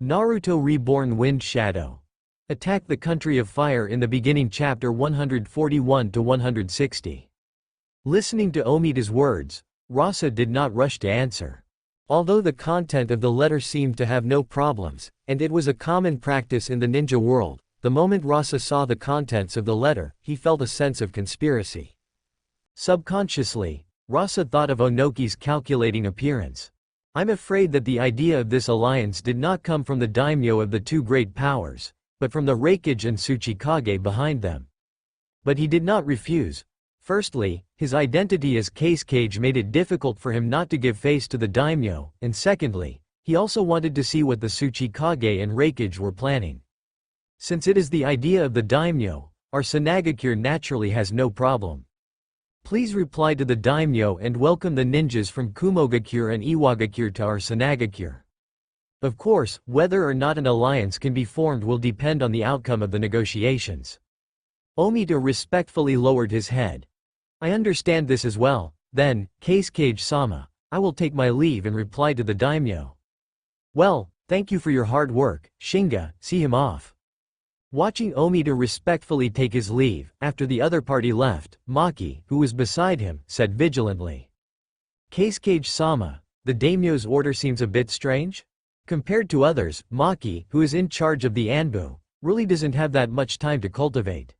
Naruto Reborn Wind Shadow. Attack the Country of Fire in the beginning chapter 141 to 160. Listening to Omida's words, Rasa did not rush to answer. Although the content of the letter seemed to have no problems, and it was a common practice in the ninja world, the moment Rasa saw the contents of the letter, he felt a sense of conspiracy. Subconsciously, Rasa thought of Onoki's calculating appearance. I'm afraid that the idea of this alliance did not come from the daimyo of the two great powers, but from the Raikage and Tsuchikage behind them. But he did not refuse. Firstly, his identity as Kazekage made it difficult for him not to give face to the daimyo, and secondly, he also wanted to see what the Tsuchikage and Raikage were planning. Since it is the idea of the daimyo, our Sanagakure naturally has no problem. Please reply to the daimyo and welcome the ninjas from Kumogakure and Iwagakure to our Sanagakure. Of course, whether or not an alliance can be formed will depend on the outcome of the negotiations. Omida respectfully lowered his head. I understand this as well. Then, Kazekage-sama, I will take my leave and reply to the daimyo. Well, thank you for your hard work, Shinga, see him off. Watching Omida respectfully take his leave, after the other party left, Maki, who was beside him, said vigilantly. Kazekage-sama, the daimyo's order seems a bit strange? Compared to others, Maki, who is in charge of the Anbu, really doesn't have that much time to cultivate.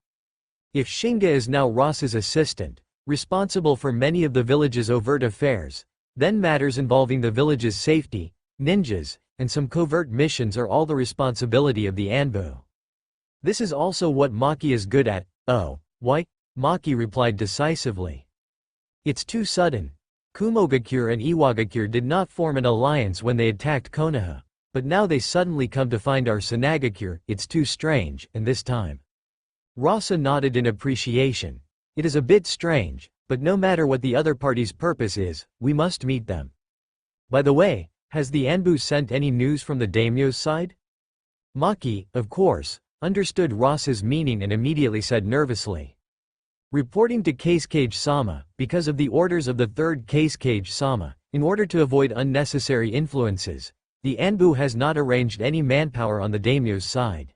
If Shinga is now Rasa's assistant, responsible for many of the village's overt affairs, then matters involving the village's safety, ninjas, and some covert missions are all the responsibility of the Anbu. This is also what Maki is good at. Oh, why? Maki replied decisively. It's too sudden. Kumogakure and Iwagakure did not form an alliance when they attacked Konoha, but now they suddenly come to find our Sanagakure. It's too strange, and this time. Rasa nodded in appreciation. It is a bit strange, but no matter what the other party's purpose is, we must meet them. By the way, has the Anbu sent any news from the daimyo's side? Maki, of course, understood Rasa's meaning and immediately said nervously. Reporting to Kazekage-sama, because of the orders of the third Kazekage-sama, in order to avoid unnecessary influences, the Anbu has not arranged any manpower on the daimyo's side.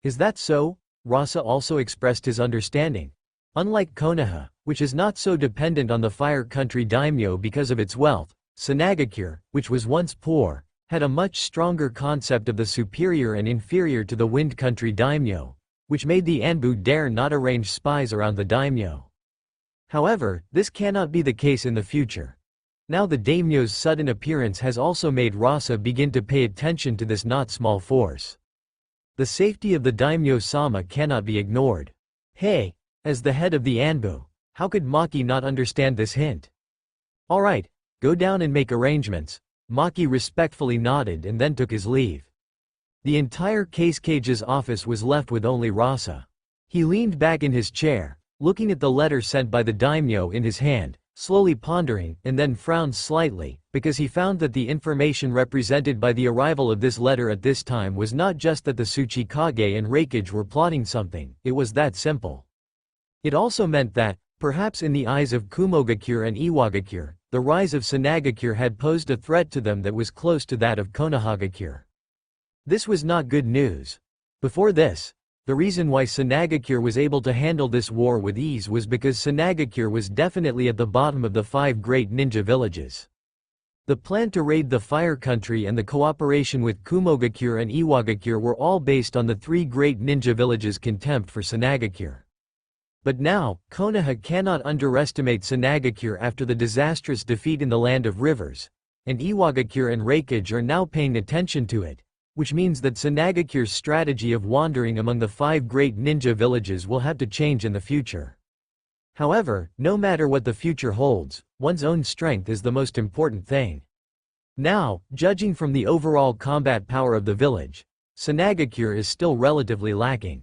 Is that so? Rasa also expressed his understanding. Unlike Konoha, which is not so dependent on the Fire Country daimyo because of its wealth, Sanagakure, which was once poor, had a much stronger concept of the superior and inferior to the Wind Country daimyo, which made the Anbu dare not arrange spies around the daimyo. However, this cannot be the case in the future. Now the daimyo's sudden appearance has also made Rasa begin to pay attention to this not small force. The safety of the daimyo-sama cannot be ignored. Hey, as the head of the Anbu, how could Maki not understand this hint? Alright, go down and make arrangements. Maki respectfully nodded and then took his leave. The entire Kazekage's office was left with only Rasa. He leaned back in his chair, looking at the letter sent by the daimyo in his hand, slowly pondering, and then frowned slightly, because he found that the information represented by the arrival of this letter at this time was not just that the Tsuchikage and Raikage were plotting something, it was that simple. It also meant that, perhaps in the eyes of Kumogakure and Iwagakure, the rise of Sanagakure had posed a threat to them that was close to that of Konohagakure. This was not good news. Before this, the reason why Sanagakure was able to handle this war with ease was because Sanagakure was definitely at the bottom of the 5 great ninja villages. The plan to raid the Fire Country and the cooperation with Kumogakure and Iwagakure were all based on the 3 great ninja villages' contempt for Sanagakure. But now, Konoha cannot underestimate Sanagakure after the disastrous defeat in the Land of Rivers, and Iwagakure and Raikage are now paying attention to it, which means that Sanagakure's strategy of wandering among the 5 great ninja villages will have to change in the future. However, no matter what the future holds, one's own strength is the most important thing. Now, judging from the overall combat power of the village, Sanagakure is still relatively lacking.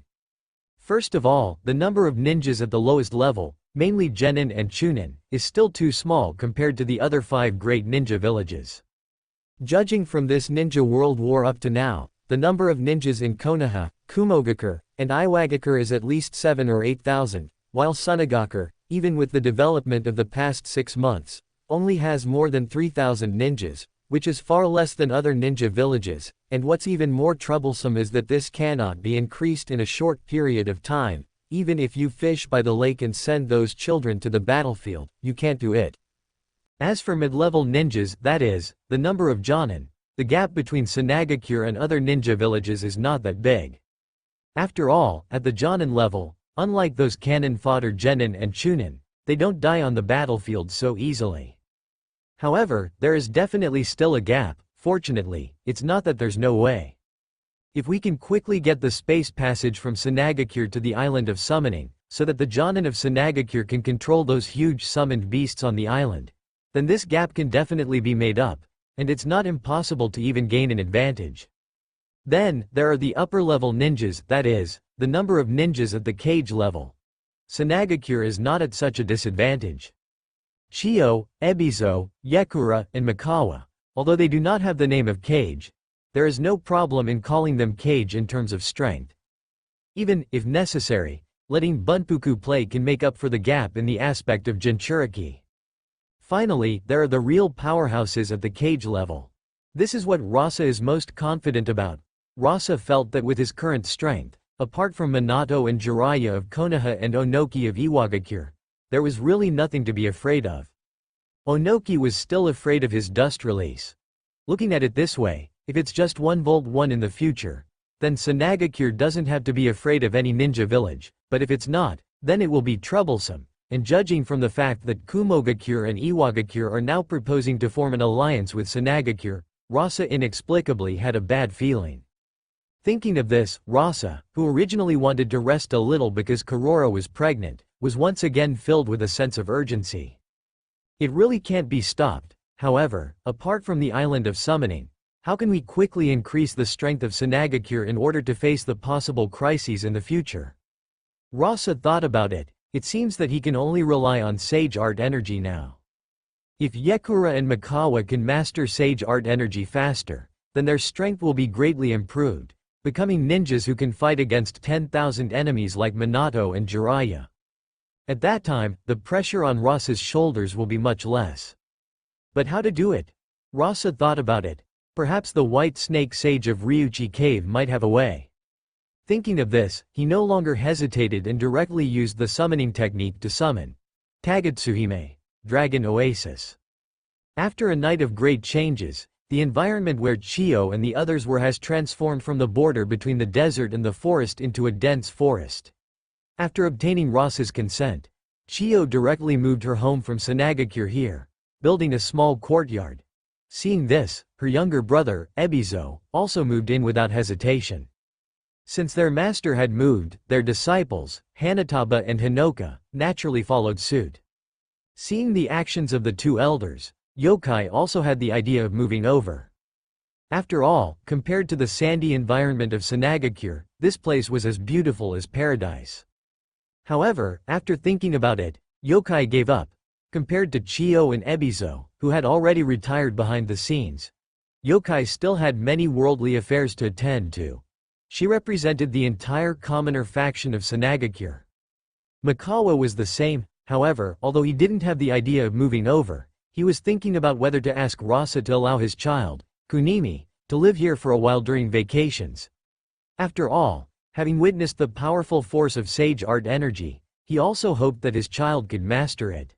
First of all, the number of ninjas at the lowest level, mainly Genin and Chunin, is still too small compared to the other 5 great ninja villages. Judging from this ninja world war up to now, the number of ninjas in Konoha, Kumogakure, and Iwagakure is at least 7 or 8,000, while Sanagakure, even with the development of the past 6 months, only has more than 3,000 ninjas, which is far less than other ninja villages, and what's even more troublesome is that this cannot be increased in a short period of time. Even if you fish by the lake and send those children to the battlefield, you can't do it. As for mid-level ninjas, that is, the number of Jonin, the gap between Sanagakure and other ninja villages is not that big. After all, at the Jonin level, unlike those cannon fodder Genin and Chunin, they don't die on the battlefield so easily. However, there is definitely still a gap. Fortunately, it's not that there's no way. If we can quickly get the space passage from Sanagakure to the island of summoning, so that the Jonin of Sanagakure can control those huge summoned beasts on the island, then this gap can definitely be made up, and it's not impossible to even gain an advantage. Then, there are the upper-level ninjas, that is, the number of ninjas at the Kage level. Sanagakure is not at such a disadvantage. Chiyo, Ebizo, Yekura, and Mikawa, although they do not have the name of Kage, there is no problem in calling them Kage in terms of strength. Even, if necessary, letting Bunpuku play can make up for the gap in the aspect of Jinchuriki. Finally, there are the real powerhouses at the Kage level. This is what Rasa is most confident about. Rasa felt that with his current strength, apart from Minato and Jiraiya of Konoha and Onoki of Iwagakure, there was really nothing to be afraid of. Onoki was still afraid of his dust release. Looking at it this way, if it's just 1 Volt 1 in the future, then Sanagakure doesn't have to be afraid of any ninja village, but if it's not, then it will be troublesome, and judging from the fact that Kumogakure and Iwagakure are now proposing to form an alliance with Sanagakure, Rasa inexplicably had a bad feeling. Thinking of this, Rasa, who originally wanted to rest a little because Karora was pregnant, was once again filled with a sense of urgency. It really can't be stopped. However, apart from the island of summoning, how can we quickly increase the strength of Sanagakure in order to face the possible crises in the future? Rasa thought about it. It seems that he can only rely on Sage Art Energy now. If Yekura and Mikawa can master Sage Art Energy faster, then their strength will be greatly improved, becoming ninjas who can fight against 10,000 enemies like Minato and Jiraiya. At that time, the pressure on Rasa's shoulders will be much less. But how to do it? Rasa thought about it. Perhaps the White Snake Sage of Ryuchi Cave might have a way. Thinking of this, he no longer hesitated and directly used the summoning technique to summon Tagatsuhime, Dragon Oasis. After a night of great changes, the environment where Chiyo and the others were has transformed from the border between the desert and the forest into a dense forest. After obtaining Rasa's consent, Chiyo directly moved her home from Sanagakure here, building a small courtyard. Seeing this, her younger brother, Ebizo, also moved in without hesitation. Since their master had moved, their disciples, Hanataba and Hinoka, naturally followed suit. Seeing the actions of the two elders, Yokai also had the idea of moving over. After all, compared to the sandy environment of Sanagakure, this place was as beautiful as paradise. However, after thinking about it, Yokai gave up. Compared to Chiyo and Ebizo, who had already retired behind the scenes, Yokai still had many worldly affairs to attend to. She represented the entire commoner faction of Sanagakure. Mikawa was the same, however, although he didn't have the idea of moving over, he was thinking about whether to ask Rasa to allow his child, Kunimi, to live here for a while during vacations. After all, having witnessed the powerful force of Sage Art Energy, he also hoped that his child could master it.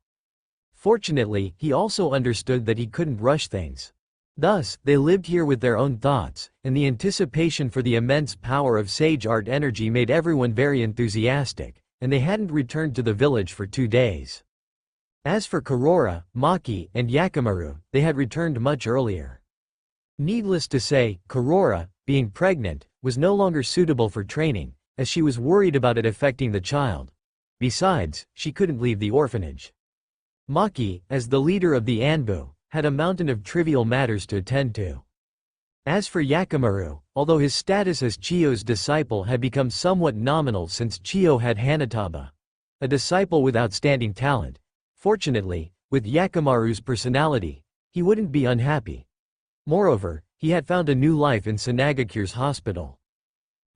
Fortunately, he also understood that he couldn't rush things. Thus, they lived here with their own thoughts, and the anticipation for the immense power of Sage Art Energy made everyone very enthusiastic, and they hadn't returned to the village for 2 days. As for Karora, Maki, and Yakimaru, they had returned much earlier. Needless to say, Karora, being pregnant, was no longer suitable for training, as she was worried about it affecting the child. Besides, she couldn't leave the orphanage. Maki, as the leader of the Anbu, had a mountain of trivial matters to attend to. As for Yakimaru, although his status as Chiyo's disciple had become somewhat nominal since Chiyo had Hanataba, a disciple with outstanding talent, fortunately, with Yakimaru's personality, he wouldn't be unhappy. Moreover, he had found a new life in Sanagakure's hospital.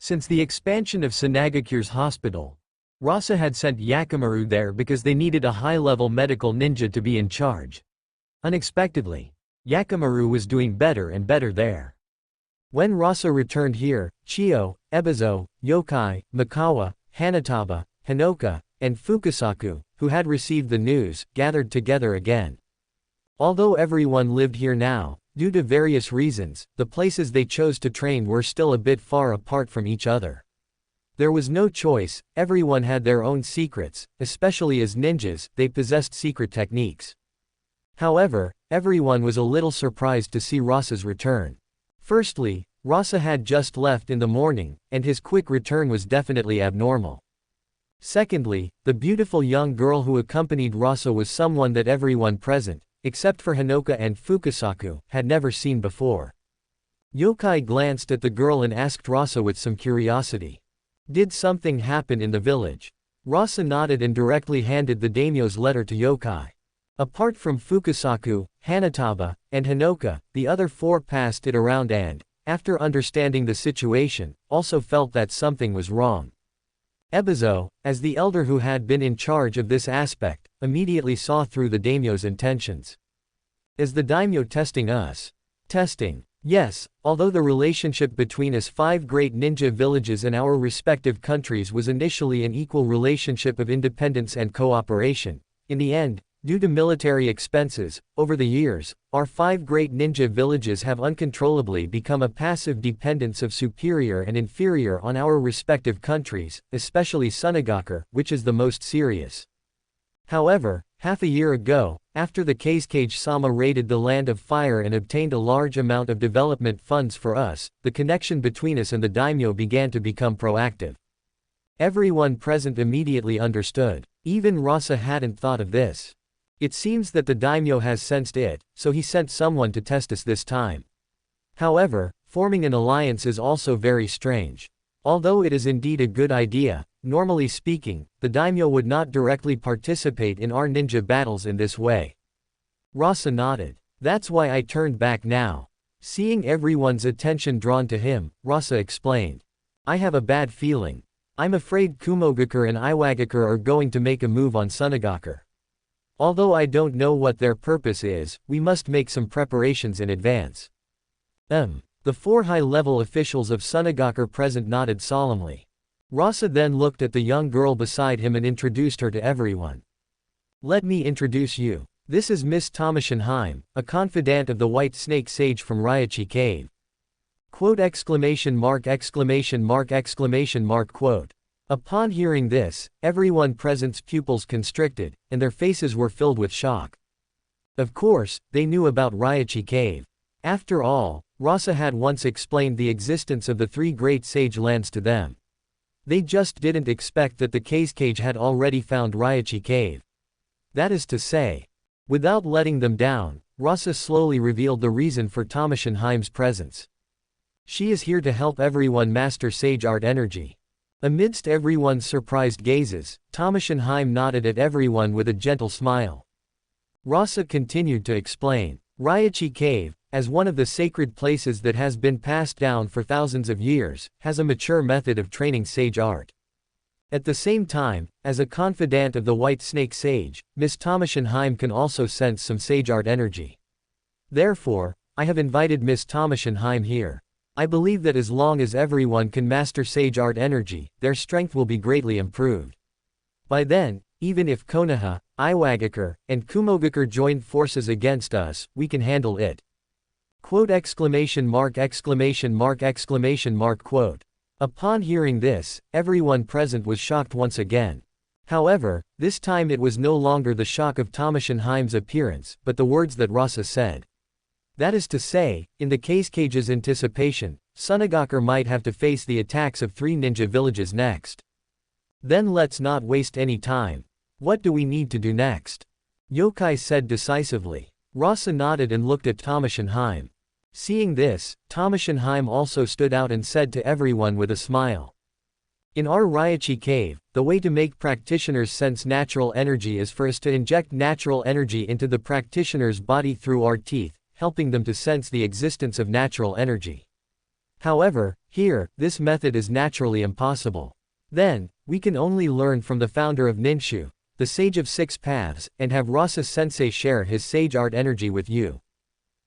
Since the expansion of Sanagakure's hospital, Rasa had sent Yakimaru there because they needed a high-level medical ninja to be in charge. Unexpectedly, Yakimaru was doing better and better there. When Rasa returned here, Chiyo, Ebizo, Yokai, Mikawa, Hanataba, Hinoka, and Fukasaku, who had received the news, gathered together again. Although everyone lived here now, due to various reasons, the places they chose to train were still a bit far apart from each other. There was no choice, everyone had their own secrets, especially as ninjas, they possessed secret techniques. However, everyone was a little surprised to see Rasa's return. Firstly, Rasa had just left in the morning, and his quick return was definitely abnormal. Secondly, the beautiful young girl who accompanied Rasa was someone that everyone present, except for Hinoka and Fukasaku, had never seen before. Yokai glanced at the girl and asked Rasa with some curiosity. Did something happen in the village? Rasa nodded and directly handed the daimyo's letter to Yokai. Apart from Fukasaku, Hanataba, and Hinoka, the other four passed it around and, after understanding the situation, also felt that something was wrong. Ebizo, as the elder who had been in charge of this aspect, immediately saw through the daimyo's intentions. Is the daimyo testing us? Testing. Yes, although the relationship between us 5 great ninja villages and our respective countries was initially an equal relationship of independence and cooperation, in the end, due to military expenses, over the years, our 5 great ninja villages have uncontrollably become a passive dependence of superior and inferior on our respective countries, especially Sunagaku, which is the most serious. However, half a year ago, after the Kazekage-sama raided the Land of Fire and obtained a large amount of development funds for us, the connection between us and the daimyo began to become proactive. Everyone present immediately understood. Even Rasa hadn't thought of this. It seems that the daimyo has sensed it, so he sent someone to test us this time. However, forming an alliance is also very strange. Although it is indeed a good idea, normally speaking, the daimyo would not directly participate in our ninja battles in this way. Rasa nodded. That's why I turned back now. Seeing everyone's attention drawn to him, Rasa explained. I have a bad feeling. I'm afraid Kumogakur and Iwagakur are going to make a move on Sunagaku. Although I don't know what their purpose is, we must make some preparations in advance. The 4 high-level officials of Sunagaku present nodded solemnly. Rasa then looked at the young girl beside him and introduced her to everyone. Let me introduce you. This is Miss Tomashinheim, a confidant of the White Snake Sage from Ryachi Cave. Quote exclamation mark exclamation mark exclamation mark quote. Upon hearing this, everyone present's pupils constricted, and their faces were filled with shock. Of course, they knew about Ryachi Cave. After all, Rasa had once explained the existence of the 3 great sage lands to them. They just didn't expect that the Kazekage had already found Ryachi Cave. That is to say, without letting them down, Rasa slowly revealed the reason for Tomashinheim's presence. She is here to help everyone master sage art energy. Amidst everyone's surprised gazes, Tomashinheim nodded at everyone with a gentle smile. Rasa continued to explain. Ryachi Cave, as one of the sacred places that has been passed down for thousands of years, has a mature method of training sage art. At the same time, as a confidant of the White Snake Sage, Miss Tomashinheim can also sense some sage art energy. Therefore, I have invited Miss Tomashinheim here. I believe that as long as everyone can master sage art energy, their strength will be greatly improved. By then, even if Konoha, Iwagakur, and Kumogakur join forces against us, we can handle it. Quote exclamation mark exclamation mark exclamation mark quote. Upon hearing this, everyone present was shocked once again. However, this time it was no longer the shock of Tomashinheim's appearance, but the words that Rasa said. That is to say, in the Kazekage's anticipation, Sunagaku might have to face the attacks of 3 ninja villages next. Then let's not waste any time. What do we need to do next? Yokai said decisively. Rasa nodded and looked at Tomashinheim. Seeing this, Tomashinheim also stood out and said to everyone with a smile. In our Ryachi Cave, the way to make practitioners sense natural energy is for us to inject natural energy into the practitioner's body through our teeth, helping them to sense the existence of natural energy. However, here, this method is naturally impossible. Then, we can only learn from the founder of Ninshu, the Sage of 6 Paths, and have Rasa Sensei share his sage art energy with you.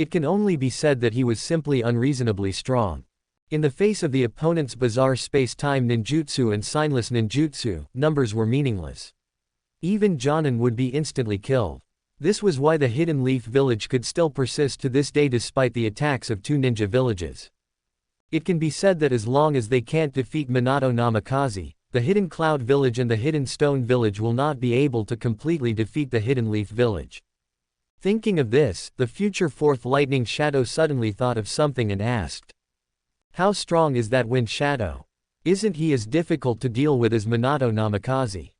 It can only be said that he was simply unreasonably strong. In the face of the opponent's bizarre space-time ninjutsu and signless ninjutsu, numbers were meaningless. Even Jonin would be instantly killed. This was why the Hidden Leaf Village could still persist to this day despite the attacks of two ninja villages. It can be said that as long as they can't defeat Minato Namikaze, the Hidden Cloud Village and the Hidden Stone Village will not be able to completely defeat the Hidden Leaf Village. Thinking of this, the future Fourth Lightning Shadow suddenly thought of something and asked, "How strong is that Wind Shadow? Isn't he as difficult to deal with as Minato Namikaze?"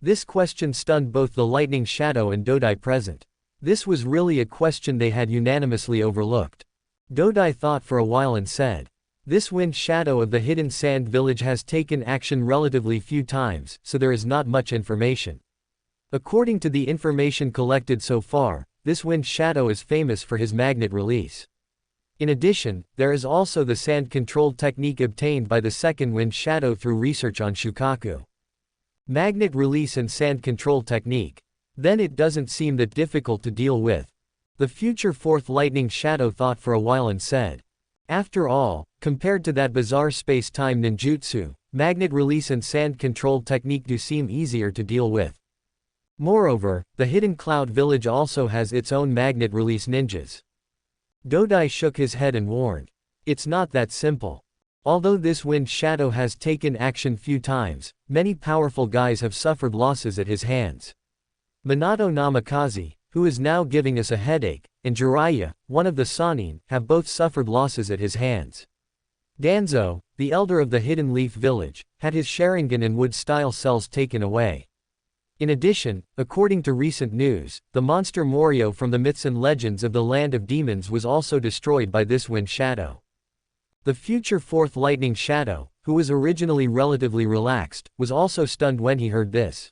This question stunned both the Lightning Shadow and Dodai present. This was really a question they had unanimously overlooked. Dodai thought for a while and said, "This Wind Shadow of the Hidden Sand Village has taken action relatively few times, so there is not much information. According to the information collected so far, this Wind Shadow is famous for his magnet release. In addition, there is also the sand-controlled technique obtained by the second Wind Shadow through research on Shukaku. Magnet release and sand control technique. Then it doesn't seem that difficult to deal with." The future Fourth Lightning Shadow thought for a while and said, "After all, compared to that bizarre space-time ninjutsu, magnet release and sand control technique do seem easier to deal with. Moreover, the Hidden Cloud Village also has its own magnet release ninjas." Dodai shook his head and warned, "It's not that simple. Although this Wind Shadow has taken action few times, many powerful guys have suffered losses at his hands. Minato Namikaze, who is now giving us a headache, and Jiraiya, one of the Sannin, have both suffered losses at his hands. Danzo, the elder of the Hidden Leaf Village, had his Sharingan and wood-style cells taken away. In addition, according to recent news, the monster Morio from the myths and legends of the Land of Demons was also destroyed by this Wind Shadow." The future Fourth Lightning Shadow, who was originally relatively relaxed, was also stunned when he heard this.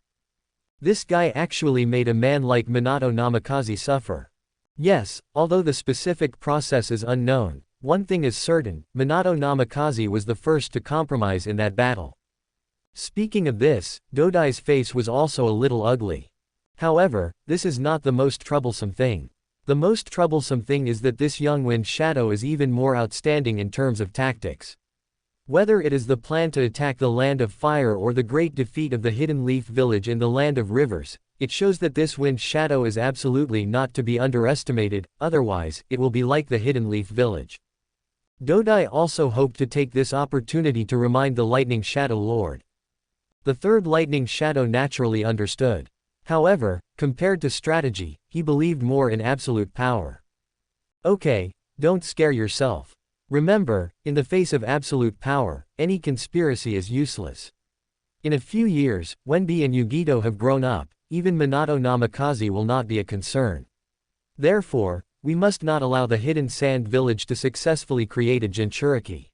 This guy actually made a man like Minato Namikaze suffer. Yes, although the specific process is unknown, one thing is certain, Minato Namikaze was the first to compromise in that battle. Speaking of this, Dodai's face was also a little ugly. However, this is not the most troublesome thing. The most troublesome thing is that this young Wind Shadow is even more outstanding in terms of tactics. Whether it is the plan to attack the Land of Fire or the great defeat of the Hidden Leaf Village in the Land of Rivers, it shows that this Wind Shadow is absolutely not to be underestimated, otherwise, it will be like the Hidden Leaf Village. Dodai also hoped to take this opportunity to remind the Lightning Shadow Lord. The third Lightning Shadow naturally understood. However, compared to strategy, he believed more in absolute power. "Okay, don't scare yourself. Remember, in the face of absolute power, any conspiracy is useless. In a few years, Wenbi and Yugito have grown up, even Minato Namikaze will not be a concern. Therefore, we must not allow the Hidden Sand Village to successfully create a Jinchuriki.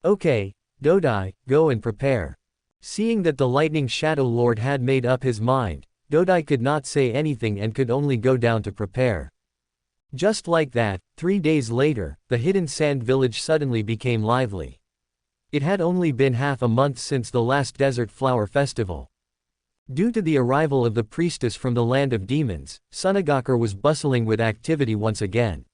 Okay, Dodai, go and prepare." Seeing that the Lightning Shadow Lord had made up his mind, Dodai could not say anything and could only go down to prepare. Just like that, 3 days later, the Hidden Sand Village suddenly became lively. It had only been half a month since the last Desert Flower Festival. Due to the arrival of the priestess from the Land of Demons, Sunagakure was bustling with activity once again.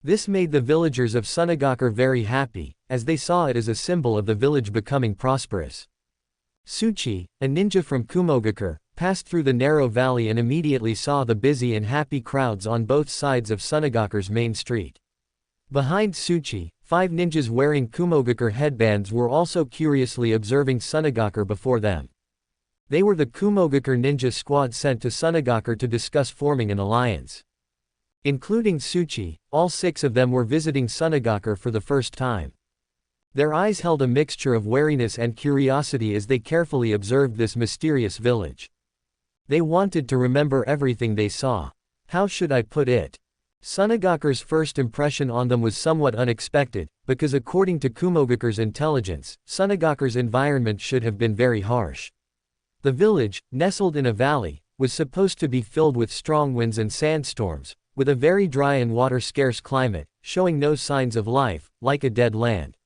This made the villagers of Sunagakure very happy, as they saw it as a symbol of the village becoming prosperous. Tsuchi, a ninja from Kumogakure, passed through the narrow valley and immediately saw the busy and happy crowds on both sides of Sunagakure's main street. Behind Tsuchi, 5 ninjas wearing Kumogakure headbands were also curiously observing Sunagakure before them. They were the Kumogakure ninja squad sent to Sunagakure to discuss forming an alliance. Including Tsuchi, all 6 of them were visiting Sunagakure for the first time. Their eyes held a mixture of wariness and curiosity as they carefully observed this mysterious village. They wanted to remember everything they saw. How should I put it? Sunagakure's first impression on them was somewhat unexpected, because according to Kumogakure's intelligence, Sunagakure's environment should have been very harsh. The village, nestled in a valley, was supposed to be filled with strong winds and sandstorms, with a very dry and water-scarce climate, showing no signs of life, like a dead land.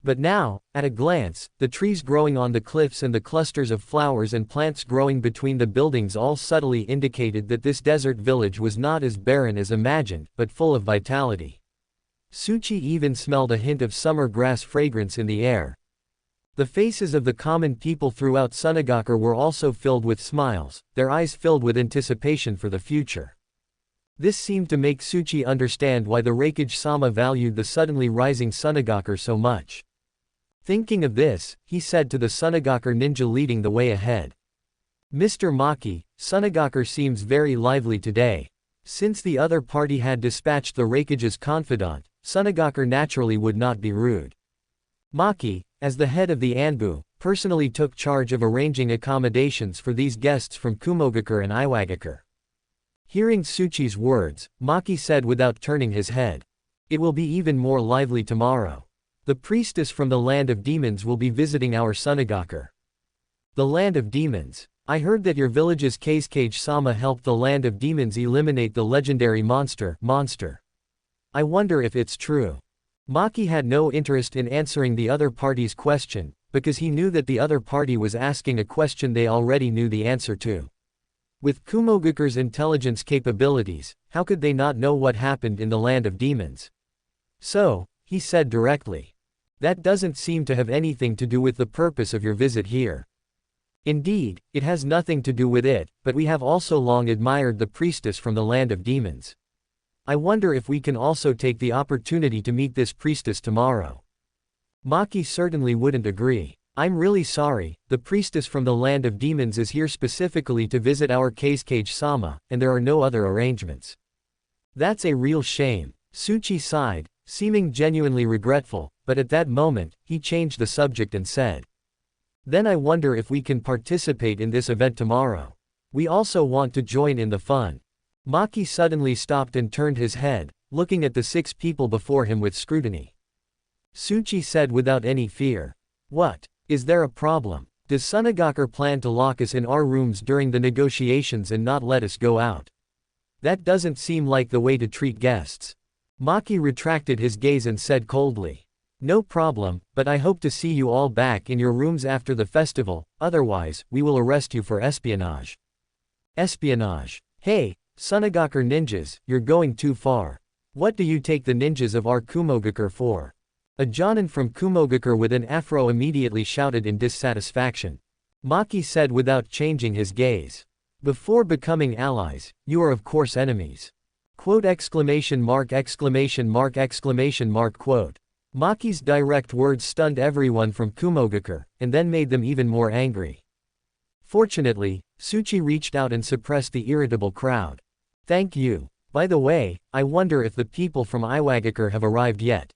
But now, at a glance, the trees growing on the cliffs and the clusters of flowers and plants growing between the buildings all subtly indicated that this desert village was not as barren as imagined, but full of vitality. Tsuchi even smelled a hint of summer grass fragrance in the air. The faces of the common people throughout Sunagakure were also filled with smiles, their eyes filled with anticipation for the future. This seemed to make Tsuchi understand why the Raikage-sama valued the suddenly rising Sunagakure so much. Thinking of this, he said to the Sunagakure ninja leading the way ahead. Mr. Maki, Sunagakure seems very lively today. Since the other party had dispatched the Raikage's confidant, Sunagakure naturally would not be rude. Maki, as the head of the Anbu, personally took charge of arranging accommodations for these guests from Kumogakure and Iwagakure. Hearing Tsuchi's words, Maki said without turning his head. It will be even more lively tomorrow. The priestess from the land of demons will be visiting our Sunagakure. The land of demons. I heard that your village's Kazekage-sama helped the land of demons eliminate the legendary monster. I wonder if it's true. Maki had no interest in answering the other party's question, because he knew that the other party was asking a question they already knew the answer to. With Kumogakure's intelligence capabilities, how could they not know what happened in the land of demons? So, he said directly. That doesn't seem to have anything to do with the purpose of your visit here. Indeed, it has nothing to do with it, but we have also long admired the priestess from the land of demons. I wonder if we can also take the opportunity to meet this priestess tomorrow. Maki certainly wouldn't agree. I'm really sorry, the priestess from the land of demons is here specifically to visit our Kazekage-sama, and there are no other arrangements. That's a real shame. Tsuchi sighed, seeming genuinely regretful, but at that moment, he changed the subject and said. Then I wonder if we can participate in this event tomorrow. We also want to join in the fun. Maki suddenly stopped and turned his head, looking at the 6 people before him with scrutiny. Tsuchi said without any fear. What? Is there a problem? Does Sunagakure plan to lock us in our rooms during the negotiations and not let us go out? That doesn't seem like the way to treat guests. Maki retracted his gaze and said coldly. No problem, but I hope to see you all back in your rooms after the festival, otherwise, we will arrest you for espionage. Espionage. Hey, Sunagakure ninjas, you're going too far. What do you take the ninjas of our Kumogakure for? A Jonin from Kumogakure with an afro immediately shouted in dissatisfaction. Maki said without changing his gaze. Before becoming allies, you are of course enemies. Quote exclamation mark. Quote. Maki's direct words stunned everyone from Kumogakure, and then made them even more angry. Fortunately, Tsuchi reached out and suppressed the irritable crowd. Thank you. By the way, I wonder if the people from Iwagakure have arrived yet.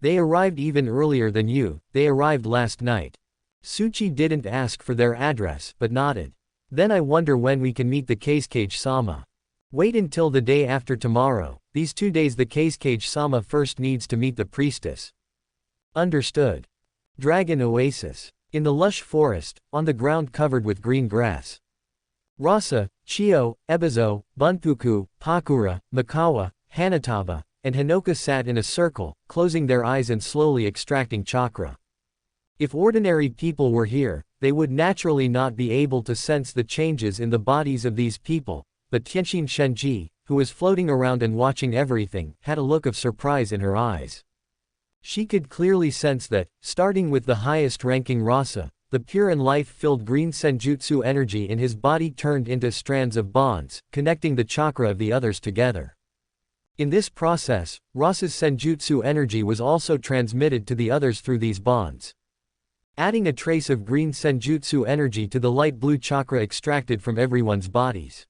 They arrived even earlier than you, they arrived last night. Tsuchi didn't ask for their address, but nodded. Then I wonder when we can meet the Kazekage-sama. Wait until the day after tomorrow, these 2 days the Kazekage-sama first needs to meet the priestess. Understood. Dragon Oasis. In the lush forest, on the ground covered with green grass. Rasa, Chio, Ebizo, Bunpuku, Pakura, Makawa, Hanataba, and Hinoka sat in a circle, closing their eyes and slowly extracting chakra. If ordinary people were here, they would naturally not be able to sense the changes in the bodies of these people, but Tianxin Shenji, who was floating around and watching everything, had a look of surprise in her eyes. She could clearly sense that, starting with the highest-ranking Rasa, the pure and life-filled green senjutsu energy in his body turned into strands of bonds, connecting the chakra of the others together. In this process, Rasa's senjutsu energy was also transmitted to the others through these bonds. Adding a trace of green senjutsu energy to the light blue chakra extracted from everyone's bodies.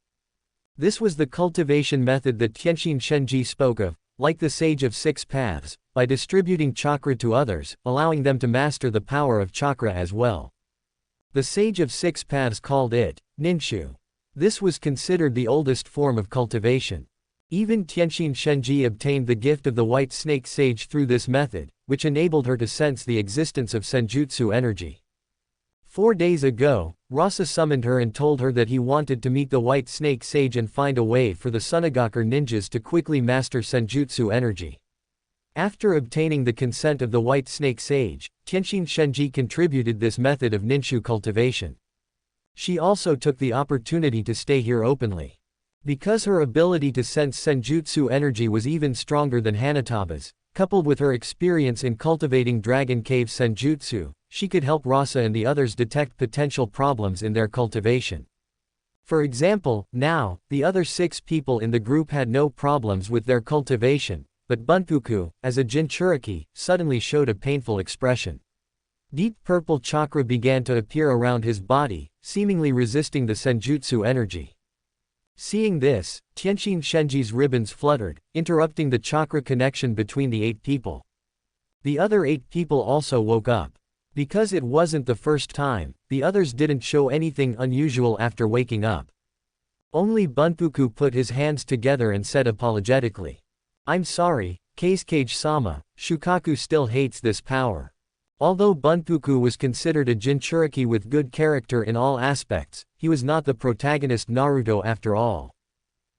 This was the cultivation method that Tianxin Shenji spoke of, like the Sage of Six Paths, by distributing chakra to others, allowing them to master the power of chakra as well. The Sage of Six Paths called it Ninshu. This was considered the oldest form of cultivation. Even Tianxin Shenji obtained the gift of the White Snake Sage through this method, which enabled her to sense the existence of senjutsu energy. 4 days ago, Rasa summoned her and told her that he wanted to meet the White Snake Sage and find a way for the Sunagakure ninjas to quickly master senjutsu energy. After obtaining the consent of the White Snake Sage, Tianxin Shenji contributed this method of ninshu cultivation. She also took the opportunity to stay here openly. Because her ability to sense senjutsu energy was even stronger than Hanataba's, coupled with her experience in cultivating Dragon Cave senjutsu, she could help Rasa and the others detect potential problems in their cultivation. For example, now, the other 6 people in the group had no problems with their cultivation, but Bunpuku, as a Jinchuriki, suddenly showed a painful expression. Deep purple chakra began to appear around his body, seemingly resisting the senjutsu energy. Seeing this, Tianxin Shenji's ribbons fluttered, interrupting the chakra connection between the 8 people. The other 8 people also woke up. Because it wasn't the first time, the others didn't show anything unusual after waking up. Only Bunpuku put his hands together and said apologetically, "I'm sorry, Kazekage-sama, Shukaku still hates this power." Although Bunpuku was considered a Jinchuriki with good character in all aspects, he was not the protagonist Naruto after all.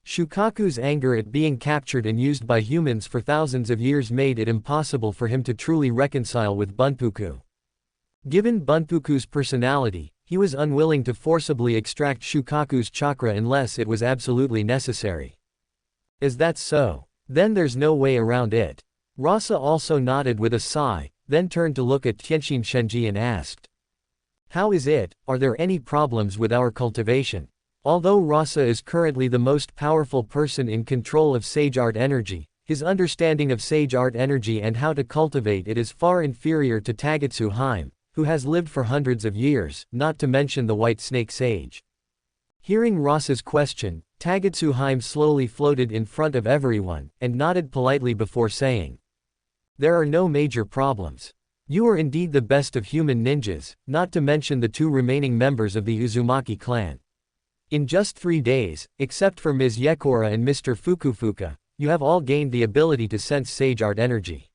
Shukaku's anger at being captured and used by humans for thousands of years made it impossible for him to truly reconcile with Bunpuku. Given Bunpuku's personality, he was unwilling to forcibly extract Shukaku's chakra unless it was absolutely necessary. Is that so? Then there's no way around it. Rasa also nodded with a sigh, then turned to look at Tianxin Shenji and asked, "How is it? Are there any problems with our cultivation?" Although Rasa is currently the most powerful person in control of Sage Art energy, his understanding of Sage Art energy and how to cultivate it is far inferior to Tagetsu Haim, who has lived for hundreds of years, not to mention the White Snake Sage. Hearing Rasa's question, Tagetsu Haim slowly floated in front of everyone, and nodded politely before saying, "There are no major problems. You are indeed the best of human ninjas, not to mention the 2 remaining members of the Uzumaki clan. In just 3 days, except for Ms. Yekora and Mr. Fukufuka, you have all gained the ability to sense Sage Art energy."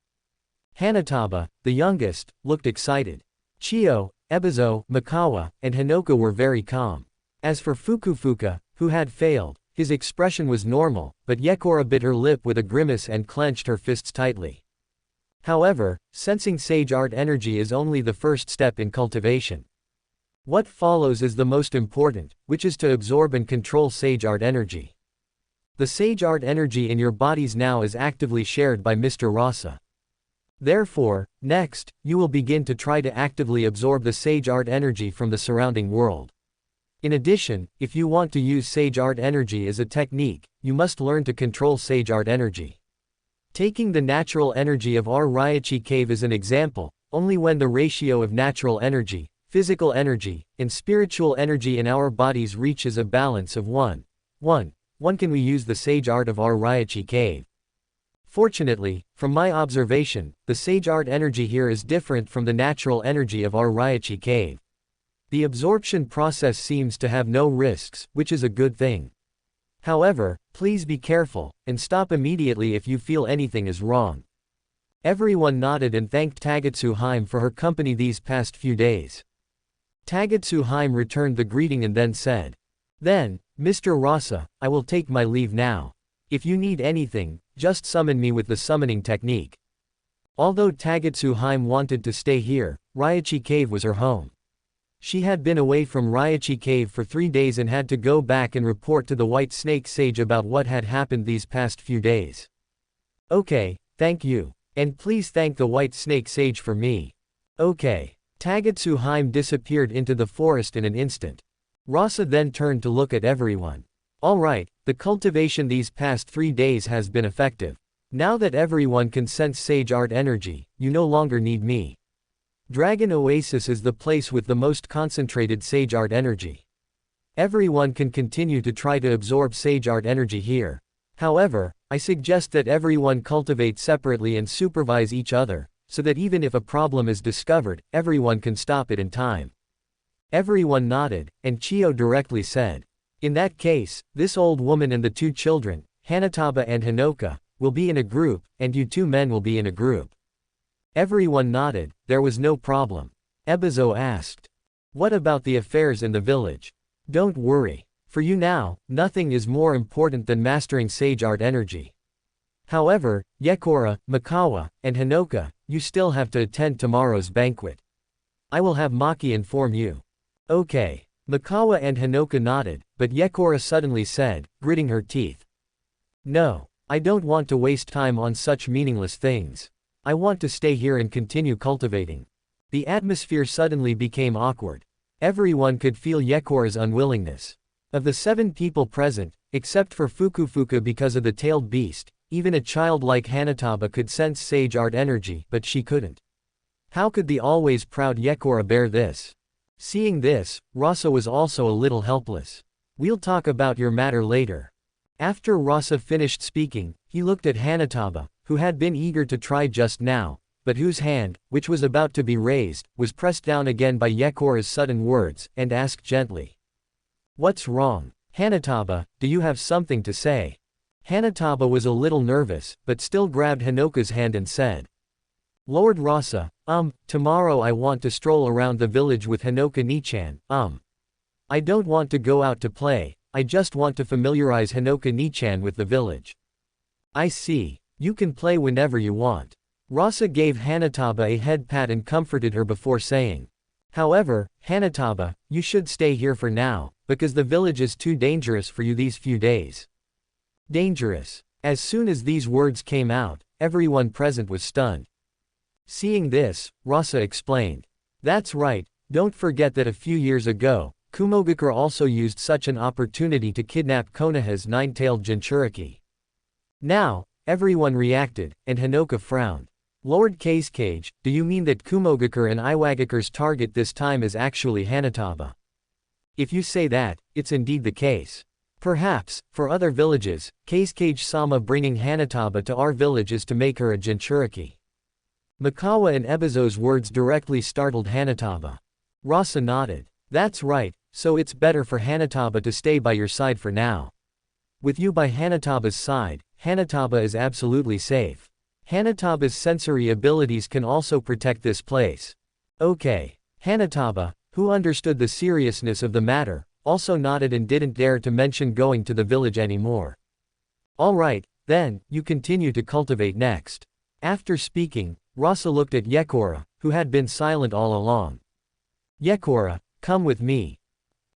Hanataba, the youngest, looked excited. Chiyo, Ebizo, Mikawa, and Hinoka were very calm. As for Fukufuka, who had failed, his expression was normal, but Yekora bit her lip with a grimace and clenched her fists tightly. However, sensing Sage Art energy is only the first step in cultivation. What follows is the most important, which is to absorb and control Sage Art energy. The Sage Art energy in your bodies now is actively shared by Mr. Rasa. Therefore, next, you will begin to try to actively absorb the Sage Art energy from the surrounding world. In addition, if you want to use Sage Art energy as a technique, you must learn to control Sage Art energy. Taking the natural energy of our Raichi cave as an example, only when the ratio of natural energy, physical energy, and spiritual energy in our bodies reaches a balance of 1:1 can we use the Sage Art of our Raichi cave. Fortunately, from my observation, the Sage Art energy here is different from the natural energy of our Raichi cave. The absorption process seems to have no risks, which is a good thing. However, please be careful, and stop immediately if you feel anything is wrong. Everyone nodded and thanked Tagetsu Haim for her company these past few days. Tagetsu Haim returned the greeting and then said, "Then, Mr. Rasa, I will take my leave now. If you need anything, just summon me with the summoning technique." Although Tagetsu Haim wanted to stay here, Raichi Cave was her home. She had been away from Raichi Cave for 3 days and had to go back and report to the White Snake Sage about what had happened these past few days. "Okay, thank you. And please thank the White Snake Sage for me." "Okay." Tagetsu Haim disappeared into the forest in an instant. Rasa then turned to look at everyone. "Alright, the cultivation these past 3 days has been effective. Now that everyone can sense Sage Art energy, you no longer need me. Dragon Oasis is the place with the most concentrated Sage Art energy. Everyone can continue to try to absorb Sage Art energy here. However, I suggest that everyone cultivate separately and supervise each other, so that even if a problem is discovered, everyone can stop it in time." Everyone nodded, and Chiyo directly said, "In that case, this old woman and the 2 children, Hanataba and Hinoka, will be in a group, and you 2 men will be in a group." Everyone nodded, there was no problem. Ebizo asked, "What about the affairs in the village?" "Don't worry. For you now, nothing is more important than mastering Sage Art energy." However, Yekora, Mikawa, and Hinoka, you still have to attend tomorrow's banquet. I will have Maki inform you. Okay. Mikawa and Hinoka nodded, but Yekora suddenly said, gritting her teeth. No. I don't want to waste time on such meaningless things. I want to stay here and continue cultivating. The atmosphere suddenly became awkward. Everyone could feel Yekora's unwillingness. Of the 7 people present, except for Fukufuka because of the tailed beast, even a child like Hanataba could sense sage art energy, but she couldn't. How could the always proud Yekora bear this? Seeing this, Rasa was also a little helpless. We'll talk about your matter later. After Rasa finished speaking, he looked at Hanataba, who had been eager to try just now, but whose hand, which was about to be raised, was pressed down again by Yekora's sudden words, and asked gently. What's wrong? Hanataba, do you have something to say? Hanataba was a little nervous, but still grabbed Hinoka's hand and said. Lord Rasa, tomorrow I want to stroll around the village with Hinoka-ni-chan, I don't want to go out to play, I just want to familiarize Hinoka-ni-chan with the village. I see. You can play whenever you want. Rasa gave Hanataba a head pat and comforted her before saying. However, Hanataba, you should stay here for now, because the village is too dangerous for you these few days. Dangerous. As soon as these words came out, everyone present was stunned. Seeing this, Rasa explained. That's right, don't forget that a few years ago, Kumogakure also used such an opportunity to kidnap Konoha's 9-tailed Jinchuriki. Now, everyone reacted, and Hinoka frowned. Lord Kazekage, do you mean that Kumogakure and Iwagakure's target this time is actually Hanataba? If you say that, it's indeed the case. Perhaps, for other villages, Kazekage-sama bringing Hanataba to our village is to make her a Jinchuriki. Mikawa and Ebizo's words directly startled Hanataba. Rasa nodded. That's right, so it's better for Hanataba to stay by your side for now. With you by Hanataba's side, Hanataba is absolutely safe. Hanataba's sensory abilities can also protect this place. Okay. Hanataba, who understood the seriousness of the matter, also nodded and didn't dare to mention going to the village anymore. Alright, then, you continue to cultivate next. After speaking, Rasa looked at Yekora, who had been silent all along. Yekora, come with me.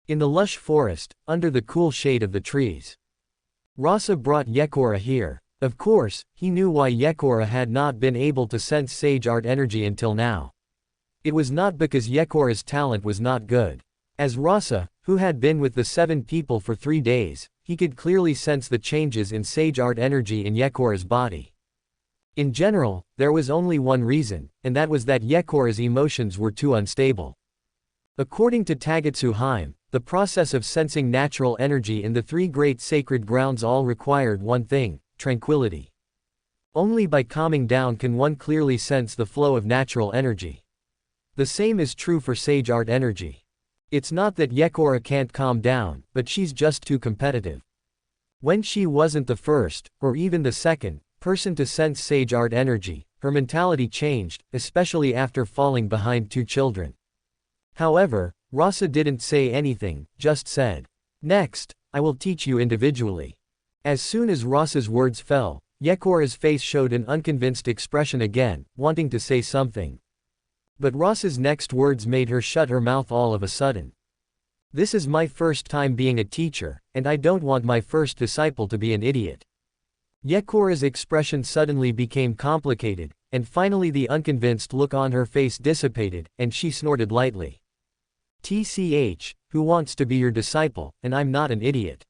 In the lush forest, under the cool shade of the trees. Rasa brought Yekora here. Of course, he knew why Yekora had not been able to sense sage art energy until now. It was not because Yekora's talent was not good. As Rasa, who had been with the 7 people for 3 days, he could clearly sense the changes in sage art energy in Yekora's body. In general, there was only one reason, and that was that Yekora's emotions were too unstable. According to Tagetsu Haim, the process of sensing natural energy in the 3 great sacred grounds all required one thing, tranquility. Only by calming down can one clearly sense the flow of natural energy. The same is true for sage art energy. It's not that Yekora can't calm down, but she's just too competitive. When she wasn't the first, or even the second, person to sense sage art energy, her mentality changed, especially after falling behind 2 children. However, Rasa didn't say anything, just said. Next, I will teach you individually. As soon as Rasa's words fell, Yekora's face showed an unconvinced expression again, wanting to say something. But Rasa's next words made her shut her mouth all of a sudden. This is my first time being a teacher, and I don't want my first disciple to be an idiot. Yekora's expression suddenly became complicated, and finally the unconvinced look on her face dissipated, and she snorted lightly. TCH, who wants to be your disciple, and I'm not an idiot.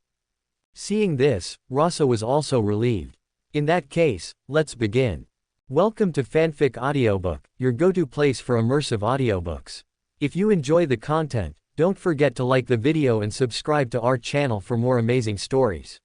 Seeing this, Rasa was also relieved. In that case, let's begin. Welcome to Fanfic Audiobook, your go-to place for immersive audiobooks. If you enjoy the content, don't forget to like the video and subscribe to our channel for more amazing stories.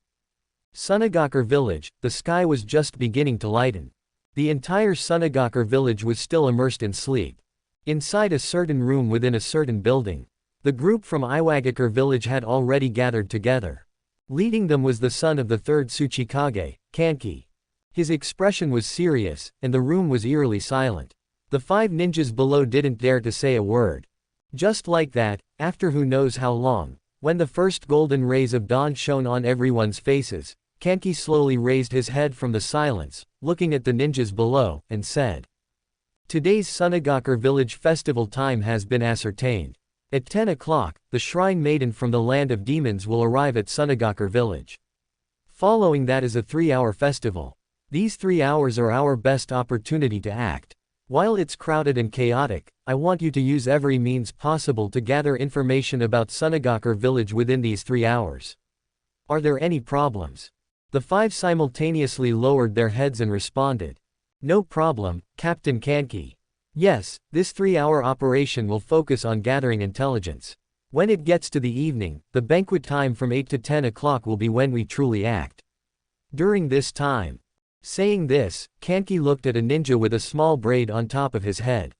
Sunagakure Village, the sky was just beginning to lighten. The entire Sunagakure village was still immersed in sleep. Inside a certain room within a certain building, the group from Iwagakure village had already gathered together. Leading them was the son of the 3rd Tsuchikage, Kanki. His expression was serious, and the room was eerily silent. The 5 ninjas below didn't dare to say a word. Just like that, after who knows how long, when the first golden rays of dawn shone on everyone's faces, Kanki slowly raised his head from the silence, looking at the ninjas below, and said, "Today's Sunagakur village festival time has been ascertained. At 10 o'clock, the Shrine Maiden from the Land of Demons will arrive at Sunagakur village. Following that is a 3-hour festival. These 3 hours are our best opportunity to act. While it's crowded and chaotic, I want you to use every means possible to gather information about Sunagakur village within these 3 hours. Are there any problems?" The 5 simultaneously lowered their heads and responded. "No problem, Captain Kanki. Yes, this 3-hour operation will focus on gathering intelligence. When it gets to the evening, the banquet time from 8 to 10 o'clock will be when we truly act. During this time." Saying this, Kanki looked at a ninja with a small braid on top of his head.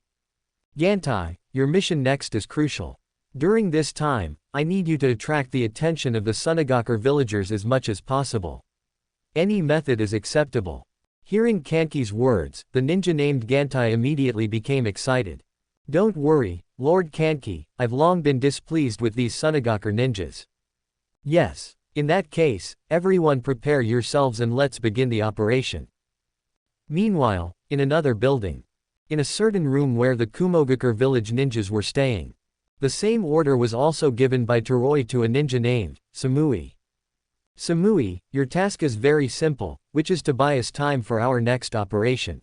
"Gantai, your mission next is crucial. During this time, I need you to attract the attention of the Sunagakur villagers as much as possible. Any method is acceptable." Hearing Kanki's words, the ninja named Gantai immediately became excited. "Don't worry, Lord Kanki, I've long been displeased with these Sunagakur ninjas." "Yes. In that case, everyone prepare yourselves and let's begin the operation." Meanwhile, in another building. In a certain room where the Kumogakur village ninjas were staying. The same order was also given by Toroi to a ninja named Samui. "Samui, your task is very simple, which is to buy us time for our next operation."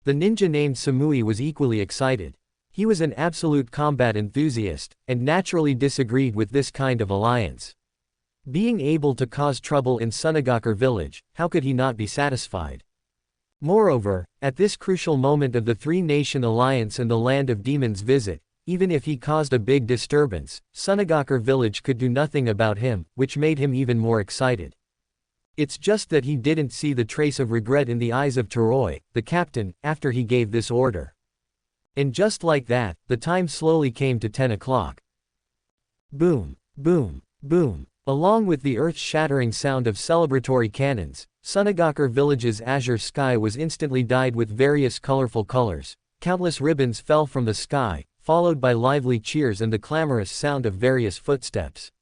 The ninja named Samui was equally excited. He was an absolute combat enthusiast, and naturally disagreed with this kind of alliance. Being able to cause trouble in Sunagakur village, how could he not be satisfied? Moreover, at this crucial moment of the Three-Nation Alliance and the Land of Demons visit, even if he caused a big disturbance, Sunagakur village could do nothing about him, which made him even more excited. It's just that he didn't see the trace of regret in the eyes of Toroi, the captain, after he gave this order. And just like that, the time slowly came to 10 o'clock. Boom, boom, boom. Along with the earth-shattering sound of celebratory cannons, Sunagakur village's azure sky was instantly dyed with various colorful colors. Countless ribbons fell from the sky, followed by lively cheers and the clamorous sound of various footsteps.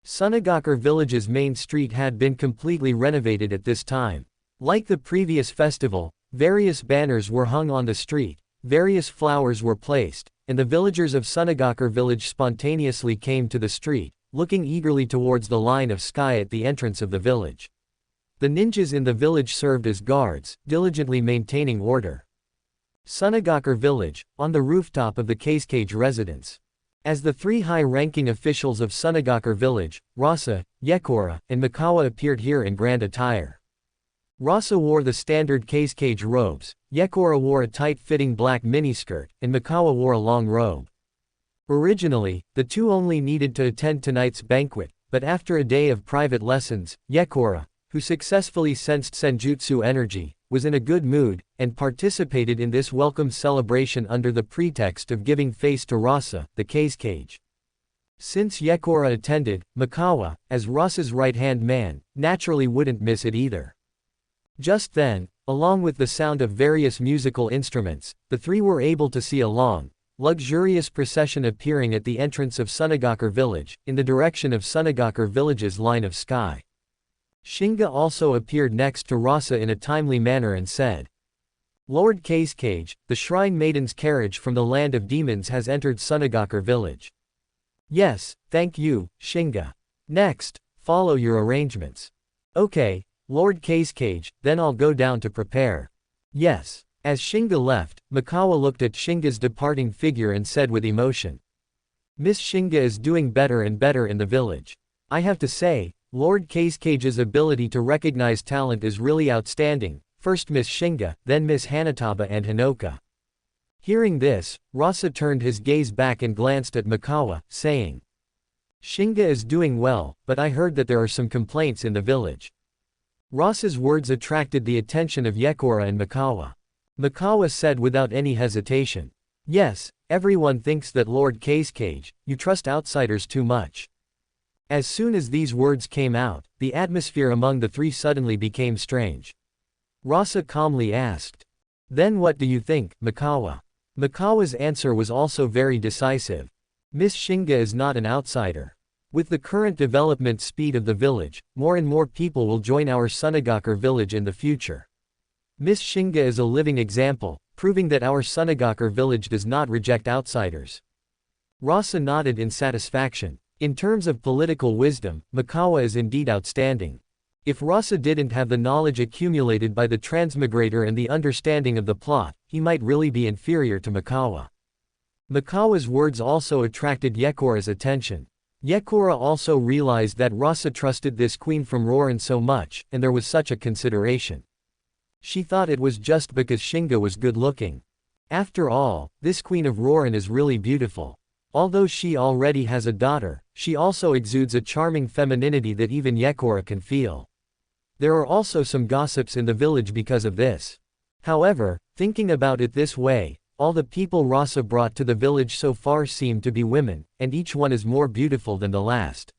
Sunagakur village's main street had been completely renovated at this time. Like the previous festival, various banners were hung on the street, various flowers were placed, and the villagers of Sunagakur village spontaneously came to the street, looking eagerly towards the line of sky at the entrance of the village. The ninjas in the village served as guards, diligently maintaining order. Sunagakur village, on the rooftop of the Kazekage residence. As the 3 high-ranking officials of Sunagakur village, Rasa, Yekora, and Mikawa appeared here in grand attire. Rasa wore the standard Kazekage robes, Yekora wore a tight-fitting black miniskirt, and Mikawa wore a long robe. Originally, the two only needed to attend tonight's banquet, but after a day of private lessons, Yekora, who successfully sensed senjutsu energy, was in a good mood, and participated in this welcome celebration under the pretext of giving face to Rasa, the Kazekage. Since Yekora attended, Mikawa, as Rasa's right-hand man, naturally wouldn't miss it either. Just then, along with the sound of various musical instruments, the 3 were able to see a long, luxurious procession appearing at the entrance of Sunagakur village, in the direction of Sunagakur village's line of sky. Shinga also appeared next to Rasa in a timely manner and said, "Lord Kazekage, the Shrine Maiden's carriage from the Land of Demons has entered Sunagakur village." "Yes, thank you, Shinga. Next, follow your arrangements." "Okay, Lord Kazekage, then I'll go down to prepare." "Yes." As Shinga left, Mikawa looked at Shinga's departing figure and said with emotion, "Miss Shinga is doing better and better in the village. I have to say, Lord Kazekage's ability to recognize talent is really outstanding, first Miss Shinga, then Miss Hanataba and Hinoka." Hearing this, Rasa turned his gaze back and glanced at Mikawa, saying, "Shinga is doing well, but I heard that there are some complaints in the village." Rasa's words attracted the attention of Yekora and Mikawa. Mikawa said without any hesitation, "Yes, everyone thinks that Lord Kazekage, you trust outsiders too much." As soon as these words came out, the atmosphere among the 3 suddenly became strange. Rasa calmly asked, "Then what do you think, Mikawa?" Mikawa's answer was also very decisive. "Miss Shinga is not an outsider. With the current development speed of the village, more and more people will join our Sunagakure village in the future. Miss Shinga is a living example, proving that our Sunagakure village does not reject outsiders. Rasa nodded in satisfaction. In terms of political wisdom, Mikawa is indeed outstanding. If Rasa didn't have the knowledge accumulated by the transmigrator and the understanding of the plot, he might really be inferior to Mikawa. Mikawa's words also attracted Yekora's attention. Yekora also realized that Rasa trusted this queen from Roran so much, and there was such a consideration. She thought it was just because Shinga was good-looking. After all, this queen of Roran is really beautiful. Although she already has a daughter, she also exudes a charming femininity that even Yekora can feel. There are also some gossips in the village because of this. However, thinking about it this way, all the people Rasa brought to the village so far seem to be women, and each one is more beautiful than the last.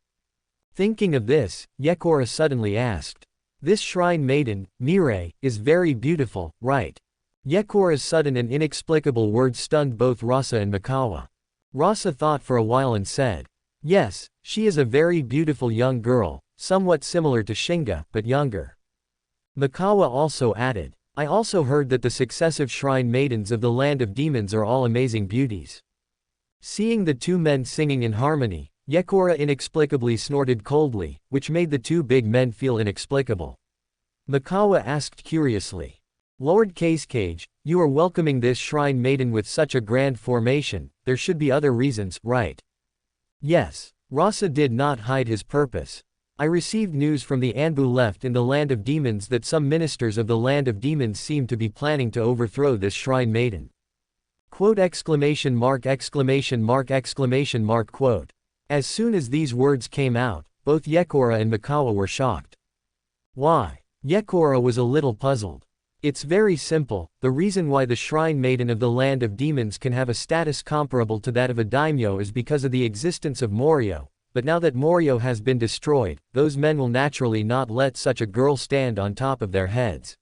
Thinking of this, Yekora suddenly asked. This shrine maiden, Mirei, is very beautiful, right? Yekora's sudden and inexplicable words stunned both Rasa and Mikawa. Rasa thought for a while and said, yes, she is a very beautiful young girl, somewhat similar to Shinga, but younger. Mikawa also added, I also heard that the successive shrine maidens of the land of demons are all amazing beauties. Seeing the two men singing in harmony, Yekora inexplicably snorted coldly, which made the two big men feel inexplicable. Mikawa asked curiously, Lord Kazekage, you are welcoming this shrine maiden with such a grand formation, there should be other reasons, right? Yes. Rasa did not hide his purpose. I received news from the Anbu left in the land of demons that some ministers of the land of demons seem to be planning to overthrow this shrine maiden. Quote exclamation mark exclamation mark exclamation mark quote. As soon as these words came out, both Yekora and Mikawa were shocked. Why? Yekora was a little puzzled. It's very simple, the reason why the shrine maiden of the land of demons can have a status comparable to that of a daimyo is because of the existence of Moryo. But now that Moryo has been destroyed, those men will naturally not let such a girl stand on top of their heads.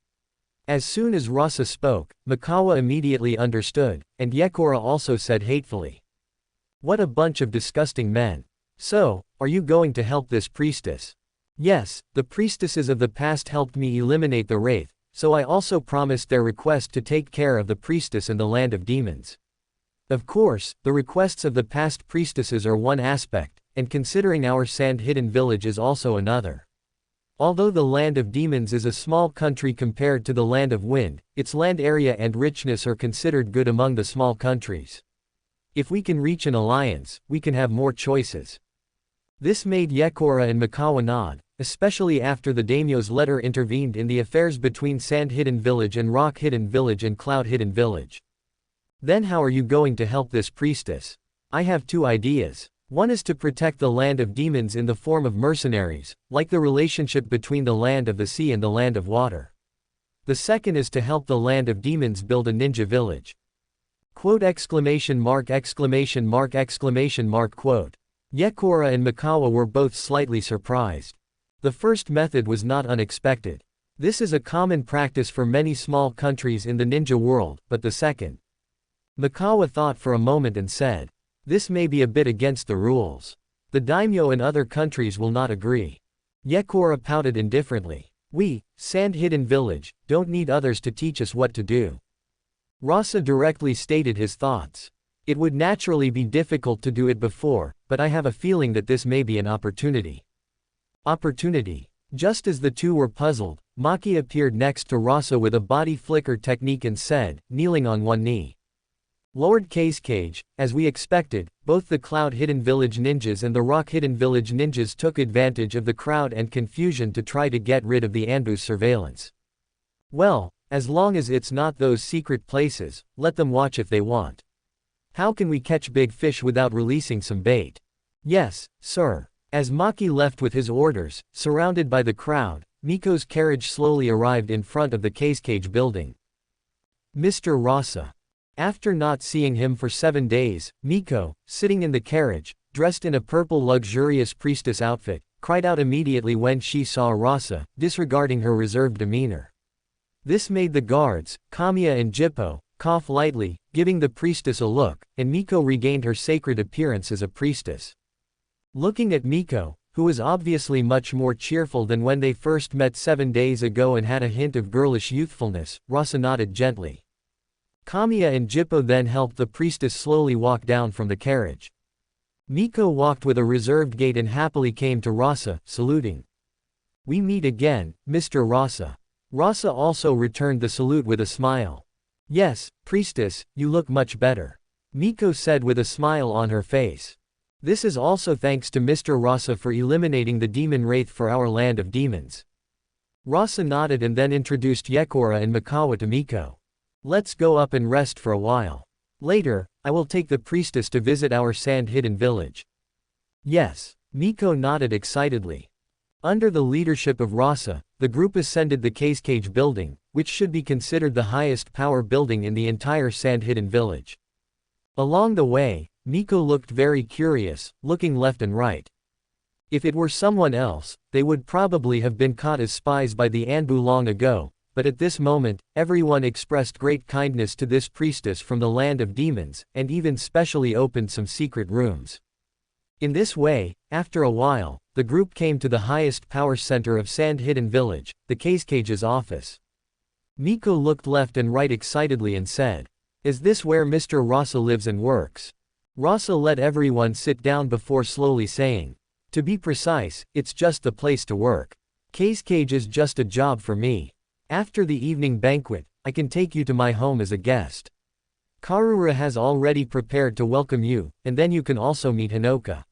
As soon as Rasa spoke, Mikawa immediately understood, and Yekora also said hatefully. What a bunch of disgusting men. So, are you going to help this priestess? Yes, the priestesses of the past helped me eliminate the wraith, so I also promised their request to take care of the priestess in the land of demons. Of course, the requests of the past priestesses are one aspect, and considering our sand-hidden village is also another. Although the land of demons is a small country compared to the land of wind, its land area and richness are considered good among the small countries. If we can reach an alliance, we can have more choices. This made Yekora and Mikawa nod, especially after the daimyo's letter intervened in the affairs between Sand-Hidden Village and Rock-Hidden Village and Cloud-Hidden Village. Then how are you going to help this priestess? I have two ideas. One is to protect the land of demons in the form of mercenaries, like the relationship between the land of the sea and the land of water. The second is to help the land of demons build a ninja village. Quote exclamation mark exclamation mark exclamation mark quote. Yekora and Mikawa were both slightly surprised. The first method was not unexpected. This is a common practice for many small countries in the ninja world, but the second. Mikawa thought for a moment and said, this may be a bit against the rules. The daimyo in other countries will not agree. Yekora pouted indifferently. We, Sand-Hidden Village, don't need others to teach us what to do. Rasa directly stated his thoughts. It would naturally be difficult to do it before, but I have a feeling that this may be an opportunity. Opportunity. Just as the two were puzzled, Maki appeared next to Rasa with a body flicker technique and said, kneeling on one knee. Lord Kazekage, as we expected, both the Cloud-Hidden Village ninjas and the Rock-Hidden Village ninjas took advantage of the crowd and confusion to try to get rid of the Anbu's surveillance. Well, as long as it's not those secret places, let them watch if they want. How can we catch big fish without releasing some bait? Yes, sir. As Maki left with his orders, surrounded by the crowd, Miko's carriage slowly arrived in front of the Kazekage building. Mr. Rasa. After not seeing him for 7 days, Miko, sitting in the carriage, dressed in a purple luxurious priestess outfit, cried out immediately when she saw Rasa, disregarding her reserved demeanor. This made the guards, Kamiya and Jippo, cough lightly, giving the priestess a look, and Miko regained her sacred appearance as a priestess. Looking at Miko, who was obviously much more cheerful than when they first met 7 days ago and had a hint of girlish youthfulness, Rasa nodded gently. Kamiya and Jippo then helped the priestess slowly walk down from the carriage. Miko walked with a reserved gait and happily came to Rasa, saluting. "We meet again, Mr. Rasa." Rasa also returned the salute with a smile. "Yes, priestess, you look much better," Miko said with a smile on her face. "This is also thanks to Mr. Rasa for eliminating the demon wraith for our land of demons." Rasa nodded and then introduced Yekora and Mikawa to Miko. "Let's go up and rest for a while. Later, I will take the priestess to visit our sand-hidden village." "Yes," Miko nodded excitedly. Under the leadership of Rasa, the group ascended the Kazekage building, which should be considered the highest power building in the entire sand-hidden village. Along the way, Miko looked very curious, looking left and right. If it were someone else, they would probably have been caught as spies by the Anbu long ago, but at this moment, everyone expressed great kindness to this priestess from the land of demons, and even specially opened some secret rooms. In this way, after a while, the group came to the highest power center of Sand-Hidden Village, the Kazekage's office. Miko looked left and right excitedly and said, "Is this where Mr. Rasa lives and works?" Rasa let everyone sit down before slowly saying, "To be precise, it's just the place to work. Kazekage is just a job for me. After the evening banquet, I can take you to my home as a guest. Karura has already prepared to welcome you, and then you can also meet Hinoka."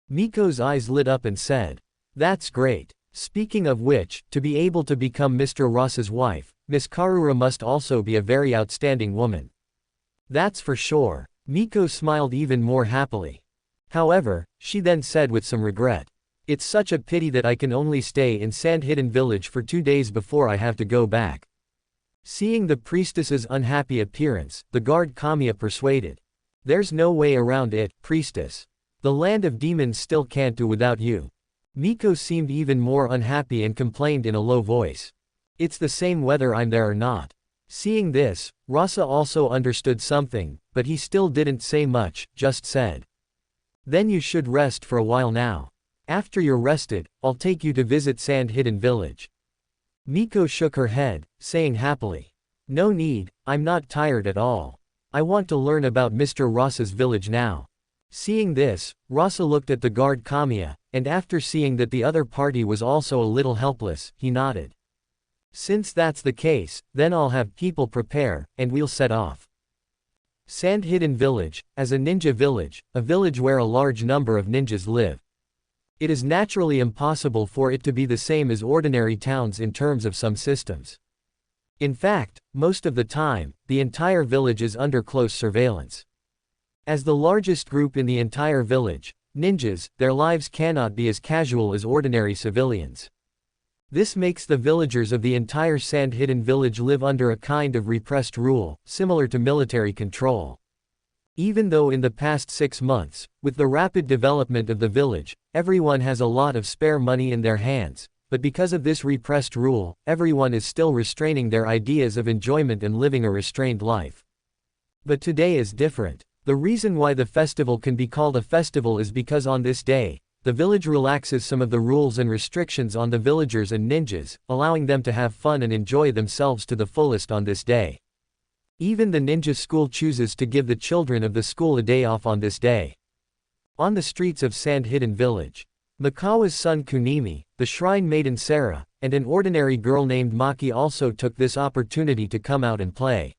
Miko's eyes lit up and said, "That's great. Speaking of which, to be able to become Mr. Rasa's wife, Miss Karura must also be a very outstanding woman." "That's for sure." Miko smiled even more happily. However, she then said with some regret, "It's such a pity that I can only stay in Sand-Hidden Village for 2 days before I have to go back." Seeing the priestess's unhappy appearance, the guard Kamiya persuaded, "There's no way around it, priestess. The land of demons still can't do without you." Miko seemed even more unhappy and complained in a low voice, "It's the same whether I'm there or not." Seeing this, Rasa also understood something, but he still didn't say much, just said, "Then you should rest for a while now. After you're rested, I'll take you to visit Sand-Hidden Village." Miko shook her head, saying happily, "No need, I'm not tired at all. I want to learn about Mr. Rasa's village now." Seeing this, Rasa looked at the guard Kamiya, and after seeing that the other party was also a little helpless, he nodded. "Since that's the case, then I'll have people prepare, and we'll set off." Sand-Hidden Village, as a ninja village, a village where a large number of ninjas live. It is naturally impossible for it to be the same as ordinary towns in terms of some systems. In fact, most of the time, the entire village is under close surveillance. As the largest group in the entire village, ninjas, their lives cannot be as casual as ordinary civilians. This makes the villagers of the entire Sand-Hidden Village live under a kind of repressed rule, similar to military control. Even though in the past 6 months, with the rapid development of the village, everyone has a lot of spare money in their hands, but because of this repressed rule, everyone is still restraining their ideas of enjoyment and living a restrained life. But today is different. The reason why the festival can be called a festival is because on this day, the village relaxes some of the rules and restrictions on the villagers and ninjas, allowing them to have fun and enjoy themselves to the fullest on this day. Even the ninja school chooses to give the children of the school a day off on this day. On the streets of Sand-Hidden Village, Mikawa's son Kunimi, the shrine maiden Sarah, and an ordinary girl named Maki also took this opportunity to come out and play.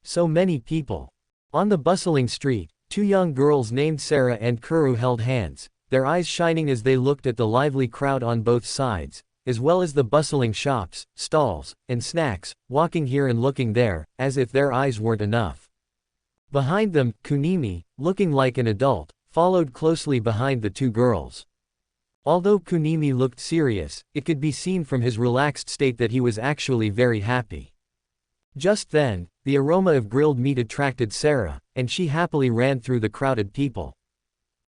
So many people. On the bustling street, 2 young girls named Sarah and Kuru held hands, their eyes shining as they looked at the lively crowd on both sides, as well as the bustling shops, stalls, and snacks, walking here and looking there, as if their eyes weren't enough. Behind them, Kunimi, looking like an adult, followed closely behind the 2 girls. Although Kunimi looked serious, it could be seen from his relaxed state that he was actually very happy. Just then, the aroma of grilled meat attracted Sarah, and she happily ran through the crowded people.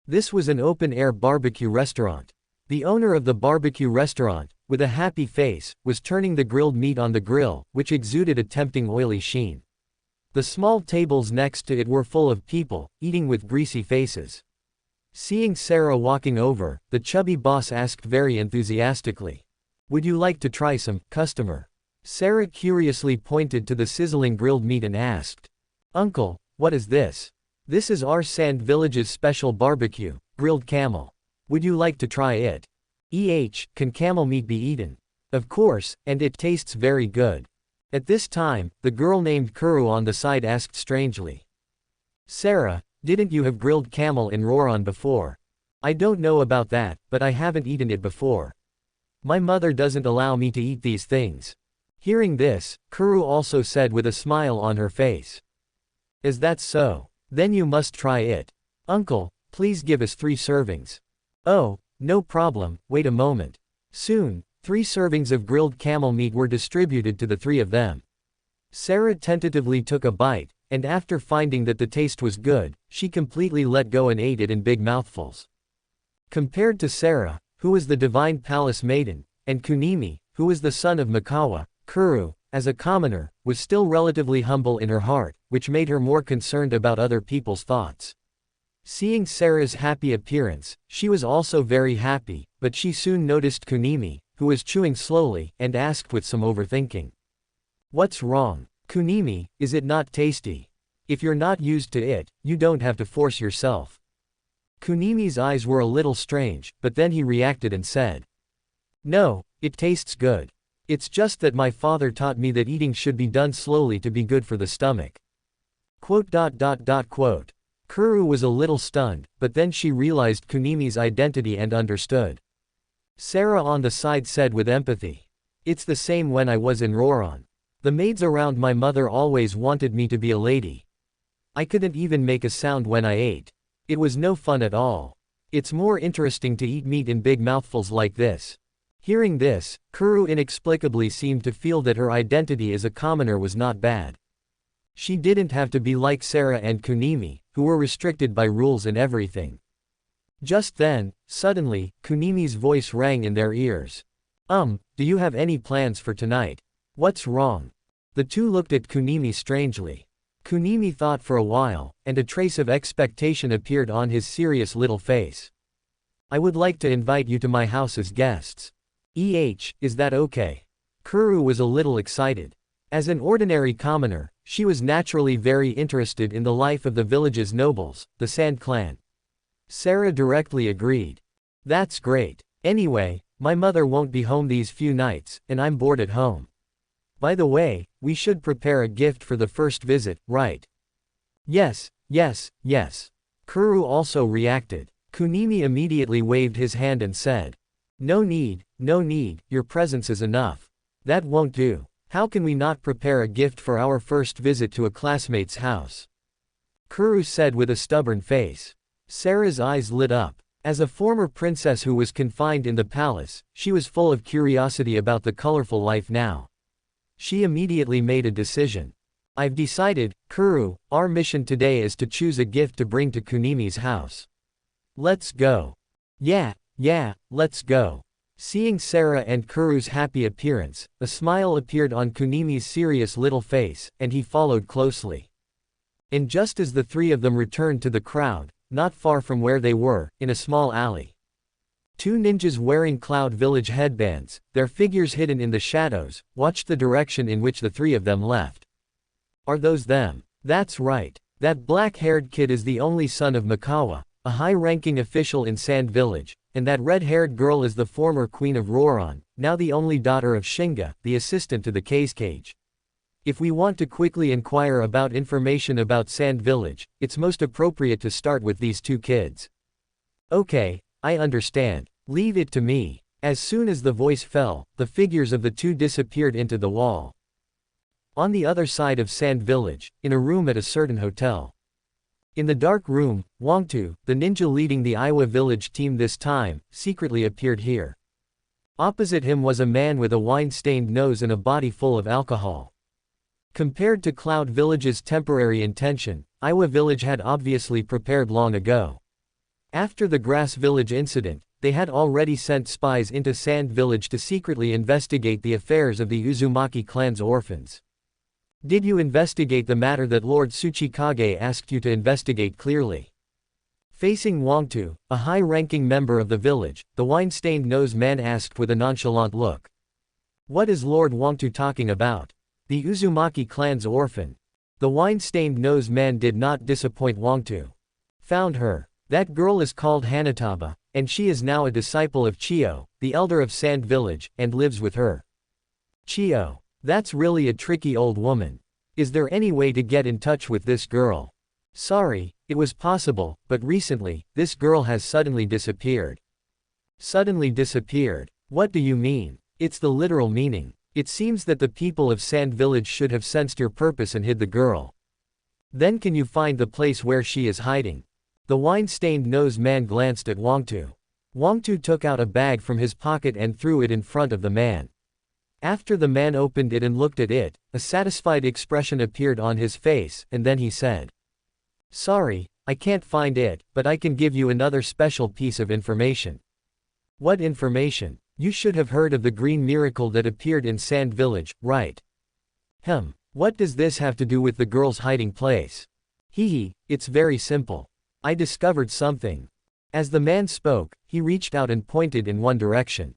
This was an open-air barbecue restaurant. The owner of the barbecue restaurant, with a happy face, was turning the grilled meat on the grill, which exuded a tempting oily sheen. The small tables next to it were full of people, eating with greasy faces. Seeing Sarah walking over, the chubby boss asked very enthusiastically. Would you like to try some, customer? Sarah curiously pointed to the sizzling grilled meat and asked. Uncle, what is this? This is our Sand Village's special barbecue, grilled camel. Would you like to try it? Can camel meat be eaten? Of course, and it tastes very good. At this time, the girl named Kuru on the side asked strangely. Sarah, didn't you have grilled camel in Roran before? I don't know about that, but I haven't eaten it before. My mother doesn't allow me to eat these things. Hearing this, Kuru also said with a smile on her face. Is that so? Then you must try it. Uncle, please give us 3 servings. Oh, no problem, wait a moment. Soon, 3 servings of grilled camel meat were distributed to the 3 of them. Sarah tentatively took a bite, and after finding that the taste was good, she completely let go and ate it in big mouthfuls. Compared to Sarah, who was the divine palace maiden, and Kunimi, who was the son of Mikawa, Kuru, as a commoner, was still relatively humble in her heart, which made her more concerned about other people's thoughts. Seeing Sarah's happy appearance, she was also very happy, but she soon noticed Kunimi, who was chewing slowly, and asked with some overthinking. What's wrong? Kunimi, is it not tasty? If you're not used to it, you don't have to force yourself. Kunimi's eyes were a little strange, but then he reacted and said. No, it tastes good. It's just that my father taught me that eating should be done slowly to be good for the stomach. Kuru was a little stunned, but then she realized Kunimi's identity and understood. Sarah on the side said with empathy. It's the same when I was in Roran. The maids around my mother always wanted me to be a lady. I couldn't even make a sound when I ate. It was no fun at all. It's more interesting to eat meat in big mouthfuls like this. Hearing this, Kuru inexplicably seemed to feel that her identity as a commoner was not bad. She didn't have to be like Sarah and Kunimi, who were restricted by rules and everything. Just then, suddenly, Kunimi's voice rang in their ears. Do you have any plans for tonight? What's wrong? The two looked at Kunimi strangely. Kunimi thought for a while, and a trace of expectation appeared on his serious little face. I would like to invite you to my house as guests. Is that okay? Kuru was a little excited. As an ordinary commoner, she was naturally very interested in the life of the village's nobles, the Sand Clan. Sarah directly agreed. That's great. Anyway, my mother won't be home these few nights, and I'm bored at home. By the way, we should prepare a gift for the first visit, right? Yes. Kuru also reacted. Kunimi immediately waved his hand and said. No need, your presence is enough. That won't do. How can we not prepare a gift for our first visit to a classmate's house? Kuru said with a stubborn face. Sarah's eyes lit up. As a former princess who was confined in the palace, she was full of curiosity about the colorful life now. She immediately made a decision. I've decided, Kuru, our mission today is to choose a gift to bring to Kunimi's house. Let's go. Yeah, let's go. Seeing Sarah and Kuru's happy appearance, a smile appeared on Kunimi's serious little face, and he followed closely. And just as the 3 of them returned to the crowd, not far from where they were, in a small alley. 2 ninjas wearing Cloud Village headbands, their figures hidden in the shadows, watched the direction in which the 3 of them left. Are those them? That's right. That black-haired kid is the only son of Mikawa, a high-ranking official in Sand Village, and that red-haired girl is the former queen of Roran, now the only daughter of Shinga, the assistant to the Kazekage. If we want to quickly inquire about information about Sand Village, it's most appropriate to start with these 2 kids. Okay, I understand. Leave it to me. As soon as the voice fell, the figures of the 2 disappeared into the wall. On the other side of Sand Village, in a room at a certain hotel. In the dark room, Wang, the ninja leading the Iwa village team this time, secretly appeared here. Opposite him was a man with a wine-stained nose and a body full of alcohol. Compared to Cloud Village's temporary intention, Iwa village had obviously prepared long ago. After the Grass Village incident, they had already sent spies into Sand Village to secretly investigate the affairs of the Uzumaki clan's orphans. Did you investigate the matter that Lord Tsuchikage asked you to investigate clearly? Facing Wangtu, a high-ranking member of the village, the wine-stained nose man asked with a nonchalant look. What is Lord Wangtu talking about? The Uzumaki clan's orphan. The wine-stained nose man did not disappoint Wangtu. Found her. That girl is called Hanataba, and she is now a disciple of Chio, the elder of Sand Village, and lives with her. Chio. That's really a tricky old woman. Is there any way to get in touch with this girl? Sorry, it was possible, but recently, this girl has suddenly disappeared. Suddenly disappeared? What do you mean? It's the literal meaning. It seems that the people of Sand Village should have sensed your purpose and hid the girl. Then can you find the place where she is hiding? The wine-stained nose man glanced at Wangtu. Wangtu took out a bag from his pocket and threw it in front of the man. After the man opened it and looked at it, a satisfied expression appeared on his face, and then he said, Sorry, I can't find it, but I can give you another special piece of information. What information? You should have heard of the green miracle that appeared in Sand Village, right? What does this have to do with the girl's hiding place? It's very simple. I discovered something. As the man spoke, he reached out and pointed in one direction.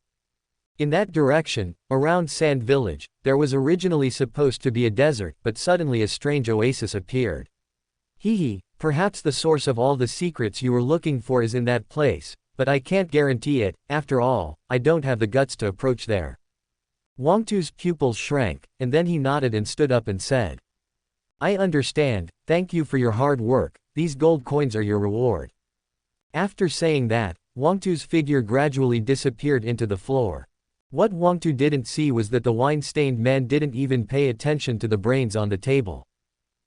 In that direction, around Sand Village, there was originally supposed to be a desert, but suddenly a strange oasis appeared. Perhaps the source of all the secrets you were looking for is in that place, but I can't guarantee it. After all, I don't have the guts to approach there. Wangtu's pupils shrank, and then he nodded and stood up and said, I understand, thank you for your hard work, these gold coins are your reward. After saying that, Wangtu's figure gradually disappeared into the floor. What Wangtu didn't see was that the wine-stained man didn't even pay attention to the brains on the table.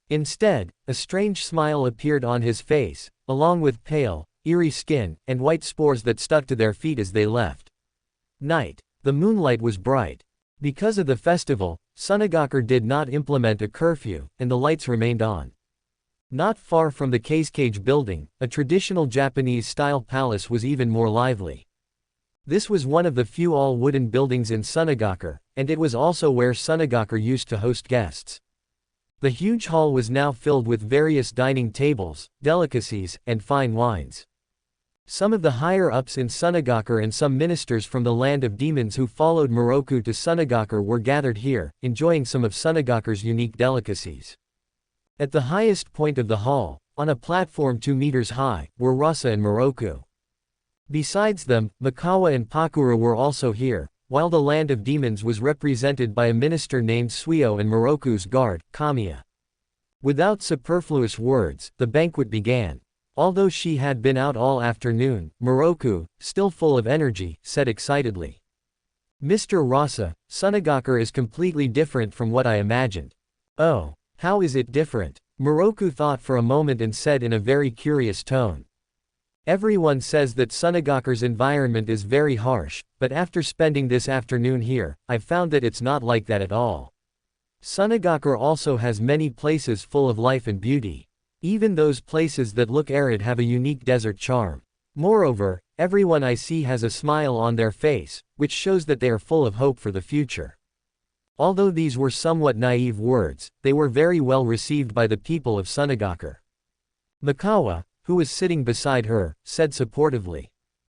Instead, a strange smile appeared on his face, along with pale, eerie skin, and white spores that stuck to their feet as they left. Night. The moonlight was bright. Because of the festival, Sunagaku did not implement a curfew, and the lights remained on. Not far from the Kazekage building, a traditional Japanese-style palace was even more lively. This was one of the few all-wooden buildings in Sunagaku, and it was also where Sunagaku used to host guests. The huge hall was now filled with various dining tables, delicacies, and fine wines. Some of the higher-ups in Sunagaku and some ministers from the land of demons who followed Moroku to Sunagaku were gathered here, enjoying some of Sunagaku's unique delicacies. At the highest point of the hall, on a platform 2 meters high, were Rasa and Moroku. Besides them, Mikawa and Pakura were also here, while the land of demons was represented by a minister named Suio and Moroku's guard, Kamiya. Without superfluous words, the banquet began. Although she had been out all afternoon, Moroku, still full of energy, said excitedly, Mr. Rasa, Sunagaku is completely different from what I imagined. Oh, how is it different? Moroku thought for a moment and said in a very curious tone. Everyone says that Sunagaku's environment is very harsh, but after spending this afternoon here, I've found that it's not like that at all. Sunagaku also has many places full of life and beauty. Even those places that look arid have a unique desert charm. Moreover, everyone I see has a smile on their face, which shows that they are full of hope for the future. Although these were somewhat naive words, they were very well received by the people of Sunagaku. Mikawa, who was sitting beside her, said supportively,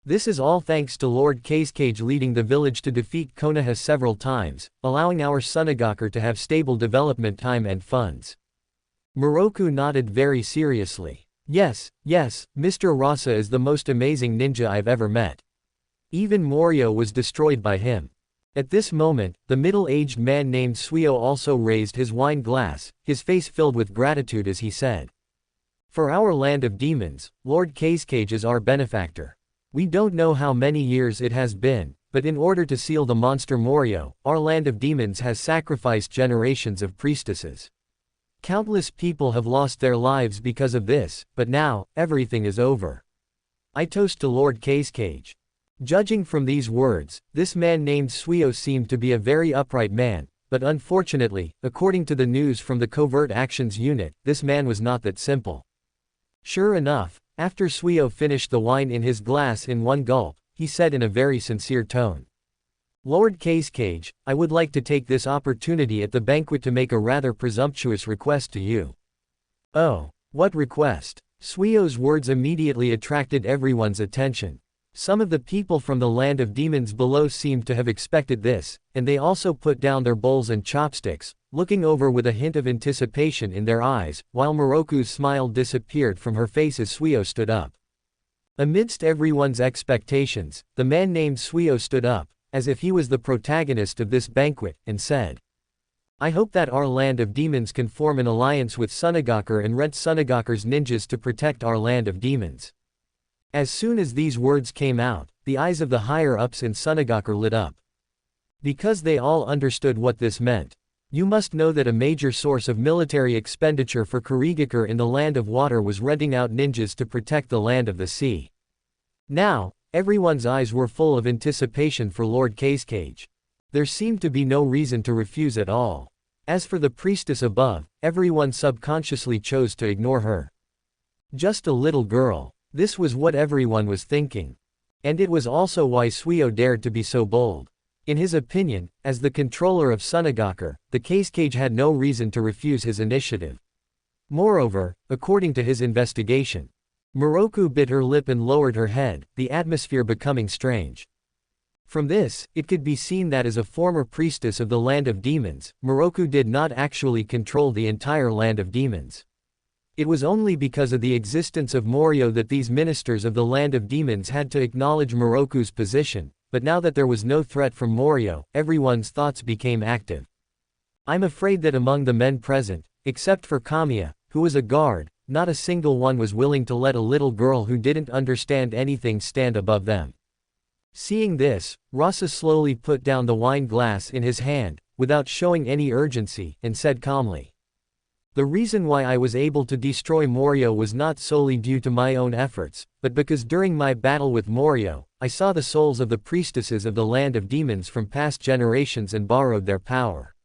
This is all thanks to Lord Kazekage leading the village to defeat Konoha several times, allowing our Sunagaku to have stable development time and funds. Moroku nodded very seriously. Yes, Mr. Rasa is the most amazing ninja I've ever met. Even Morio was destroyed by him. At this moment, the middle-aged man named Suio also raised his wine glass, his face filled with gratitude as he said, For our land of demons, Lord Kazekage is our benefactor. We don't know how many years it has been, but in order to seal the monster Morio, our land of demons has sacrificed generations of priestesses. Countless people have lost their lives because of this, but now, everything is over. I toast to Lord Kazekage. Judging from these words, this man named Suio seemed to be a very upright man, but unfortunately, according to the news from the Covert Actions Unit, this man was not that simple. Sure enough, after Suio finished the wine in his glass in one gulp, he said in a very sincere tone, Lord Kazekage, I would like to take this opportunity at the banquet to make a rather presumptuous request to you. Oh, what request? Suio's words immediately attracted everyone's attention. Some of the people from the land of demons below seemed to have expected this, and they also put down their bowls and chopsticks, looking over with a hint of anticipation in their eyes, while Moroku's smile disappeared from her face as Suio stood up. Amidst everyone's expectations, the man named Suio stood up, as if he was the protagonist of this banquet, and said, "I hope that our land of demons can form an alliance with Sunagakur and Red Sunagakur's ninjas to protect our land of demons." As soon as these words came out, the eyes of the higher-ups in Sunagakur lit up. Because they all understood what this meant. You must know that a major source of military expenditure for Kurigakure in the land of water was renting out ninjas to protect the land of the sea. Now, everyone's eyes were full of anticipation for Lord Kazekage. There seemed to be no reason to refuse at all. As for the priestess above, everyone subconsciously chose to ignore her. Just a little girl. This was what everyone was thinking. And it was also why Suio dared to be so bold. In his opinion, as the controller of Sunagakur, the Kazekage had no reason to refuse his initiative. Moreover, according to his investigation, Moroku bit her lip and lowered her head, the atmosphere becoming strange. From this, it could be seen that as a former priestess of the land of demons, Moroku did not actually control the entire land of demons. It was only because of the existence of Morio that these ministers of the land of demons had to acknowledge Moroku's position, but now that there was no threat from Morio, everyone's thoughts became active. I'm afraid that among the men present, except for Kamiya, who was a guard, not a single one was willing to let a little girl who didn't understand anything stand above them. Seeing this, Rasa slowly put down the wine glass in his hand, without showing any urgency, and said calmly, "The reason why I was able to destroy Morio was not solely due to my own efforts, but because during my battle with Morio, I saw the souls of the priestesses of the land of demons from past generations and borrowed their power."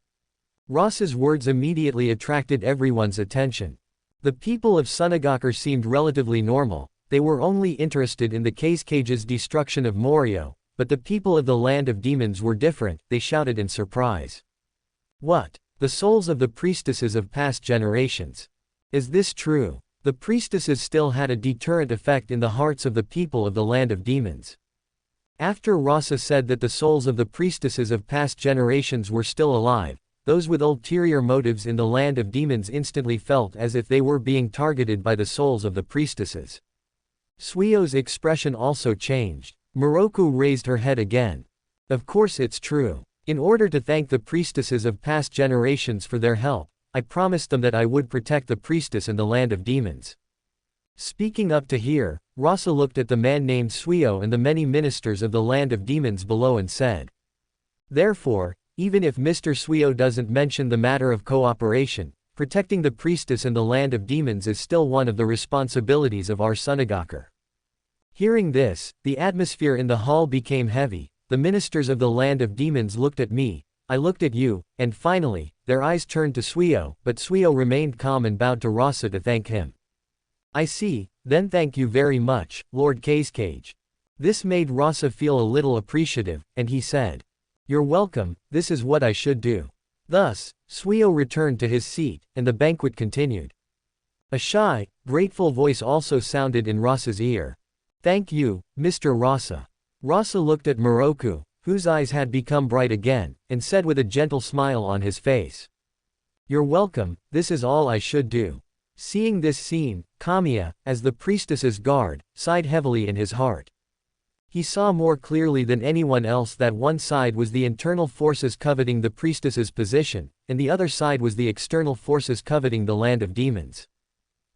Rasa's words immediately attracted everyone's attention. The people of Sunagakur seemed relatively normal, they were only interested in the Kazekage's destruction of Morio, but the people of the land of demons were different, they shouted in surprise. "What? The souls of the priestesses of past generations? Is this true?" The priestesses still had a deterrent effect in the hearts of the people of the land of demons. After Rasa said that the souls of the priestesses of past generations were still alive, those with ulterior motives in the land of demons instantly felt as if they were being targeted by the souls of the priestesses. Suio's expression also changed. Moroku raised her head again. "Of course it's true. In order to thank the priestesses of past generations for their help, I promised them that I would protect the priestess in the land of demons." Speaking up to here, Rasa looked at the man named Suio and the many ministers of the land of demons below and said, "Therefore, even if Mr. Suio doesn't mention the matter of cooperation, protecting the priestess in the land of demons is still one of the responsibilities of our Sunagakur." Hearing this, the atmosphere in the hall became heavy. The ministers of the land of demons looked at me, I looked at you, and finally, their eyes turned to Suio, but Suio remained calm and bowed to Rasa to thank him. "I see, then thank you very much, Lord Kazekage." This made Rasa feel a little appreciative, and he said, "You're welcome, this is what I should do." Thus, Suio returned to his seat, and the banquet continued. A shy, grateful voice also sounded in Rasa's ear. "Thank you, Mr. Rasa." Rasa looked at Moroku, whose eyes had become bright again, and said with a gentle smile on his face, "You're welcome, this is all I should do." Seeing this scene, Kamiya, as the priestess's guard, sighed heavily in his heart. He saw more clearly than anyone else that one side was the internal forces coveting the priestess's position, and the other side was the external forces coveting the land of demons.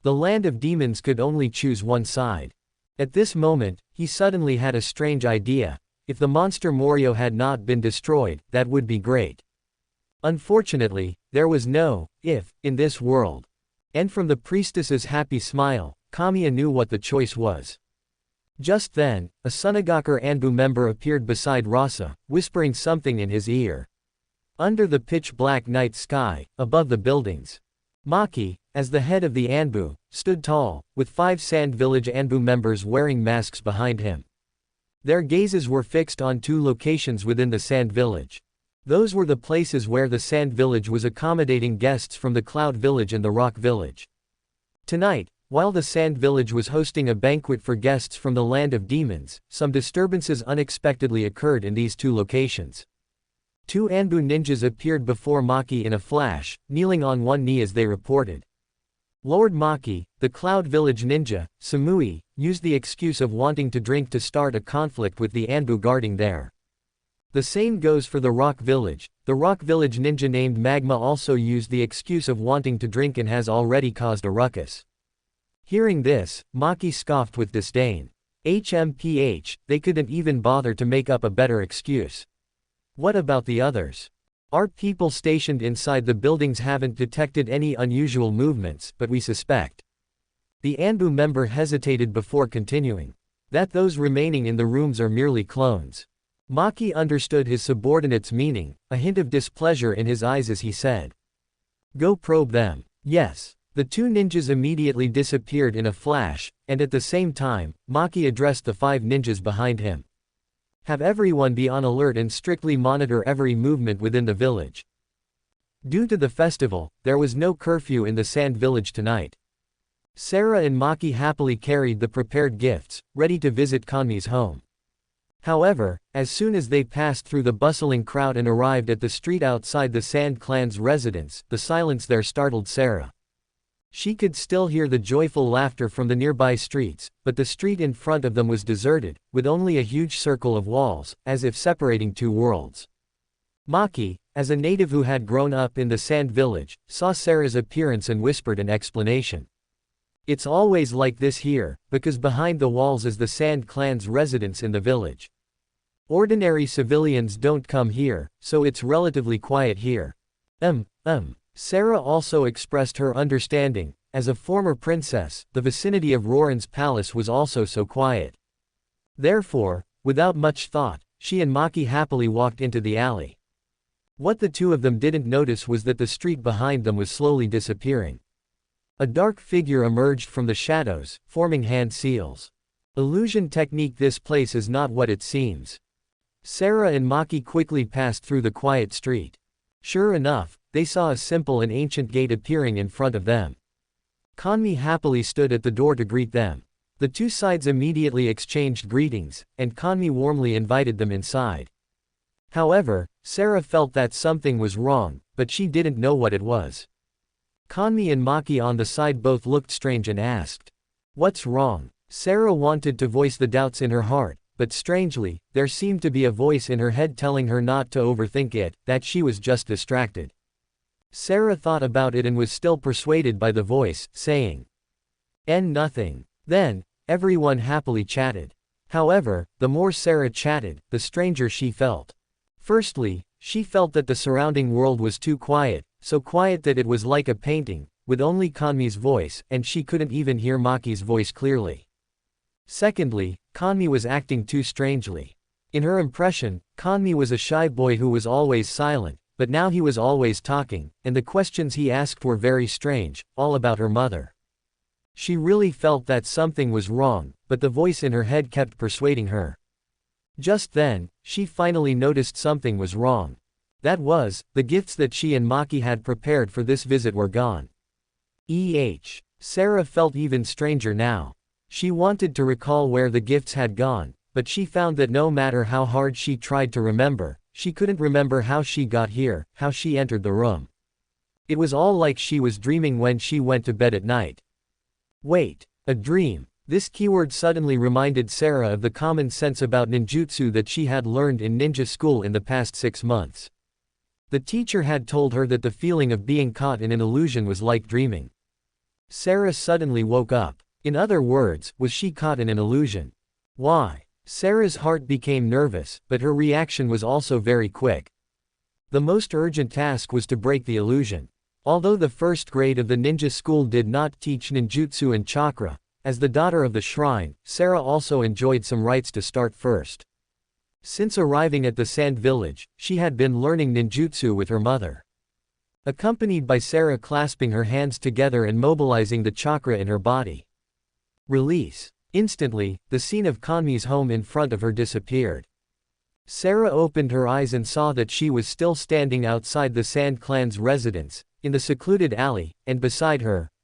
The land of demons could only choose one side. At this moment, he suddenly had a strange idea. If the monster Morio had not been destroyed, that would be great. Unfortunately, there was no if in this world. And from the priestess's happy smile, Kamiya knew what the choice was. Just then, a Sunagakur Anbu member appeared beside Rasa, whispering something in his ear. Under the pitch-black night sky, above the buildings, Maki, as the head of the Anbu, stood tall, with 5 Sand Village Anbu members wearing masks behind him. Their gazes were fixed on 2 locations within the Sand Village. Those were the places where the Sand Village was accommodating guests from the Cloud Village and the Rock Village. Tonight, While the Sand Village was hosting a banquet for guests from the land of demons, some disturbances unexpectedly occurred in these two locations. Two Anbu ninjas appeared before Maki in a flash, kneeling on one knee as they reported. Lord Maki, the Cloud Village ninja, Samui, used the excuse of wanting to drink to start a conflict with the Anbu guarding there. The same goes for the Rock Village. The Rock Village ninja named Magma also used the excuse of wanting to drink and has already caused a ruckus. Hearing this, Maki scoffed with disdain. HMPH, they couldn't even bother to make up a better excuse. What about the others? Our people stationed inside the buildings haven't detected any unusual movements, but we suspect. The Anbu member hesitated before continuing. That those remaining in the rooms are merely clones. Maki understood his subordinate's meaning, a hint of displeasure in his eyes as he said. Go probe them. Yes. The two ninjas immediately disappeared in a flash, and at the same time, Maki addressed the 5 ninjas behind him. Have everyone be on alert and strictly monitor every movement within the village. Due to the festival, there was no curfew in the Sand Village tonight. Sarah and Maki happily carried the prepared gifts, ready to visit Kanmi's home. However, as soon as they passed through the bustling crowd and arrived at the street outside the Sand Clan's residence, the silence there startled Sarah. She could still hear the joyful laughter from the nearby streets, but the street in front of them was deserted, with only a huge circle of walls, as if separating two worlds. Maki, as a native who had grown up in the Sand Village, saw Sarah's appearance and whispered an explanation. It's always like this here, because behind the walls is the Sand Clan's residence in the village. Ordinary civilians don't come here, so it's relatively quiet here. Sarah also expressed her understanding. As a former princess, the vicinity of Roran's palace was also so quiet. Therefore, without much thought, she and Maki happily walked into the alley. What the two of them didn't notice was that the street behind them was slowly disappearing. A dark figure emerged from the shadows, forming hand seals. Illusion technique. This place is not what it seems. Sarah and Maki quickly passed through the quiet street. Sure enough, they saw a simple and ancient gate appearing in front of them. Kanmi happily stood at the door to greet them. The two sides immediately exchanged greetings, and Kanmi warmly invited them inside. However, Sarah felt that something was wrong, but she didn't know what it was. Kanmi and Maki on the side both looked strange and asked, "What's wrong?" Sarah wanted to voice the doubts in her heart, but strangely, there seemed to be a voice in her head telling her not to overthink it, that she was just distracted. Sarah thought about it and was still persuaded by the voice, saying, nothing. Then, everyone happily chatted. However, the more Sarah chatted, the stranger she felt. Firstly, she felt that the surrounding world was too quiet, so quiet that it was like a painting, with only Kanmi's voice, and she couldn't even hear Maki's voice clearly. Secondly, Kanmi was acting too strangely. In her impression, Kanmi was a shy boy who was always silent, but now he was always talking, and the questions he asked were very strange, all about her mother. She really felt that something was wrong, but the voice in her head kept persuading her. Just then, she finally noticed something was wrong. That was, the gifts that she and Maki had prepared for this visit were gone. Sarah felt even stranger now. She wanted to recall where the gifts had gone, but she found that no matter how hard she tried to remember, she couldn't remember how she got here, how she entered the room. It was all like she was dreaming when she went to bed at night. Wait, a dream. This keyword suddenly reminded Sarah of the common sense about ninjutsu that she had learned in ninja school in the past 6 months. The teacher had told her that the feeling of being caught in an illusion was like dreaming. Sarah suddenly woke up. In other words, was she caught in an illusion? Why? Sarah's heart became nervous, but her reaction was also very quick. The most urgent task was to break the illusion. Although the first grade of the ninja school did not teach ninjutsu and chakra, as the daughter of the shrine, Sarah also enjoyed some rites to start first. Since arriving at the Sand Village, she had been learning ninjutsu with her mother. Accompanied by Sarah clasping her hands together and mobilizing the chakra in her body. Release. Instantly, the scene of Kanmi's home in front of her disappeared. Sarah opened her eyes and saw that she was still standing outside the Sand Clan's residence, in the secluded alley, and beside her,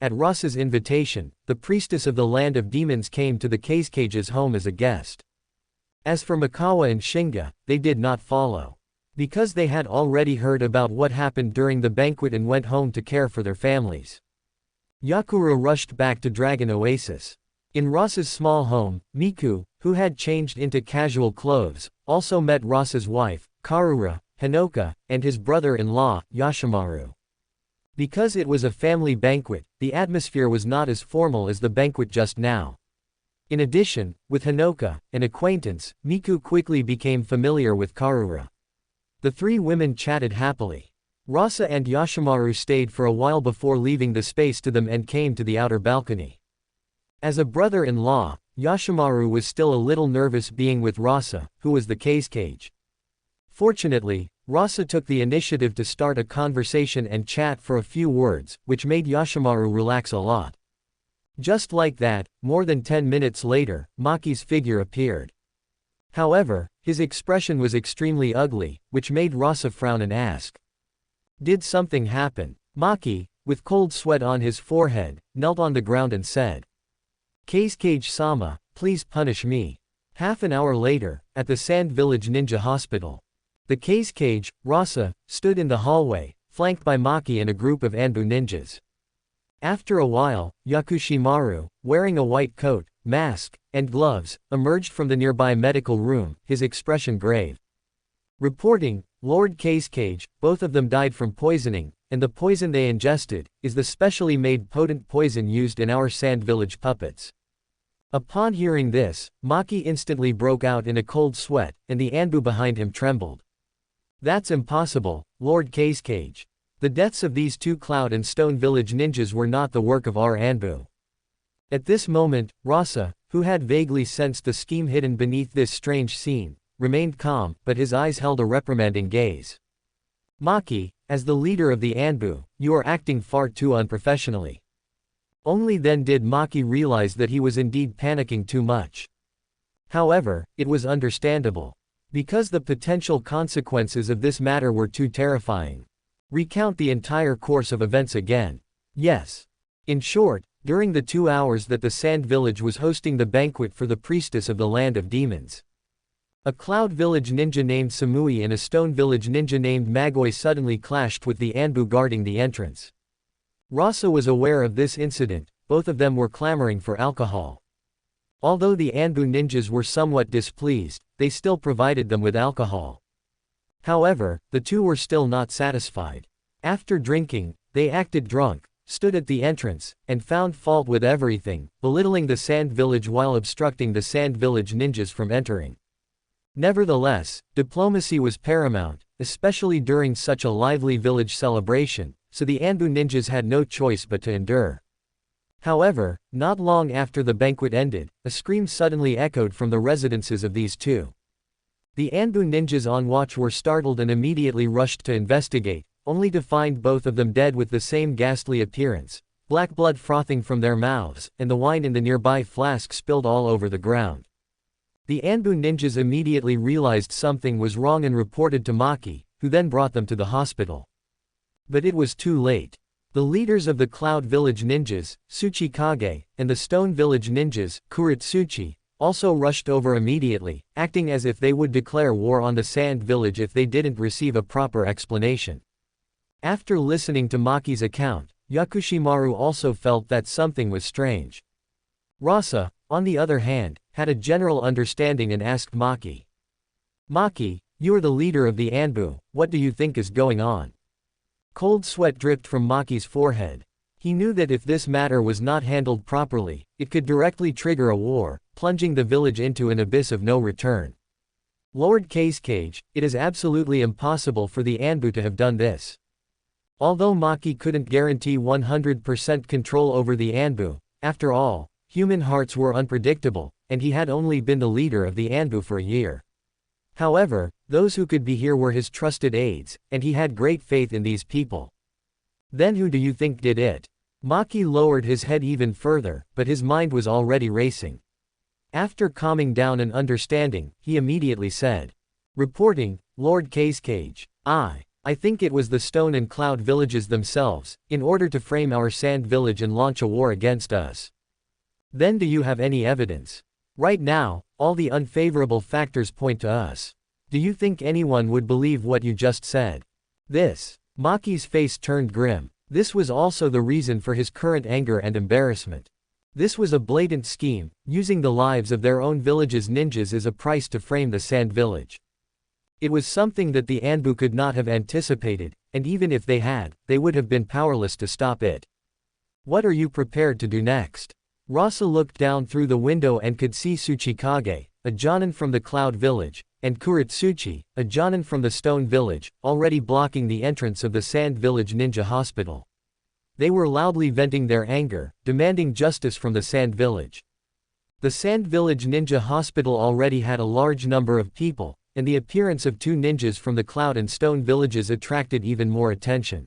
at Rasa's invitation, the priestess of the land of demons came to the Kazekage's home as a guest. As for Mikawa and Shinga, they did not follow. Because they had already heard about what happened during the banquet and went home to care for their families. Yakura rushed back to Dragon Oasis. In Rasa's small home, Miku, who had changed into casual clothes, also met Rasa's wife, Karura, Hinoka, and his brother-in-law, Yashimaru. Because it was a family banquet, the atmosphere was not as formal as the banquet just now. In addition, with Hinoka, an acquaintance, Miku quickly became familiar with Karura. The three women chatted happily. Rasa and Yashimaru stayed for a while before leaving the space to them and came to the outer balcony. As a brother-in-law, Yashimaru was still a little nervous being with Rasa, who was the Kazekage. Fortunately, Rasa took the initiative to start a conversation and chat for a few words, which made Yashimaru relax a lot. Just like that, more than 10 minutes later, Maki's figure appeared. However, his expression was extremely ugly, which made Rasa frown and ask. Did something happen? Maki, with cold sweat on his forehead, knelt on the ground and said. Kazekage-sama, please punish me. Half an hour later, at the Sand Village Ninja Hospital. The Kazekage, Rasa, stood in the hallway, flanked by Maki and a group of Anbu ninjas. After a while, Yakushimaru, wearing a white coat, mask, and gloves, emerged from the nearby medical room, his expression grave. Reporting, Lord Kazekage, both of them died from poisoning, and the poison they ingested is the specially made potent poison used in our Sand Village puppets. Upon hearing this, Maki instantly broke out in a cold sweat, and the Anbu behind him trembled. That's impossible, Lord Kazekage. The deaths of these two Cloud and Stone Village ninjas were not the work of our Anbu. At this moment, Rasa, who had vaguely sensed the scheme hidden beneath this strange scene, remained calm, but his eyes held a reprimanding gaze. Maki, as the leader of the Anbu, you are acting far too unprofessionally. Only then did Maki realize that he was indeed panicking too much. However, it was understandable. Because the potential consequences of this matter were too terrifying. Recount the entire course of events again. Yes. In short, during the 2 hours that the Sand Village was hosting the banquet for the priestess of the land of demons. A Cloud Village ninja named Samui and a Stone Village ninja named Magoi suddenly clashed with the Anbu guarding the entrance. Rasa was aware of this incident, both of them were clamoring for alcohol. Although the Anbu ninjas were somewhat displeased, they still provided them with alcohol. However, the two were still not satisfied. After drinking, they acted drunk, stood at the entrance, and found fault with everything, belittling the Sand Village while obstructing the Sand Village ninjas from entering. Nevertheless, diplomacy was paramount, especially during such a lively village celebration, so the Anbu ninjas had no choice but to endure. However, not long after the banquet ended, a scream suddenly echoed from the residences of these two. The Anbu ninjas on watch were startled and immediately rushed to investigate, only to find both of them dead with the same ghastly appearance, black blood frothing from their mouths, and the wine in the nearby flask spilled all over the ground. The Anbu ninjas immediately realized something was wrong and reported to Maki, who then brought them to the hospital. But it was too late. The leaders of the Cloud Village ninjas, Tsuchikage, and the Stone Village ninjas, Kuritsuchi, also rushed over immediately, acting as if they would declare war on the Sand Village if they didn't receive a proper explanation. After listening to Maki's account, Yakushimaru also felt that something was strange. Rasa, on the other hand, had a general understanding and asked Maki. Maki, you are the leader of the Anbu, what do you think is going on? Cold sweat dripped from Maki's forehead. He knew that if this matter was not handled properly, it could directly trigger a war, plunging the village into an abyss of no return. Lord Kazekage, it is absolutely impossible for the Anbu to have done this. Although Maki couldn't guarantee 100% control over the Anbu, after all, human hearts were unpredictable, and he had only been the leader of the Anbu for a year. However, those who could be here were his trusted aides, and he had great faith in these people. Then who do you think did it? Maki lowered his head even further, but his mind was already racing. After calming down and understanding, he immediately said. Reporting, Lord Kazekage. I think it was the stone and cloud villages themselves, in order to frame our sand village and launch a war against us. Then do you have any evidence? Right now, all the unfavorable factors point to us. Do you think anyone would believe what you just said? Maki's face turned grim. This was also the reason for his current anger and embarrassment. This was a blatant scheme, using the lives of their own village's ninjas as a price to frame the sand village. It was something that the Anbu could not have anticipated, and even if they had, they would have been powerless to stop it. What are you prepared to do next? Rasa looked down through the window and could see Tsuchikage, a Jonin from the Cloud Village, and Kuretsuchi, a Jonin from the Stone Village, already blocking the entrance of the Sand Village Ninja Hospital. They were loudly venting their anger, demanding justice from the Sand Village. The Sand Village Ninja Hospital already had a large number of people, and the appearance of two ninjas from the Cloud and Stone Villages attracted even more attention.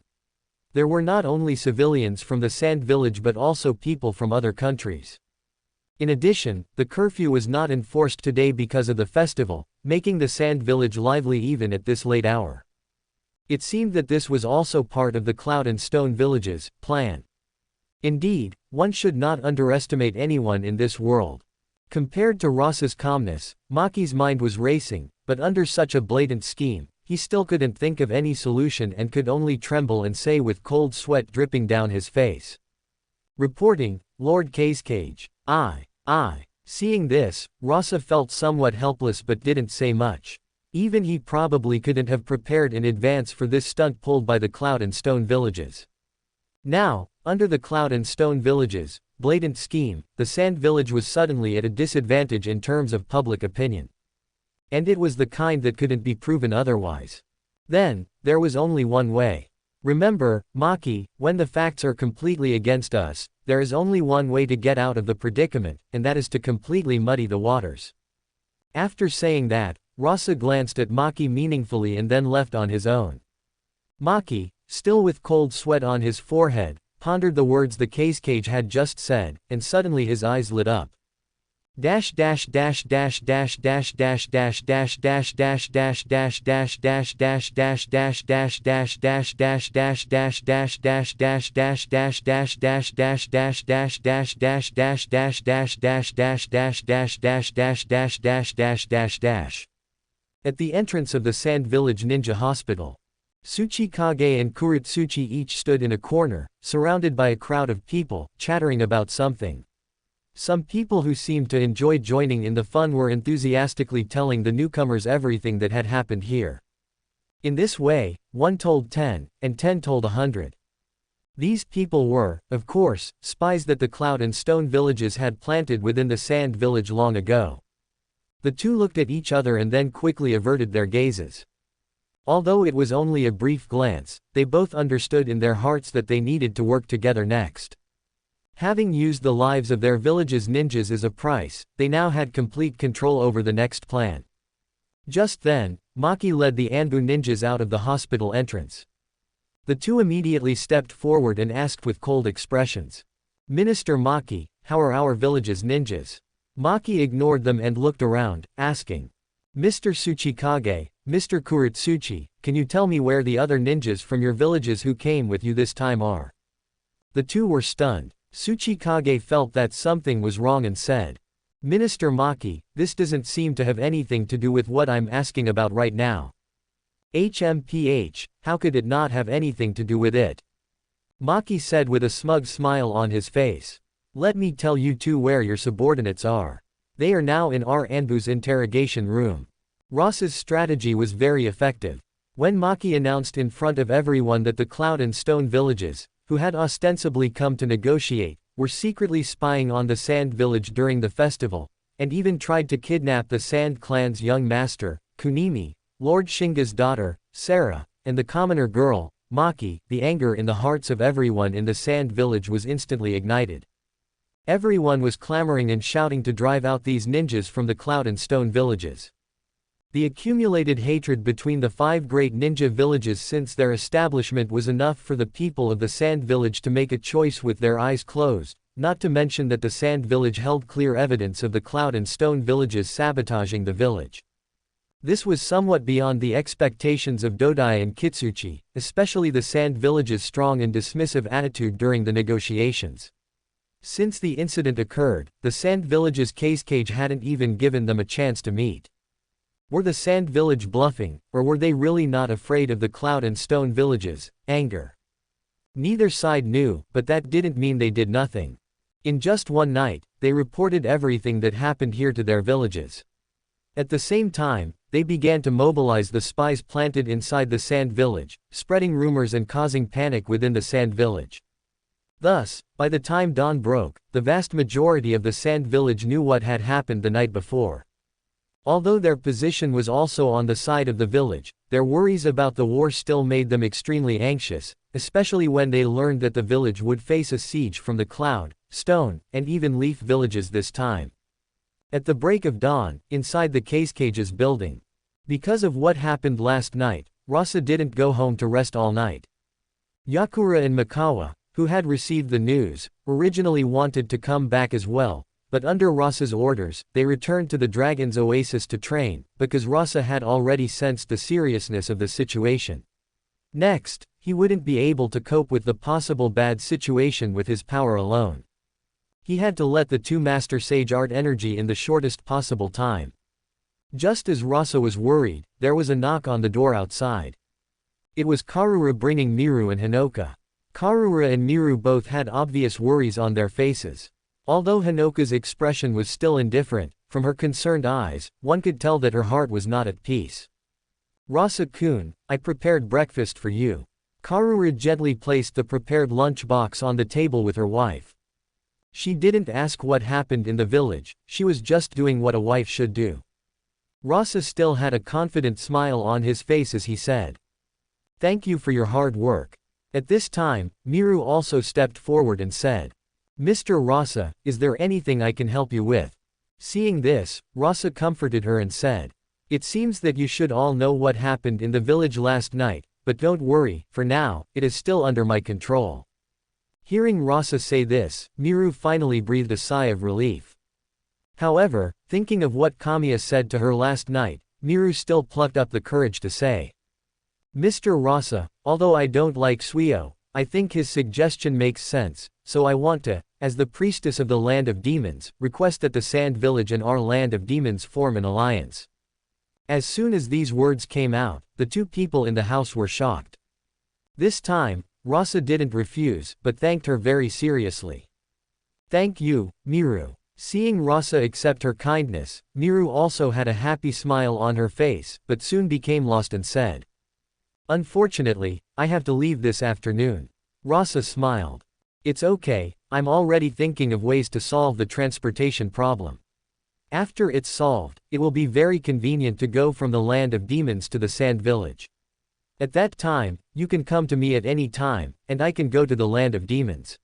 There were not only civilians from the Sand Village but also people from other countries. In addition, the curfew was not enforced today because of the festival, making the Sand Village lively even at this late hour. It seemed that this was also part of the Cloud and Stone Village's plan. Indeed, one should not underestimate anyone in this world. Compared to Rasa's calmness, Maki's mind was racing, but under such a blatant scheme, he still couldn't think of any solution and could only tremble and say with cold sweat dripping down his face. Reporting, Lord Kazekage. Seeing this, Rasa felt somewhat helpless but didn't say much. Even he probably couldn't have prepared in advance for this stunt pulled by the Cloud and Stone Villages. Now, under the Cloud and Stone Villages' blatant scheme, the Sand Village was suddenly at a disadvantage in terms of public opinion. And it was the kind that couldn't be proven otherwise. Then, there was only one way. Remember, Maki, when the facts are completely against us, there is only one way to get out of the predicament, and that is to completely muddy the waters. After saying that, Rasa glanced at Maki meaningfully and then left on his own. Maki, still with cold sweat on his forehead, pondered the words the Kazekage had just said, and suddenly his eyes lit up. At the entrance of the Sand Village Ninja Hospital, Tsuchikage and Kuretsuchi each stood in a corner, surrounded by a crowd of people, chattering about something. Some people who seemed to enjoy joining in the fun were enthusiastically telling the newcomers everything that had happened here. In this way, one told 10, and 10 told 100. These people were, of course, spies that the Cloud and Stone Villages had planted within the Sand Village long ago. The two looked at each other and then quickly averted their gazes. Although it was only a brief glance, they both understood in their hearts that they needed to work together next. Having used the lives of their village's ninjas as a price, they now had complete control over the next plan. Just then, Maki led the Anbu ninjas out of the hospital entrance. The two immediately stepped forward and asked with cold expressions, "Minister Maki, how are our village's ninjas?" Maki ignored them and looked around, asking, "Mr. Tsuchikage, Mr. Kuretsuchi, can you tell me where the other ninjas from your villages who came with you this time are?" The two were stunned. Tsuchikage felt that something was wrong and said, "Minister Maki, this doesn't seem to have anything to do with what I'm asking about right now." How could it not have anything to do with it? Maki said with a smug smile on his face. "Let me tell you two where your subordinates are. They are now in our Anbu's interrogation room." Rasa's strategy was very effective. When Maki announced in front of everyone that the Cloud and Stone Villages, who had ostensibly come to negotiate, were secretly spying on the Sand Village during the festival, and even tried to kidnap the Sand Clan's young master, Kunimi, Lord Shinga's daughter, Sarah, and the commoner girl, Maki, the anger in the hearts of everyone in the Sand Village was instantly ignited. Everyone was clamoring and shouting to drive out these ninjas from the Cloud and Stone Villages. The accumulated hatred between the 5 great ninja villages since their establishment was enough for the people of the Sand Village to make a choice with their eyes closed, not to mention that the Sand Village held clear evidence of the Cloud and Stone Villages sabotaging the village. This was somewhat beyond the expectations of Dodai and Kitsuchi, especially the Sand Village's strong and dismissive attitude during the negotiations. Since the incident occurred, the Sand Village's Kazekage hadn't even given them a chance to meet. Were the Sand Village bluffing, or were they really not afraid of the Cloud and Stone villages? Anger. Neither side knew, but that didn't mean they did nothing. In just one night, they reported everything that happened here to their villages. At the same time, they began to mobilize the spies planted inside the Sand Village, spreading rumors and causing panic within the Sand Village. Thus, by the time dawn broke, the vast majority of the Sand Village knew what had happened the night before. Although their position was also on the side of the village, their worries about the war still made them extremely anxious, especially when they learned that the village would face a siege from the Cloud, Stone, and even Leaf villages this time. At the break of dawn, inside the Kazekage's building. Because of what happened last night, Rasa didn't go home to rest all night. Yakura and Mikawa, who had received the news, originally wanted to come back as well, but under Rasa's orders, they returned to the Dragon's Oasis to train, because Rasa had already sensed the seriousness of the situation. Next, he wouldn't be able to cope with the possible bad situation with his power alone. He had to let the two Master Sage art energy in the shortest possible time. Just as Rasa was worried, there was a knock on the door outside. It was Karura bringing Miru and Hinoka. Karura and Miru both had obvious worries on their faces. Although Hinoka's expression was still indifferent, from her concerned eyes, one could tell that her heart was not at peace. Rasa-kun, I prepared breakfast for you. Karura gently placed the prepared lunch box on the table with her wife. She didn't ask what happened in the village, she was just doing what a wife should do. Rasa still had a confident smile on his face as he said, "Thank you for your hard work." At this time, Miru also stepped forward and said, "Mr. Rasa, is there anything I can help you with?" Seeing this, Rasa comforted her and said, "It seems that you should all know what happened in the village last night, but don't worry, for now, it is still under my control." Hearing Rasa say this, Miru finally breathed a sigh of relief. However, thinking of what Kamiya said to her last night, Miru still plucked up the courage to say, "Mr. Rasa, although I don't like Suio, I think his suggestion makes sense, so I want to, as the priestess of the Land of Demons, request that the Sand Village and our Land of Demons form an alliance." As soon as these words came out, the two people in the house were shocked. This time, Rasa didn't refuse, but thanked her very seriously. "Thank you, Miru." Seeing Rasa accept her kindness, Miru also had a happy smile on her face, but soon became lost and said, "Unfortunately, I have to leave this afternoon." Rasa smiled. "It's okay, I'm already thinking of ways to solve the transportation problem. After it's solved, it will be very convenient to go from the Land of Demons to the Sand Village. At that time, you can come to me at any time, and I can go to the Land of Demons."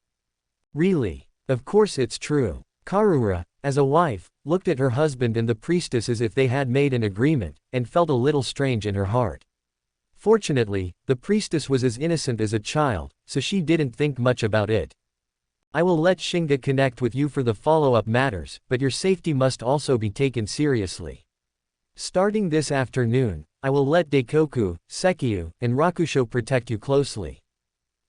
"Really? Of course it's true." Karura, as a wife, looked at her husband and the priestess as if they had made an agreement, and felt a little strange in her heart. Fortunately, the priestess was as innocent as a child, so she didn't think much about it. "I will let Shinga connect with you for the follow-up matters, but your safety must also be taken seriously. Starting this afternoon, I will let Daikoku, Sekyu, and Rakusho protect you closely.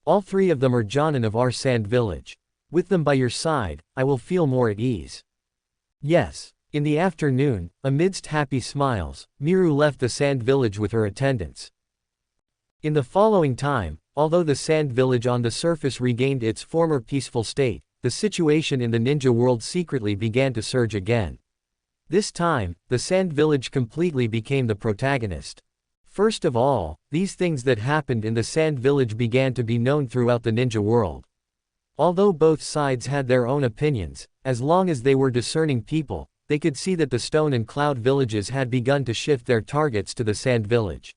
All three of them are Jonin of our Sand Village. With them by your side, I will feel more at ease." Yes. In the afternoon, amidst happy smiles, Miru left the Sand Village with her attendants. In the following time, although the Sand Village on the surface regained its former peaceful state, the situation in the ninja world secretly began to surge again. This time, the Sand Village completely became the protagonist. First of all, these things that happened in the Sand Village began to be known throughout the ninja world. Although both sides had their own opinions, as long as they were discerning people, they could see that the Stone and Cloud villages had begun to shift their targets to the Sand Village.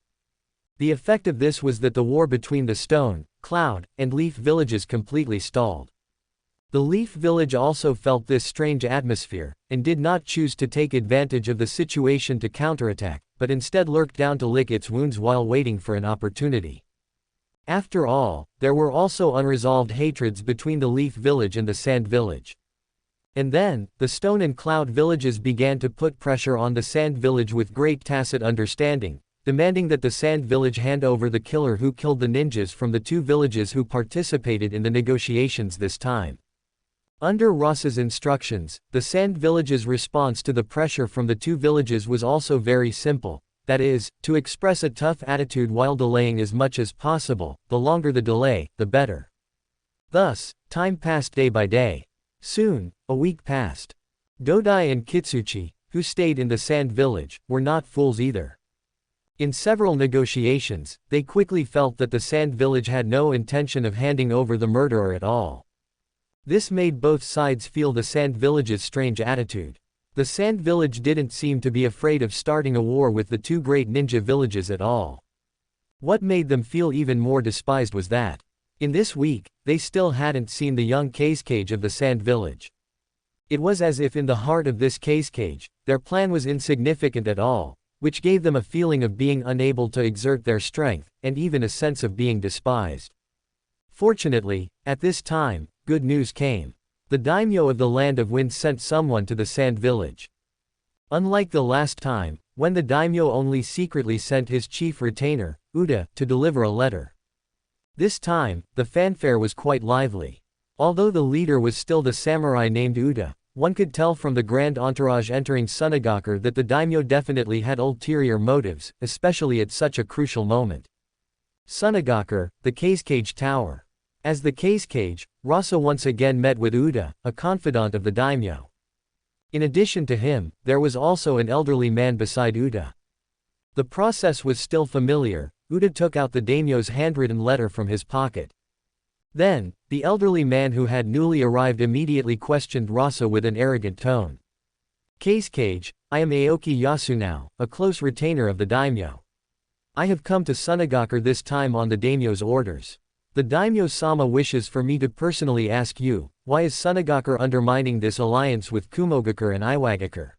The effect of this was that the war between the Stone, Cloud, and Leaf villages completely stalled. The Leaf village also felt this strange atmosphere, and did not choose to take advantage of the situation to counterattack, but instead lurked down to lick its wounds while waiting for an opportunity. After all, there were also unresolved hatreds between the Leaf village and the Sand village. And then, the Stone and Cloud villages began to put pressure on the Sand Village with great tacit understanding, demanding that the Sand Village hand over the killer who killed the ninjas from the 2 villages who participated in the negotiations this time. Under Rasa's instructions, the Sand Village's response to the pressure from the 2 villages was also very simple, that is, to express a tough attitude while delaying as much as possible. The longer the delay, the better. Thus, time passed day by day. Soon, a week passed. Dodai and Kitsuchi, who stayed in the Sand Village, were not fools either. In several negotiations, they quickly felt that the Sand Village had no intention of handing over the murderer at all. This made both sides feel the Sand Village's strange attitude. The Sand Village didn't seem to be afraid of starting a war with the 2 great ninja villages at all. What made them feel even more despised was that, in this week, they still hadn't seen the young Kazekage of the Sand Village. It was as if in the heart of this Kazekage, their plan was insignificant at all, which gave them a feeling of being unable to exert their strength, and even a sense of being despised. Fortunately, at this time, good news came. The daimyo of the Land of Wind sent someone to the Sand Village. Unlike the last time, when the daimyo only secretly sent his chief retainer, Uda, to deliver a letter. This time, the fanfare was quite lively. Although the leader was still the samurai named Uda, one could tell from the grand entourage entering Sunagakure that the daimyo definitely had ulterior motives, especially at such a crucial moment. Sunagakure, the Kazekage Tower. As the Kazekage, Rasa once again met with Uda, a confidant of the daimyo. In addition to him, there was also an elderly man beside Uda. The process was still familiar. Uda took out the daimyo's handwritten letter from his pocket. Then, the elderly man who had newly arrived immediately questioned Rasa with an arrogant tone. Kazekage, I am Aoki Yasunao, a close retainer of the daimyo. I have come to Sunagakure this time on the daimyo's orders. The daimyo-sama wishes for me to personally ask you, why is Sunagakure undermining this alliance with Kumogakure and Iwagakure?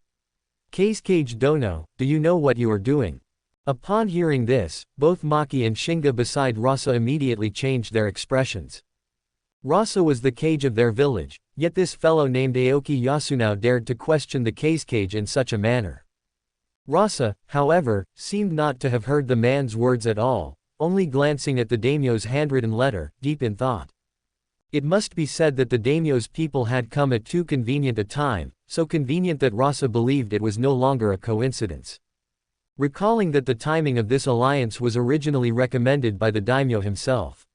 Kazekage Dono, do you know what you are doing? Upon hearing this, both Maki and Shinga beside Rasa immediately changed their expressions. Rasa was the Kage of their village, yet this fellow named Aoki Yasunao dared to question the Kazekage in such a manner. Rasa, however, seemed not to have heard the man's words at all, only glancing at the daimyo's handwritten letter, deep in thought. It must be said that the daimyo's people had come at too convenient a time, so convenient that Rasa believed it was no longer a coincidence. Recalling that the timing of this alliance was originally recommended by the daimyo himself.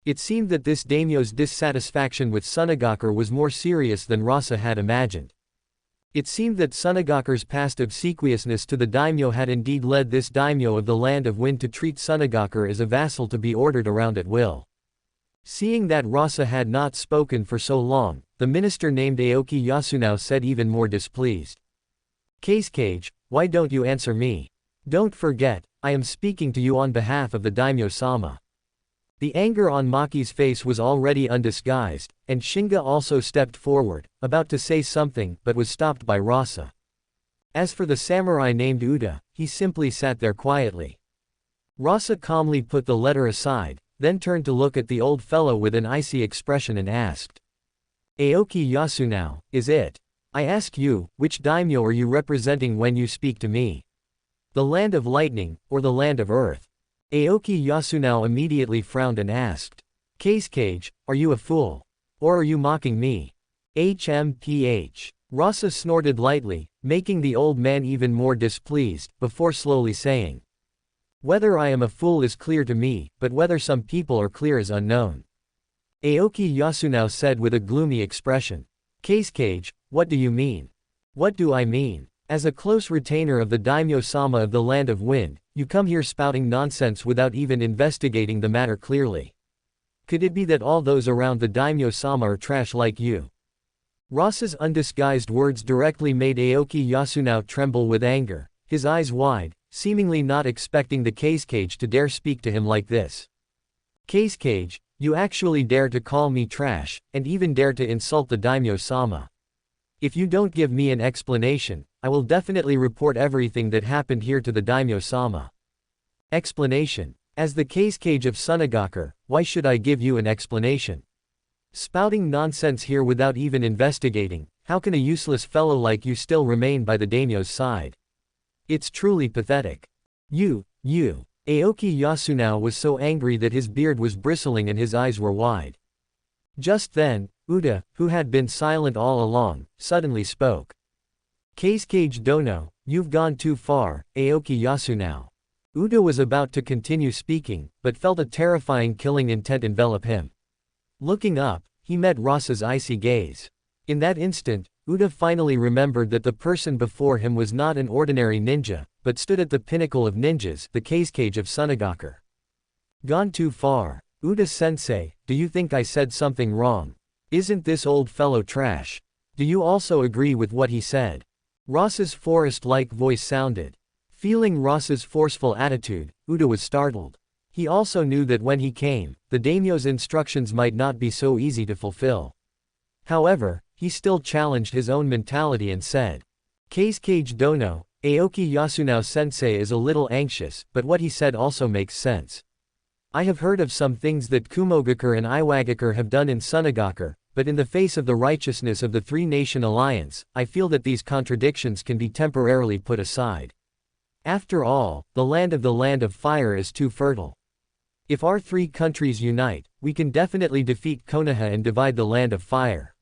It seemed that this daimyo's dissatisfaction with Sunagakure was more serious than Rasa had imagined. It seemed that Sunagakure's past obsequiousness to the daimyo had indeed led this daimyo of the Land of Wind to treat Sunagakure as a vassal to be ordered around at will. Seeing that Rasa had not spoken for so long, the minister named Aoki Yasunao said even more displeased. Kazekage, why don't you answer me? Don't forget, I am speaking to you on behalf of the daimyo-sama. The anger on Maki's face was already undisguised, and Shinga also stepped forward, about to say something but was stopped by Rasa. As for the samurai named Uda, he simply sat there quietly. Rasa calmly put the letter aside, then turned to look at the old fellow with an icy expression and asked. Aoki Yasunao, is it? I ask you, which daimyo are you representing when you speak to me? The Land of Lightning, or the Land of Earth? Aoki Yasunao immediately frowned and asked. Kazekage, are you a fool? Or are you mocking me? HMPH. Rasa snorted lightly, making the old man even more displeased, before slowly saying. Whether I am a fool is clear to me, but whether some people are clear is unknown. Aoki Yasunao said with a gloomy expression. Kazekage, what do you mean? What do I mean? As a close retainer of the daimyo-sama of the Land of Wind, you come here spouting nonsense without even investigating the matter clearly. Could it be that all those around the daimyo-sama are trash like you? Rasa's undisguised words directly made Aoki Yasunao tremble with anger, his eyes wide, seemingly not expecting the Kazekage to dare speak to him like this. Kazekage, you actually dare to call me trash, and even dare to insult the daimyo-sama. If you don't give me an explanation, I will definitely report everything that happened here to the daimyo-sama. Explanation. As the Kazekage of Sunagakure, why should I give you an explanation? Spouting nonsense here without even investigating, how can a useless fellow like you still remain by the daimyo's side? It's truly pathetic. You. Aoki Yasunao was so angry that his beard was bristling and his eyes were wide. Just then, Uda, who had been silent all along, suddenly spoke. Kazekage Dono, you've gone too far, Aoki Yasunao. Uda was about to continue speaking, but felt a terrifying killing intent envelop him. Looking up, he met Rasa's icy gaze. In that instant, Uda finally remembered that the person before him was not an ordinary ninja, but stood at the pinnacle of ninjas, the Kazekage of Sunagaku. Gone too far. Uda-sensei, do you think I said something wrong? Isn't this old fellow trash? Do you also agree with what he said? Rasa's forest-like voice sounded. Feeling Rasa's forceful attitude, Uda was startled. He also knew that when he came, the daimyo's instructions might not be so easy to fulfill. However, he still challenged his own mentality and said, Kazekage Dono, Aoki Yasunao-sensei is a little anxious, but what he said also makes sense. I have heard of some things that Kumogakur and Iwagakur have done in Sunagaku, but in the face of the righteousness of the three-nation alliance, I feel that these contradictions can be temporarily put aside. After all, the land of fire is too fertile. If our three countries unite, we can definitely defeat Konoha and divide the land of fire.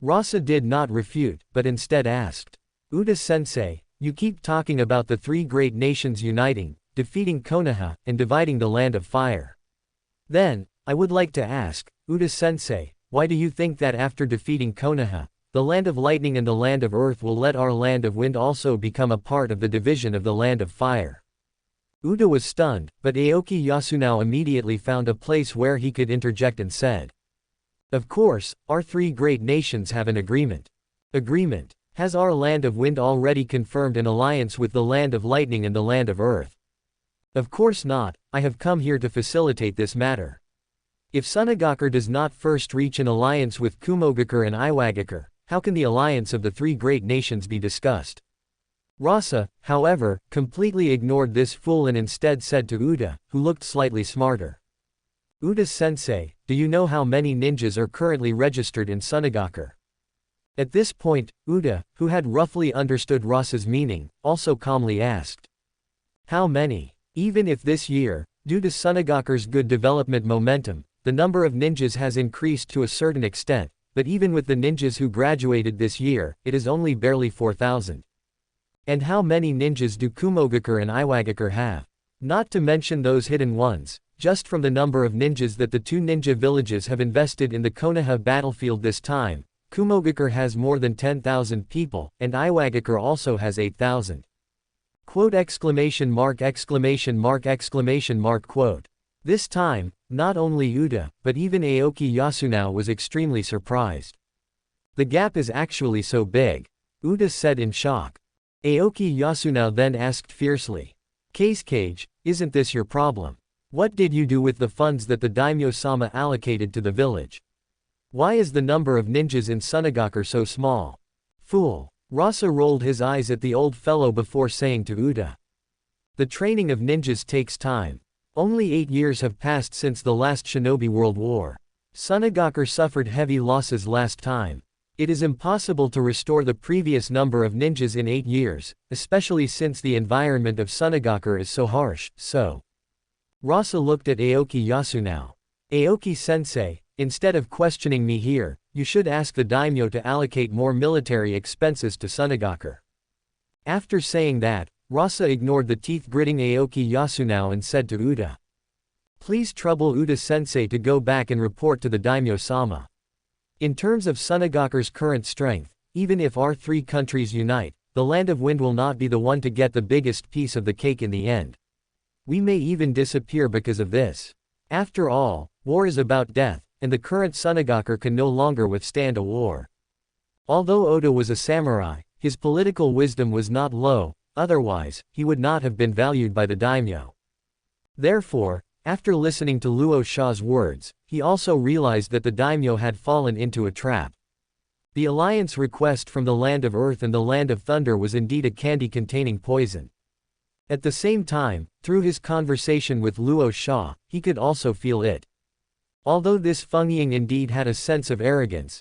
Rasa did not refute, but instead asked, Uda-sensei, you keep talking about the three great nations uniting, defeating Konoha, and dividing the land of fire. Then, I would like to ask, Uda-sensei, why do you think that after defeating Konoha, the land of lightning and the land of earth will let our land of wind also become a part of the division of the land of fire? Uda was stunned, but Aoki Yasunao immediately found a place where he could interject and said, of course, our three great nations have an agreement. Agreement? Has our land of wind already confirmed an alliance with the land of lightning and the land of earth? Of course not, I have come here to facilitate this matter. If Sunagaku does not first reach an alliance with Kumogakur and Iwagakur, how can the alliance of the three great nations be discussed? Rasa, however, completely ignored this fool and instead said to Uda, who looked slightly smarter. Uda-sensei, do you know how many ninjas are currently registered in Sunagaku? At this point, Uda, who had roughly understood Rasa's meaning, also calmly asked. How many? Even if this year, due to Sunagaku's good development momentum, the number of ninjas has increased to a certain extent, but even with the ninjas who graduated this year, it is only barely 4,000. And how many ninjas do Kumogakur and Iwagakur have? Not to mention those hidden ones, just from the number of ninjas that the two ninja villages have invested in the Konoha battlefield this time, Kumogakur has more than 10,000 people, and Iwagakur also has 8,000. Quote exclamation mark exclamation mark exclamation mark quote. This time, not only Uda, but even Aoki Yasunao was extremely surprised. The gap is actually so big, Uda said in shock. Aoki Yasunao then asked fiercely. Kazekage, isn't this your problem? What did you do with the funds that the daimyo-sama allocated to the village? Why is the number of ninjas in Sunagaku so small? Fool. Rasa rolled his eyes at the old fellow before saying to Uda. The training of ninjas takes time. Only 8 years have passed since the last Shinobi World War. Sunagaku suffered heavy losses last time. It is impossible to restore the previous number of ninjas in 8 years, especially since the environment of Sunagaku is so harsh, so. Rasa looked at Aoki Yasunao. Aoki-sensei, instead of questioning me here, you should ask the daimyo to allocate more military expenses to Sunagaku. After saying that, Rasa ignored the teeth-gritting Aoki Yasunao and said to Uda. Please trouble Uda-sensei to go back and report to the daimyo-sama. In terms of Sunagaku's current strength, even if our three countries unite, the land of wind will not be the one to get the biggest piece of the cake in the end. We may even disappear because of this. After all, war is about death, and the current Sunagaku can no longer withstand a war. Although Oda was a samurai, his political wisdom was not low, otherwise, he would not have been valued by the daimyo. Therefore, after listening to Luo Sha's words, he also realized that the daimyo had fallen into a trap. The alliance request from the land of earth and the land of thunder was indeed a candy containing poison. At the same time, through his conversation with Luo Sha, he could also feel it. Although this Feng Ying indeed had a sense of arrogance,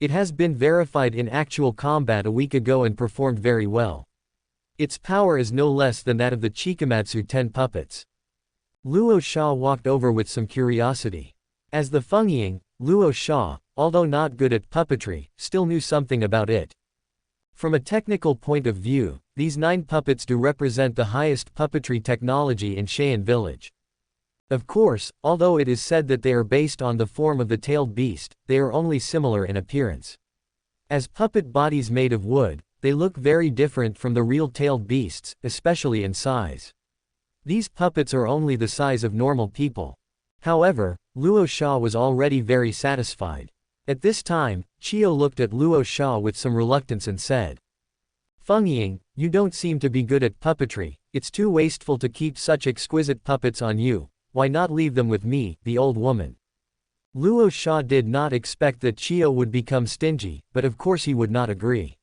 It has been verified in actual combat a week ago and performed very well. Its power is no less than that of the Chikamatsu 10 puppets. Luo Sha walked over with some curiosity. As the Fengying, Luo Sha, although not good at puppetry, still knew something about it. From a technical point of view, these 9 puppets do represent the highest puppetry technology in Cheyenne village. Of course, although it is said that they are based on the form of the tailed beast, they are only similar in appearance. As puppet bodies made of wood, they look very different from the real tailed beasts, especially in size. These puppets are only the size of normal people. However, Luo Sha was already very satisfied. At this time, Chiyo looked at Luo Sha with some reluctance and said, "Fengying, you don't seem to be good at puppetry, it's too wasteful to keep such exquisite puppets on you, why not leave them with me, the old woman?" Luo Sha did not expect that Chiyo would become stingy, but of course he would not agree.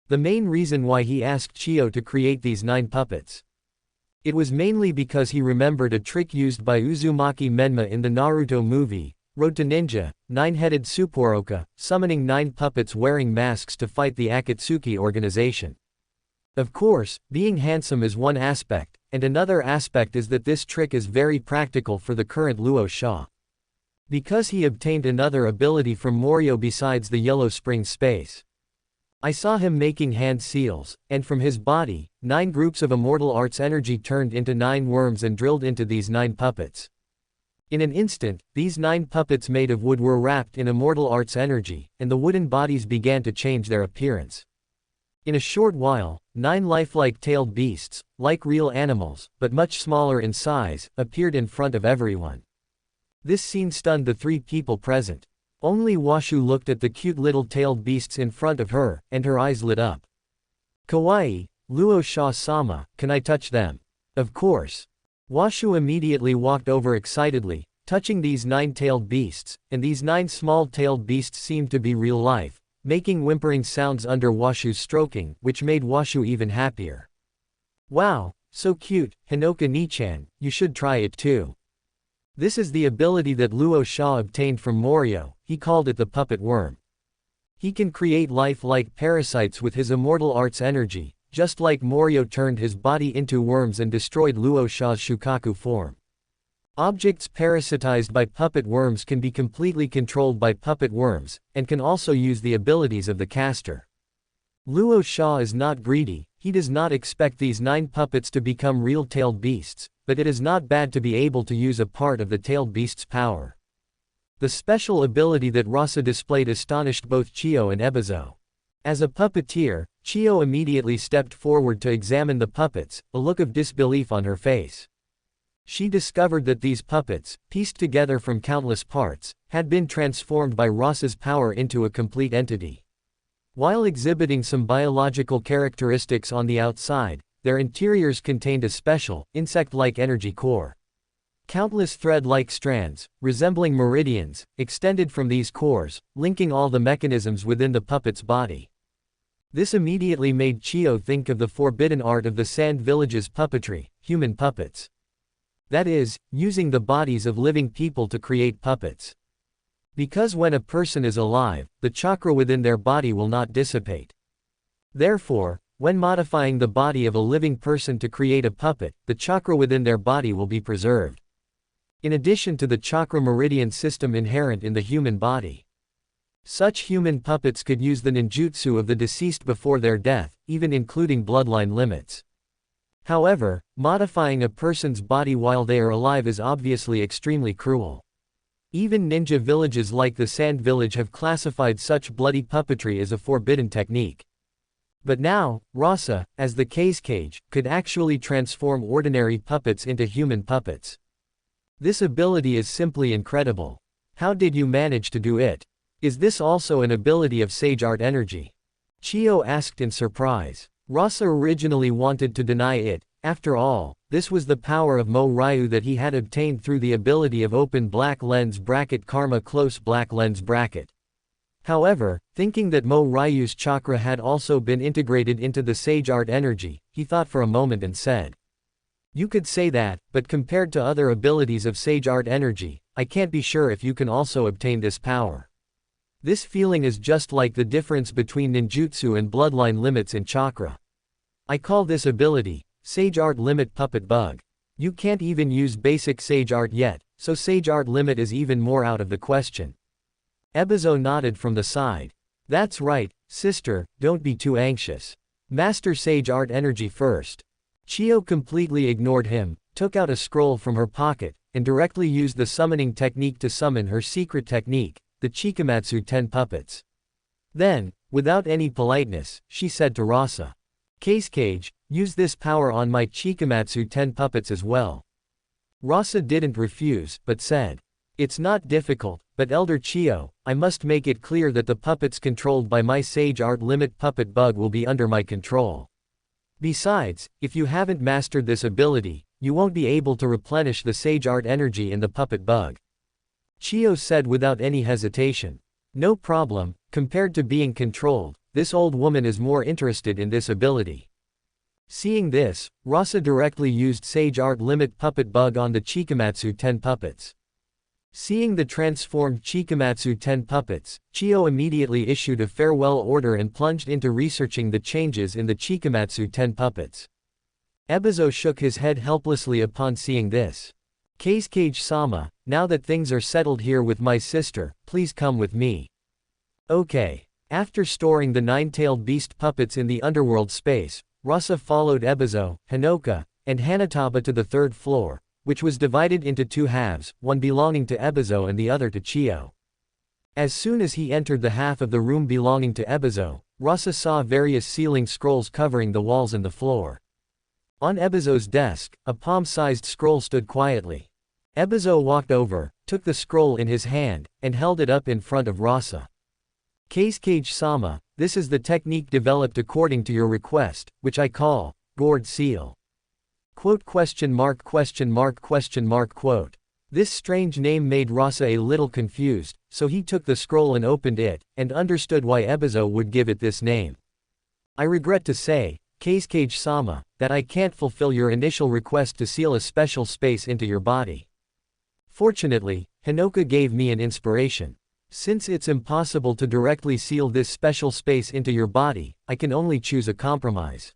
The main reason why he asked Chiyo to create these 9 puppets. It was mainly because he remembered a trick used by Uzumaki Menma in the Naruto movie, Road to Ninja, 9-headed Suporoka, summoning 9 puppets wearing masks to fight the Akatsuki organization. Of course, being handsome is one aspect, and another aspect is that this trick is very practical for the current Luo Sha. Because he obtained another ability from Morio besides the Yellow Spring Space. I saw him making hand seals, and from his body, 9 groups of immortal arts energy turned into 9 worms and drilled into these 9 puppets. In an instant, these 9 puppets made of wood were wrapped in immortal arts energy, and the wooden bodies began to change their appearance. In a short while, 9 lifelike tailed beasts, like real animals, but much smaller in size, appeared in front of everyone. This scene stunned the 3 people present. Only Washu looked at the cute little tailed beasts in front of her, and her eyes lit up. "Kawaii, Luo Sha-sama, can I touch them?" "Of course." Washu immediately walked over excitedly, touching these 9 tailed beasts, and these 9 small tailed beasts seemed to be real life, making whimpering sounds under Washu's stroking, which made Washu even happier. "Wow, so cute, Hinoka-ni-chan, you should try it too." This is the ability that Luo Sha obtained from Morio, he called it the puppet worm. He can create life-like parasites with his immortal arts energy, just like Morio turned his body into worms and destroyed Luo Sha's Shukaku form. Objects parasitized by puppet worms can be completely controlled by puppet worms, and can also use the abilities of the caster. Luo Sha is not greedy, he does not expect these 9 puppets to become real tailed beasts, but it is not bad to be able to use a part of the tailed beast's power. The special ability that Rasa displayed astonished both Chiyo and Ebizo. As a puppeteer, Chiyo immediately stepped forward to examine the puppets, a look of disbelief on her face. She discovered that these puppets, pieced together from countless parts, had been transformed by Rasa's power into a complete entity. While exhibiting some biological characteristics on the outside, their interiors contained a special, insect-like energy core. Countless thread-like strands, resembling meridians, extended from these cores, linking all the mechanisms within the puppet's body. This immediately made Chiyo think of the forbidden art of the Sand Village's puppetry, human puppets. That is, using the bodies of living people to create puppets. Because when a person is alive, the chakra within their body will not dissipate. Therefore, when modifying the body of a living person to create a puppet, the chakra within their body will be preserved. In addition to the chakra meridian system inherent in the human body. Such human puppets could use the ninjutsu of the deceased before their death, even including bloodline limits. However, modifying a person's body while they are alive is obviously extremely cruel. Even ninja villages like the Sand Village have classified such bloody puppetry as a forbidden technique. But now, Rasa, as the Kazekage, could actually transform ordinary puppets into human puppets. This ability is simply incredible. How did you manage to do it? Is this also an ability of Sage Art Energy? Chiyo asked in surprise. Rasa originally wanted to deny it. After all, this was the power of Mo Ryu that he had obtained through the ability of Open Black Lens Bracket Karma Close Black Lens Bracket. However, thinking that Mo Ryu's chakra had also been integrated into the Sage Art Energy, he thought for a moment and said, "You could say that, but compared to other abilities of Sage Art Energy, I can't be sure if you can also obtain this power." This feeling is just like the difference between ninjutsu and bloodline limits in chakra. I call this ability, Sage Art Limit Puppet Bug. You can't even use basic Sage Art yet, so Sage Art Limit is even more out of the question. Ebizo nodded from the side. That's right, sister, don't be too anxious. Master Sage Art Energy first. Chiyo completely ignored him, took out a scroll from her pocket, and directly used the summoning technique to summon her secret technique, the Chikamatsu 10 puppets. Then, without any politeness, she said to Rasa. Kazekage, use this power on my Chikamatsu 10 puppets as well. Rasa didn't refuse, but said. It's not difficult, but Elder Chiyo, I must make it clear that the puppets controlled by my Sage Art Limit Puppet Bug will be under my control. Besides, if you haven't mastered this ability, you won't be able to replenish the Sage Art energy in the puppet bug. Chiyo said without any hesitation. No problem, compared to being controlled, this old woman is more interested in this ability. Seeing this, Rasa directly used Sage Art Limit Puppet Bug on the Chikamatsu 10 puppets. Seeing the transformed Chikamatsu 10 puppets, Chiyo immediately issued a farewell order and plunged into researching the changes in the Chikamatsu 10 puppets. Ebizo shook his head helplessly upon seeing this. Kazekage-sama, now that things are settled here with my sister, please come with me. Okay. After storing the nine-tailed beast puppets in the underworld space, Rasa followed Ebizo, Hinoka, and Hanataba to the third floor, which was divided into two halves, one belonging to Ebizo and the other to Chiyo. As soon as he entered the half of the room belonging to Ebizo, Rasa saw various sealing scrolls covering the walls and the floor. On Ebizo's desk, a palm-sized scroll stood quietly. Ebizo walked over, took the scroll in his hand, and held it up in front of Rasa. Kazekage-sama, this is the technique developed according to your request, which I call, Gourd Seal. Quote. This strange name made Rasa a little confused, so he took the scroll and opened it, and understood why Ebizo would give it this name. I regret to say, Kazekage-sama, that I can't fulfill your initial request to seal a special space into your body. Fortunately, Hinoka gave me an inspiration. Since it's impossible to directly seal this special space into your body, I can only choose a compromise.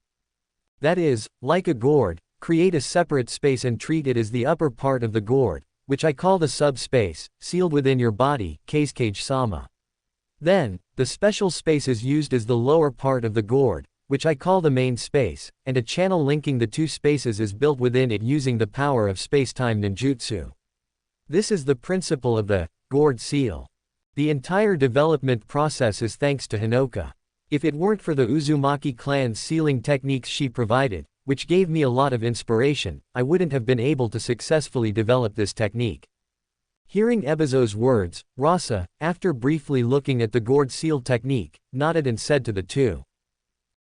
That is, like a gourd, create a separate space and treat it as the upper part of the gourd, which I call the sub-space, sealed within your body, Kazekage-sama. Then, the special space is used as the lower part of the gourd, which I call the main space, and a channel linking the two spaces is built within it using the power of space-time ninjutsu. This is the principle of the gourd seal. The entire development process is thanks to Hinoka. If it weren't for the Uzumaki clan's sealing techniques she provided, which gave me a lot of inspiration, I wouldn't have been able to successfully develop this technique. Hearing Ebizo's words, Rasa, after briefly looking at the gourd seal technique, nodded and said to the two.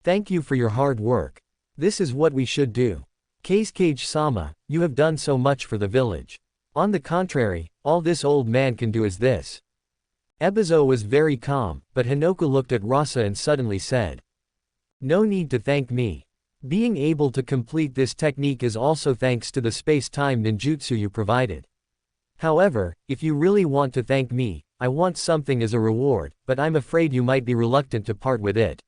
Thank you for your hard work. This is what we should do. Kazekage-sama, you have done so much for the village. On the contrary, all this old man can do is this. Ebizo was very calm, but Hinoka looked at Rasa and suddenly said. No need to thank me. Being able to complete this technique is also thanks to the space-time ninjutsu you provided. However, if you really want to thank me, I want something as a reward, but I'm afraid you might be reluctant to part with it.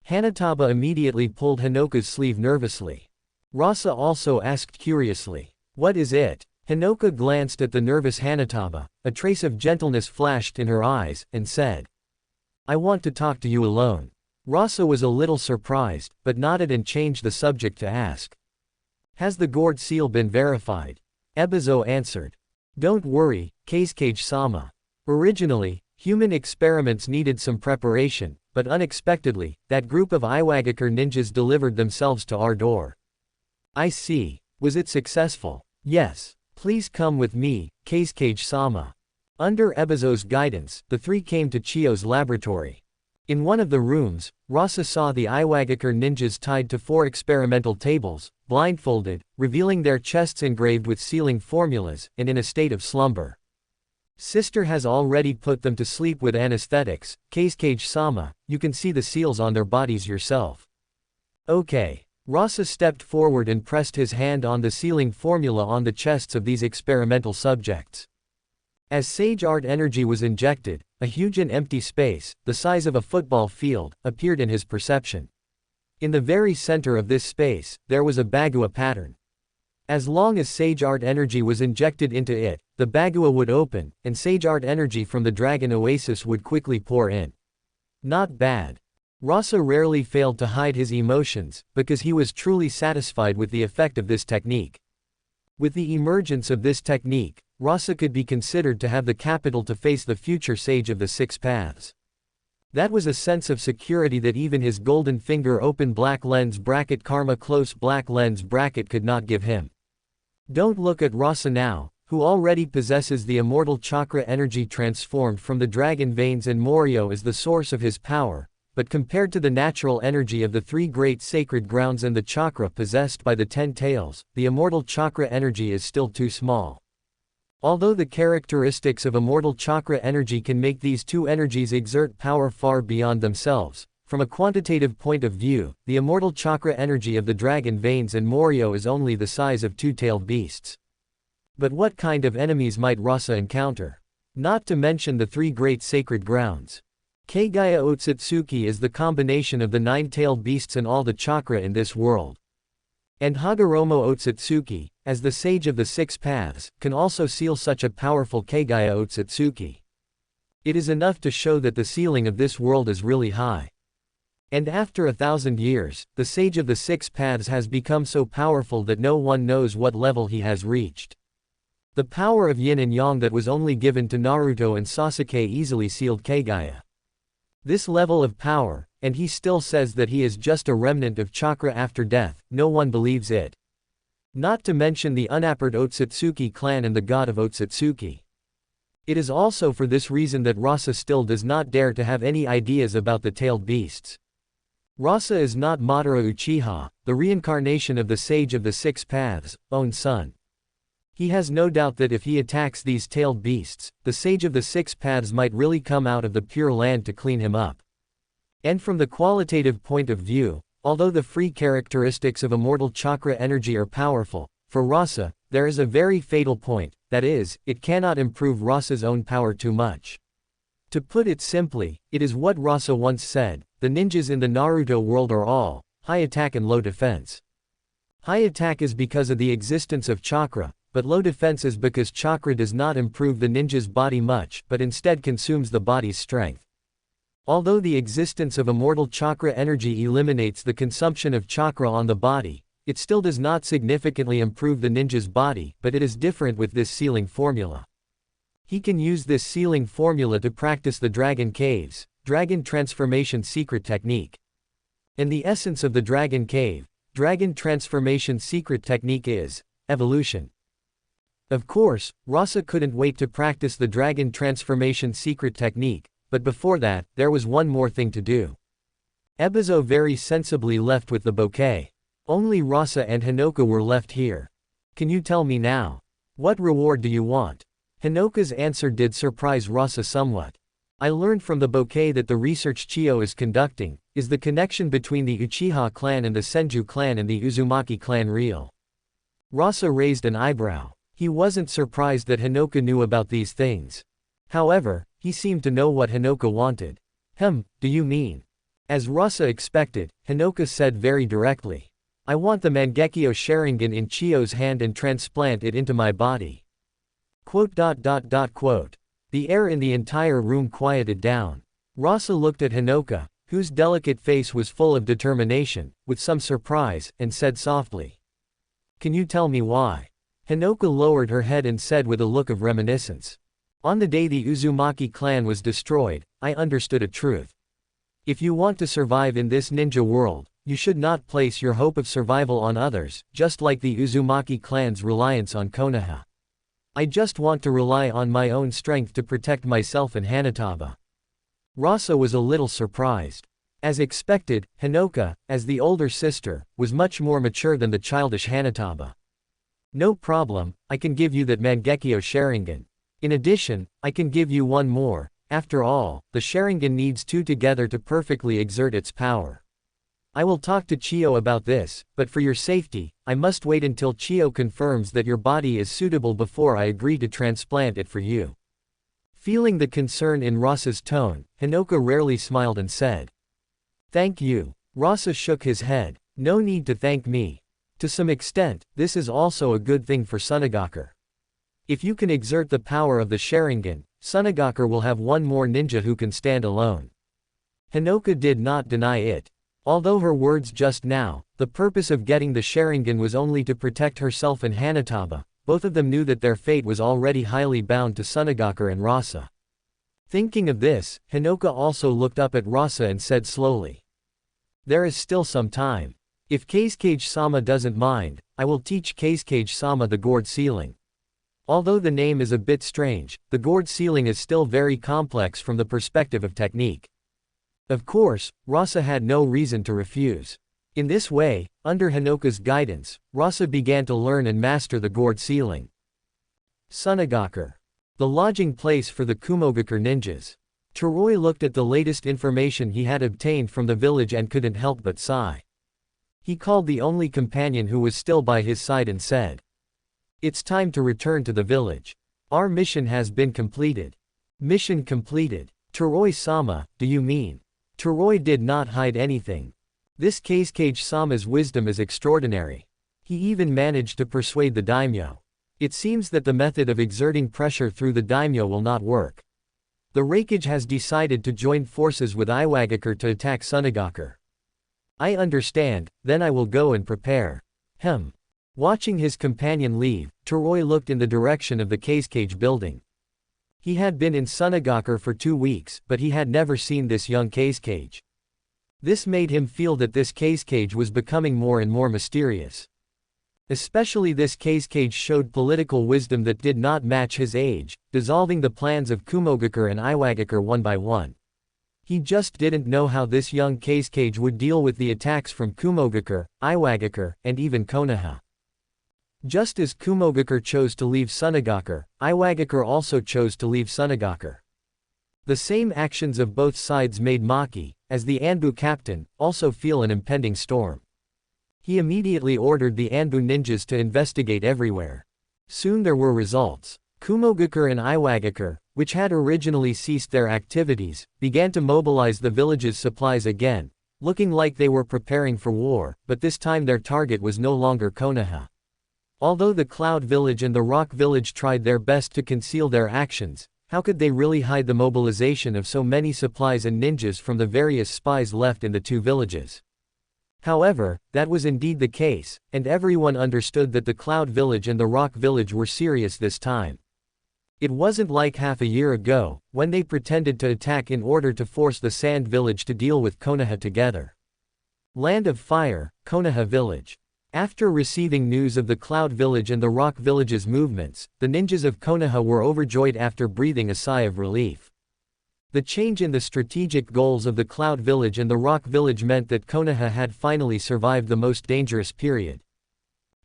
Hanataba immediately pulled Hinoka's sleeve nervously. Rasa also asked curiously, what is it? Hinoka glanced at the nervous Hanataba, a trace of gentleness flashed in her eyes, and said. I want to talk to you alone. Rasa was a little surprised, but nodded and changed the subject to ask. Has the gourd seal been verified? Ebizo answered. Don't worry, Kazekage-sama. Originally, human experiments needed some preparation, but unexpectedly, that group of Iwagakure ninjas delivered themselves to our door. I see. Was it successful? Yes. Please come with me, Kazekage-sama. Under Ebizo's guidance, the three came to Chiyo's laboratory. In one of the rooms, Rasa saw the Iwagakure ninjas tied to 4 experimental tables, blindfolded, revealing their chests engraved with sealing formulas, and in a state of slumber. Sister has already put them to sleep with anesthetics, Kazekage-sama, you can see the seals on their bodies yourself. Okay. Rasa stepped forward and pressed his hand on the sealing formula on the chests of these experimental subjects. As Sage Art energy was injected, A huge and empty space, the size of a football field, appeared in his perception. In the very center of this space, there was a Bagua pattern. As long as Sage Art energy was injected into it, the Bagua would open, and Sage Art energy from the Dragon Oasis would quickly pour in. Not bad. Rasa rarely failed to hide his emotions, because he was truly satisfied with the effect of this technique. With the emergence of this technique, Rasa could be considered to have the capital to face the future Sage of the Six Paths. That was a sense of security that even his golden finger open black lens bracket karma close black lens bracket could not give him. Don't look at Rasa now, who already possesses the immortal chakra energy transformed from the dragon veins and Morio is the source of his power, but compared to the natural energy of the three great sacred grounds and the chakra possessed by the 10 tails, the immortal chakra energy is still too small. Although the characteristics of immortal chakra energy can make these two energies exert power far beyond themselves, from a quantitative point of view, the immortal chakra energy of the dragon veins and Morio is only the size of two-tailed beasts. But what kind of enemies might Rasa encounter? Not to mention the three great sacred grounds. Kagaya Otsutsuki is the combination of the 9-tailed beasts and all the chakra in this world. And Hagoromo Otsutsuki, as the sage of the six paths, can also seal such a powerful Kagaya Otsutsuki. It is enough to show that the ceiling of this world is really high. And after 1,000 years, the sage of the six paths has become so powerful that no one knows what level he has reached. The power of yin and yang that was only given to Naruto and Sasuke easily sealed Kagaya. This level of power, and he still says that he is just a remnant of chakra after death, no one believes it. Not to mention the unappeared Otsutsuki clan and the god of Otsutsuki. It is also for this reason that Rasa still does not dare to have any ideas about the tailed beasts. Rasa is not Madara Uchiha, the reincarnation of the sage of the six paths, own son. He has no doubt that if he attacks these tailed beasts, the sage of the six paths might really come out of the pure land to clean him up. And from the qualitative point of view, although the free characteristics of immortal chakra energy are powerful, for Rasa, there is a very fatal point, that is, it cannot improve Rasa's own power too much. To put it simply, it is what Rasa once said, the ninjas in the Naruto world are all high attack and low defense. High attack is because of the existence of chakra, but low defense is because chakra does not improve the ninja's body much but instead consumes the body's strength. Although the existence of immortal chakra energy eliminates the consumption of chakra on the body, it still does not significantly improve the ninja's body, but it is different with this sealing formula. He can use this sealing formula to practice the Dragon Cave's Dragon Transformation Secret Technique. And the essence of the Dragon Cave, Dragon Transformation Secret Technique is evolution. Of course, Rasa couldn't wait to practice the Dragon Transformation Secret Technique, but before that, there was one more thing to do. Ebizo very sensibly left with the bouquet. Only Rasa and Hinoka were left here. Can you tell me now? What reward do you want? Hinoka's answer did surprise Rasa somewhat. I learned from the bouquet that the research Chiyo is conducting is the connection between the Uchiha clan and the Senju clan and the Uzumaki clan real. Rasa raised an eyebrow. He wasn't surprised that Hinoka knew about these things. However, he seemed to know what Hinoka wanted. Do you mean? As Rasa expected, Hinoka said very directly. I want the Mangekyo Sharingan in Chiyo's hand and transplant it into my body. The air in the entire room quieted down. Rasa looked at Hinoka, whose delicate face was full of determination, with some surprise, and said softly. Can you tell me why? Hinoka lowered her head and said with a look of reminiscence. On the day the Uzumaki clan was destroyed, I understood a truth. If you want to survive in this ninja world, you should not place your hope of survival on others, just like the Uzumaki clan's reliance on Konoha. I just want to rely on my own strength to protect myself and Hanataba. Rasa was a little surprised. As expected, Hinoka, as the older sister, was much more mature than the childish Hanataba. No problem, I can give you that Mangekyo Sharingan. In addition, I can give you one more. After all, the Sharingan needs two together to perfectly exert its power. I will talk to Chiyo about this, but for your safety, I must wait until Chiyo confirms that your body is suitable before I agree to transplant it for you. Feeling the concern in Rasa's tone, Hinoka rarely smiled and said, "Thank you." Rasa shook his head. "No need to thank me. To some extent, this is also a good thing for Sunagaku. If you can exert the power of the Sharingan, Sunagaku will have one more ninja who can stand alone." Hinoka did not deny it. Although her words just now, the purpose of getting the Sharingan was only to protect herself and Hanataba, both of them knew that their fate was already highly bound to Sunagaku and Rasa. Thinking of this, Hinoka also looked up at Rasa and said slowly, "There is still some time. If Kazekage-sama doesn't mind, I will teach Kazekage-sama the gourd sealing." Although the name is a bit strange, the gourd sealing is still very complex from the perspective of technique. Of course, Rasa had no reason to refuse. In this way, under Hinoka's guidance, Rasa began to learn and master the gourd sealing. Sunagaku. The lodging place for the Kumogaku ninjas. Teroi looked at the latest information he had obtained from the village and couldn't help but sigh. He called the only companion who was still by his side and said, "It's time to return to the village. Our mission has been completed." Mission completed. Teroi-sama, do you mean? Teroi did not hide anything. This Kazekage-sama's wisdom is extraordinary. He even managed to persuade the daimyo. It seems that the method of exerting pressure through the daimyo will not work. The Raikage has decided to join forces with Iwagakure to attack Sunagaku. I understand, then I will go and prepare. Watching his companion leave, Teroi looked in the direction of the Kazekage building. He had been in Sunagaku for 2 weeks, but he had never seen this young Kazekage. This made him feel that this Kazekage was becoming more and more mysterious. Especially this Kazekage showed political wisdom that did not match his age, dissolving the plans of Kumogaku and Iwagakure one by one. He just didn't know how this young Kazekage would deal with the attacks from Kumogaku, Iwagakure, and even Konoha. Just as Kumogaku chose to leave Sunagaku, Iwagakure also chose to leave Sunagaku. The same actions of both sides made Maki, as the Anbu captain, also feel an impending storm. He immediately ordered the Anbu ninjas to investigate everywhere. Soon there were results. Kumogaku and Iwagakure, which had originally ceased their activities, began to mobilize the village's supplies again, looking like they were preparing for war, but this time their target was no longer Konoha. Although the Cloud Village and the Rock Village tried their best to conceal their actions, how could they really hide the mobilization of so many supplies and ninjas from the various spies left in the two villages? However, that was indeed the case, and everyone understood that the Cloud Village and the Rock Village were serious this time. It wasn't like half a year ago, when they pretended to attack in order to force the Sand Village to deal with Konoha together. Land of Fire, Konoha Village. After receiving news of the Cloud Village and the Rock Village's movements, the ninjas of Konoha were overjoyed after breathing a sigh of relief. The change in the strategic goals of the Cloud Village and the Rock Village meant that Konoha had finally survived the most dangerous period.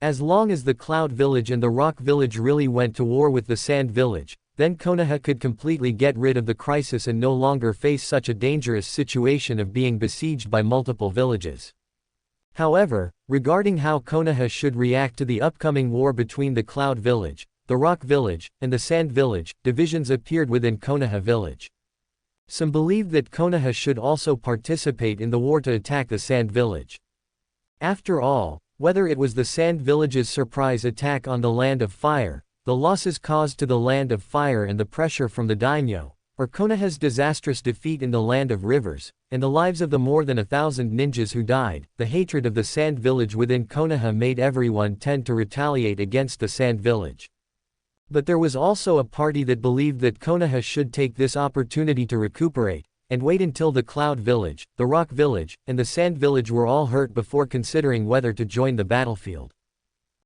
As long as the Cloud Village and the Rock Village really went to war with the Sand Village, then Konoha could completely get rid of the crisis and no longer face such a dangerous situation of being besieged by multiple villages. However, regarding how Konoha should react to the upcoming war between the Cloud Village, the Rock Village, and the Sand Village, divisions appeared within Konoha Village. Some believed that Konoha should also participate in the war to attack the Sand Village. After all, whether it was the Sand Village's surprise attack on the Land of Fire, the losses caused to the Land of Fire and the pressure from the daimyo, or Konoha's disastrous defeat in the Land of Rivers, and the lives of the more than 1,000 ninjas who died, the hatred of the Sand Village within Konoha made everyone tend to retaliate against the Sand Village. But there was also a party that believed that Konoha should take this opportunity to recuperate, and wait until the Cloud Village, the Rock Village, and the Sand Village were all hurt before considering whether to join the battlefield.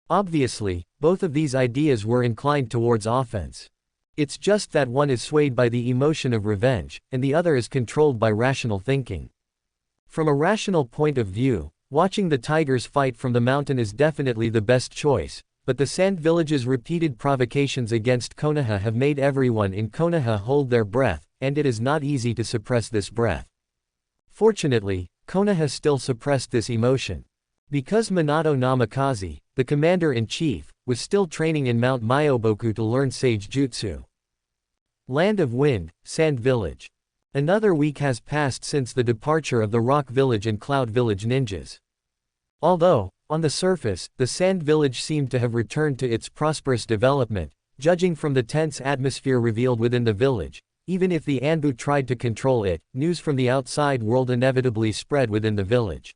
Obviously, both of these ideas were inclined towards offense. It's just that one is swayed by the emotion of revenge, and the other is controlled by rational thinking. From a rational point of view, watching the tigers fight from the mountain is definitely the best choice, but the Sand Village's repeated provocations against Konoha have made everyone in Konoha hold their breath, and it is not easy to suppress this breath. Fortunately, Konoha still suppressed this emotion. Because Minato Namikaze, the commander-in-chief, was still training in Mount Myoboku to learn Sage Jutsu. Land of Wind, Sand Village. Another week has passed since the departure of the Rock Village and Cloud Village ninjas. Although, on the surface, the Sand Village seemed to have returned to its prosperous development, judging from the tense atmosphere revealed within the village, even if the Anbu tried to control it, news from the outside world inevitably spread within the village.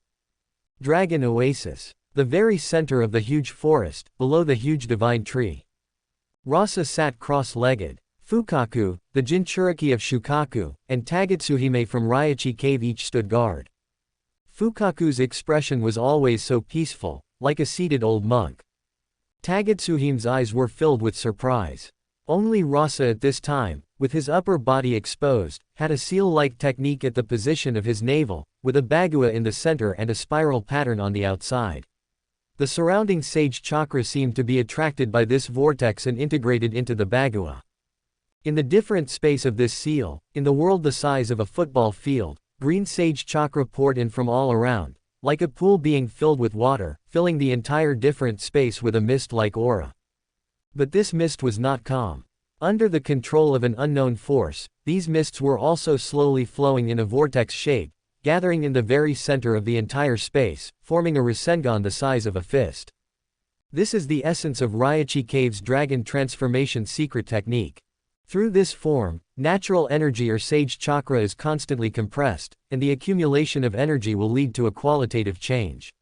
Dragon Oasis. The very center of the huge forest, below the huge divine tree. Rasa sat cross-legged. Fukaku, the Jinchuriki of Shukaku, and Tagetsuhime from Ryachi Cave each stood guard. Fukaku's expression was always so peaceful, like a seated old monk. Tagetsuhime's eyes were filled with surprise. Only Rasa at this time, with his upper body exposed, had a seal-like technique at the position of his navel, with a bagua in the center and a spiral pattern on the outside. The surrounding sage chakra seemed to be attracted by this vortex and integrated into the bagua. In the different space of this seal, in the world the size of a football field, green sage chakra poured in from all around, like a pool being filled with water, filling the entire different space with a mist-like aura. But this mist was not calm. Under the control of an unknown force, these mists were also slowly flowing in a vortex shape, gathering in the very center of the entire space, forming a Rasengan the size of a fist. This is the essence of Ryachi Cave's dragon transformation secret technique. Through this form, natural energy or sage chakra is constantly compressed, and the accumulation of energy will lead to a qualitative change.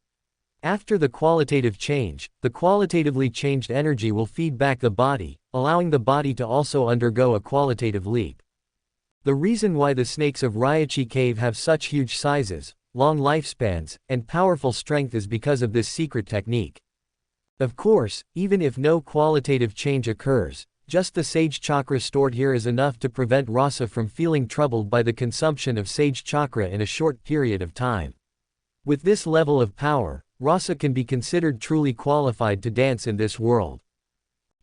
After the qualitative change, the qualitatively changed energy will feed back the body, allowing the body to also undergo a qualitative leap. The reason why the snakes of Ryachi Cave have such huge sizes, long lifespans, and powerful strength is because of this secret technique. Of course, even if no qualitative change occurs, just the sage chakra stored here is enough to prevent Rasa from feeling troubled by the consumption of sage chakra in a short period of time. With this level of power, Rasa can be considered truly qualified to dance in this world.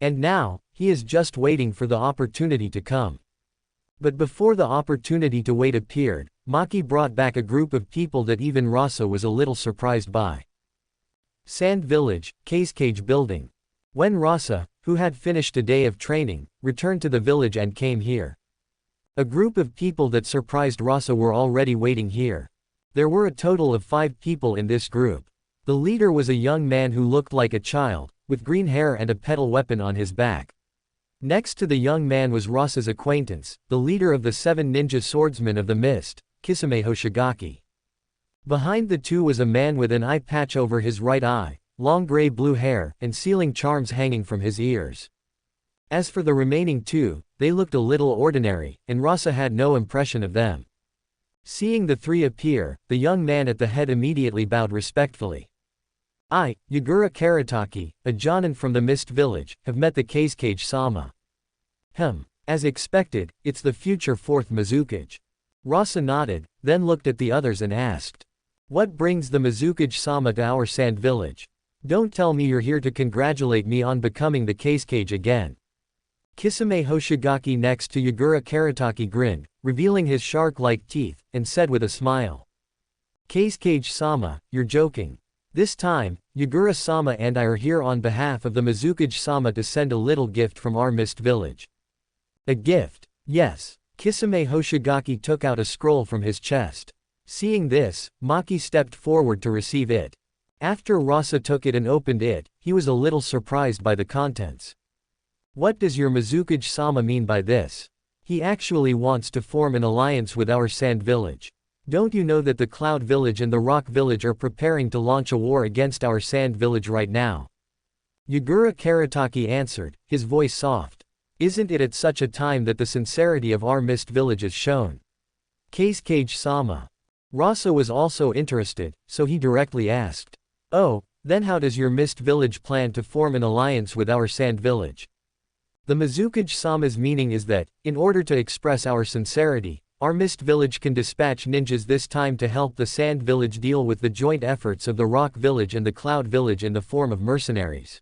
And now, he is just waiting for the opportunity to come. But before the opportunity to wait appeared, Maki brought back a group of people that even Rasa was a little surprised by. Sand Village, Kazekage Building. When Rasa, who had finished a day of training, returned to the village and came here. A group of people that surprised Rasa were already waiting here. There were a total of 5 people in this group. The leader was a young man who looked like a child, with green hair and a petal weapon on his back. Next to the young man was Rasa's acquaintance, the leader of the 7 ninja swordsmen of the mist, Kisame Hoshigaki. Behind the two was a man with an eye patch over his right eye, long gray-blue hair, and sealing charms hanging from his ears. As for the remaining 2, they looked a little ordinary, and Rasa had no impression of them. Seeing the 3 appear, the young man at the head immediately bowed respectfully. I, Yagura Karataki, a Jonin from the Mist Village, have met the Kazekage-sama. As expected, it's the future 4th Mizukage. Rasa nodded, then looked at the others and asked. What brings the Mizukage-sama to our Sand Village? Don't tell me you're here to congratulate me on becoming the Kazekage again. Kisame Hoshigaki next to Yagura Karataki grinned, revealing his shark-like teeth, and said with a smile. Kazekage-sama, you're joking. This time, Yagura-sama and I are here on behalf of the Mizukage-sama to send a little gift from our Mist Village. A gift? Yes. Kisame Hoshigaki took out a scroll from his chest. Seeing this, Maki stepped forward to receive it. After Rasa took it and opened it, he was a little surprised by the contents. What does your Mizukage-sama mean by this? He actually wants to form an alliance with our Sand Village. Don't you know that the Cloud Village and the Rock Village are preparing to launch a war against our Sand Village right now? Yagura Karataki answered, his voice soft. Isn't it at such a time that the sincerity of our Mist Village is shown? Kazekage-sama. Rasa was also interested, so he directly asked. Oh, then how does your Mist Village plan to form an alliance with our Sand Village? The Mizukage-sama's meaning is that, in order to express our sincerity, our Mist Village can dispatch ninjas this time to help the Sand Village deal with the joint efforts of the Rock Village and the Cloud Village in the form of mercenaries.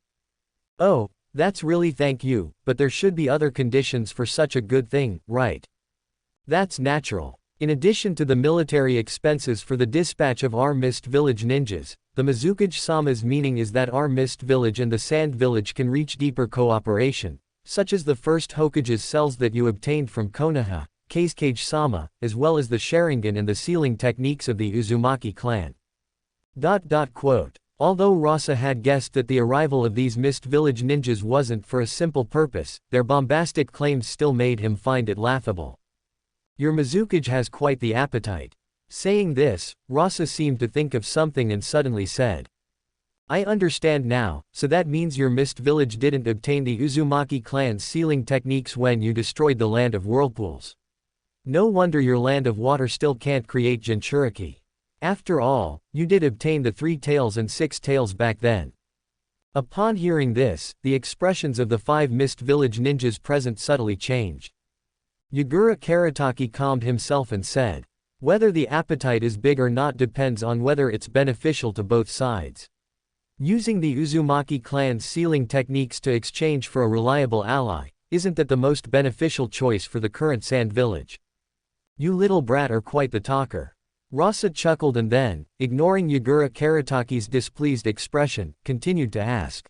Oh, that's really thank you, but there should be other conditions for such a good thing, right? That's natural. In addition to the military expenses for the dispatch of our Mist Village ninjas, the Mizukage-sama's meaning is that our Mist Village and the Sand Village can reach deeper cooperation, such as the first Hokage's cells that you obtained from Konoha, Kazekage-sama, as well as the Sharingan and the sealing techniques of the Uzumaki clan. Although Rasa had guessed that the arrival of these Mist Village ninjas wasn't for a simple purpose, their bombastic claims still made him find it laughable. Your Mizukage has quite the appetite. Saying this, Rasa seemed to think of something and suddenly said, I understand now, so that means your Mist Village didn't obtain the Uzumaki clan's sealing techniques when you destroyed the Land of Whirlpools. No wonder your Land of Water still can't create Jinchuriki. After all, you did obtain the 3 tails and 6 tails back then. Upon hearing this, the expressions of the 5 Mist Village ninjas present subtly changed. Yagura Karataki calmed himself and said, whether the appetite is big or not depends on whether it's beneficial to both sides. Using the Uzumaki clan's sealing techniques to exchange for a reliable ally, isn't that the most beneficial choice for the current Sand Village? You little brat are quite the talker. Rasa chuckled and then, ignoring Yagura Karataki's displeased expression, continued to ask.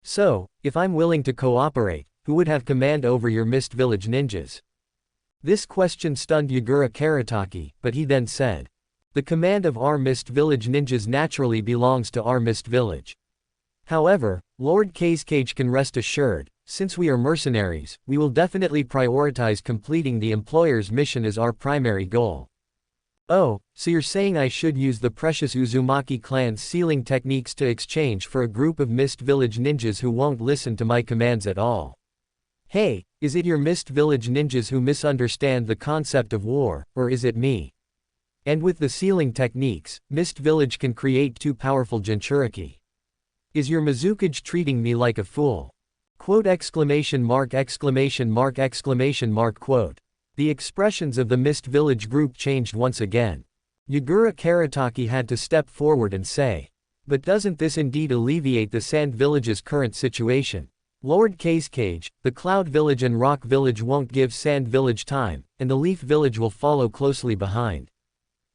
So, if I'm willing to cooperate, who would have command over your Mist Village ninjas? This question stunned Yagura Karataki, but he then said, the command of our Mist Village ninjas naturally belongs to our Mist Village. However, Lord Kazekage can rest assured, since we are mercenaries, we will definitely prioritize completing the employer's mission as our primary goal. Oh, so you're saying I should use the precious Uzumaki clan's sealing techniques to exchange for a group of Mist Village ninjas who won't listen to my commands at all? Hey, is it your Mist Village ninjas who misunderstand the concept of war, or is it me? And with the sealing techniques, Mist Village can create 2 powerful Jinchuriki. Is your Mizukage treating me like a fool? Quote exclamation mark exclamation mark exclamation mark quote. The expressions of the Mist Village group changed once again. Yagura Karataki had to step forward and say, but doesn't this indeed alleviate the Sand Village's current situation? Lord Kazekage, the Cloud Village and Rock Village won't give Sand Village time, and the Leaf Village will follow closely behind.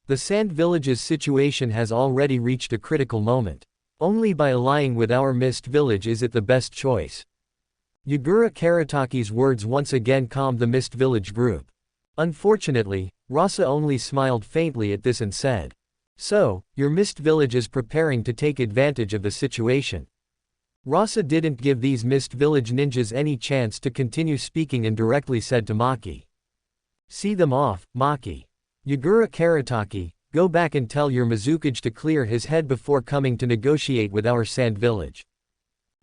The Sand Village's situation has already reached a critical moment. Only by allying with our Mist Village is it the best choice. Yagura Karataki's words once again calmed the Mist Village group. Unfortunately, Rasa only smiled faintly at this and said, so, your Mist Village is preparing to take advantage of the situation. Rasa didn't give these Mist Village ninjas any chance to continue speaking and directly said to Maki. See them off, Maki. Yagura Karataki, go back and tell your Mizukage to clear his head before coming to negotiate with our Sand Village.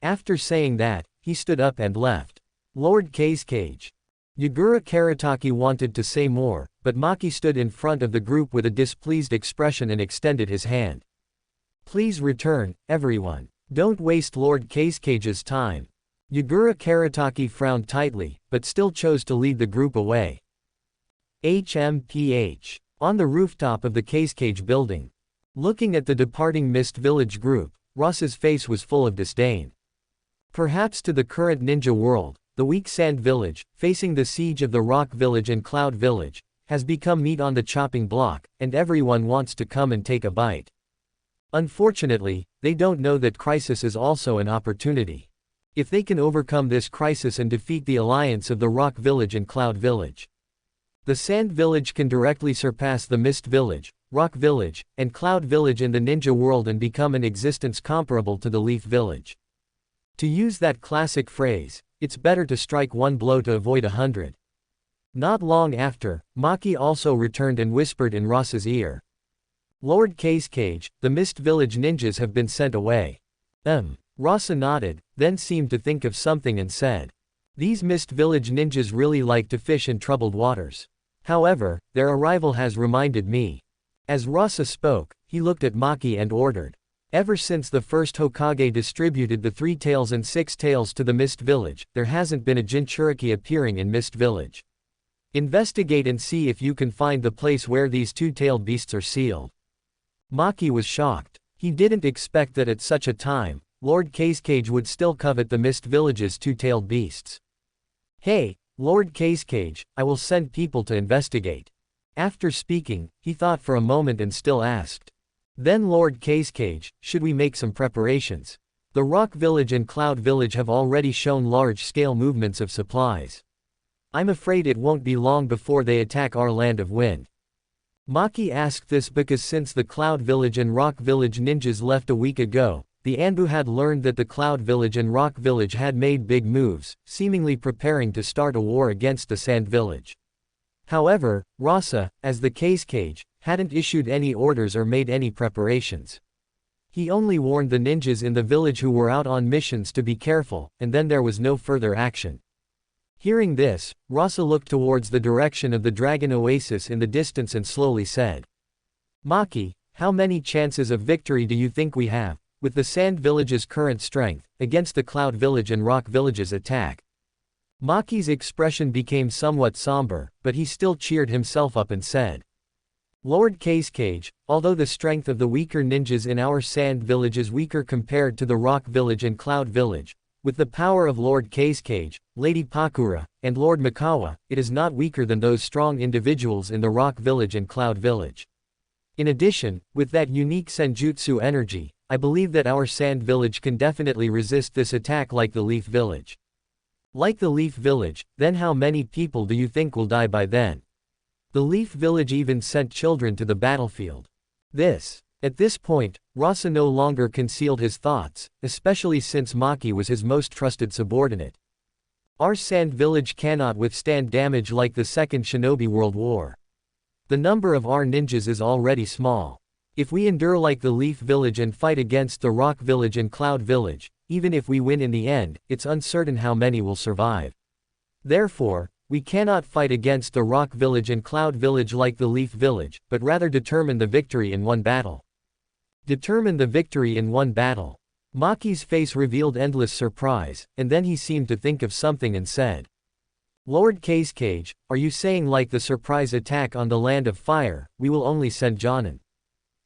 After saying that, he stood up and left. Lord Kazekage. Yagura Karataki wanted to say more, but Maki stood in front of the group with a displeased expression and extended his hand. Please return, everyone. Don't waste Lord Kazekage's time. Yagura Karataki frowned tightly, but still chose to lead the group away. HMPH. On the rooftop of the Kazekage building. Looking at the departing Mist Village group, Rasa's face was full of disdain. Perhaps to the current ninja world, the weak Sand Village, facing the siege of the Rock Village and Cloud Village, has become meat on the chopping block, and everyone wants to come and take a bite. Unfortunately, they don't know that crisis is also an opportunity. If they can overcome this crisis and defeat the alliance of the Rock Village and Cloud Village, the Sand Village can directly surpass the Mist Village, Rock Village, and Cloud Village in the ninja world and become an existence comparable to the Leaf Village. To use that classic phrase, it's better to strike one blow to avoid 100. Not long after, Maki also returned and whispered in Rasa's ear. Lord Kazekage, the Mist Village ninjas have been sent away. Rasa nodded, then seemed to think of something and said. These Mist Village ninjas really like to fish in troubled waters. However, their arrival has reminded me. As Rasa spoke, he looked at Maki and ordered. Ever since the first Hokage distributed the 3 tails and 6 tails to the Mist Village, there hasn't been a Jinchuriki appearing in Mist Village. Investigate and see if you can find the place where these 2-tailed beasts are sealed. Maki was shocked. He didn't expect that at such a time, Lord Kazekage would still covet the Mist Village's 2-tailed beasts. Hey, Lord Kazekage, I will send people to investigate. After speaking, he thought for a moment and still asked. Then Lord Kazekage, should we make some preparations? The Rock Village and Cloud Village have already shown large-scale movements of supplies. I'm afraid it won't be long before they attack our Land of Wind. Maki asked this because since the Cloud Village and Rock Village ninjas left a week ago, the Anbu had learned that the Cloud Village and Rock Village had made big moves, seemingly preparing to start a war against the Sand Village. However, Rasa, as the Kazekage, hadn't issued any orders or made any preparations. He only warned the ninjas in the village who were out on missions to be careful, and then there was no further action. Hearing this, Rasa looked towards the direction of the Dragon Oasis in the distance and slowly said, Maki, how many chances of victory do you think we have, with the Sand Village's current strength, against the Cloud Village and Rock Village's attack? Maki's expression became somewhat somber, but he still cheered himself up and said, Lord Kazekage, although the strength of the weaker ninjas in our Sand Village is weaker compared to the Rock Village and Cloud Village, with the power of Lord Kazekage, Lady Pakura, and Lord Mikawa, it is not weaker than those strong individuals in the Rock Village and Cloud Village. In addition, with that unique senjutsu energy, I believe that our Sand Village can definitely resist this attack like the Leaf Village. Like the Leaf Village, then how many people do you think will die by then? The Leaf Village even sent children to the battlefield. At this point, Rasa no longer concealed his thoughts, especially since Maki was his most trusted subordinate. Our Sand Village cannot withstand damage like the Second Shinobi World War. The number of our ninjas is already small. If we endure like the Leaf Village and fight against the Rock Village and Cloud Village, even if we win in the end, it's uncertain how many will survive. Therefore, we cannot fight against the Rock Village and Cloud Village like the Leaf Village, but rather determine the victory in one battle. Determine the victory in one battle. Maki's face revealed endless surprise, and then he seemed to think of something and said, Lord Kazekage, are you saying like the surprise attack on the Land of Fire, we will only send Jonin?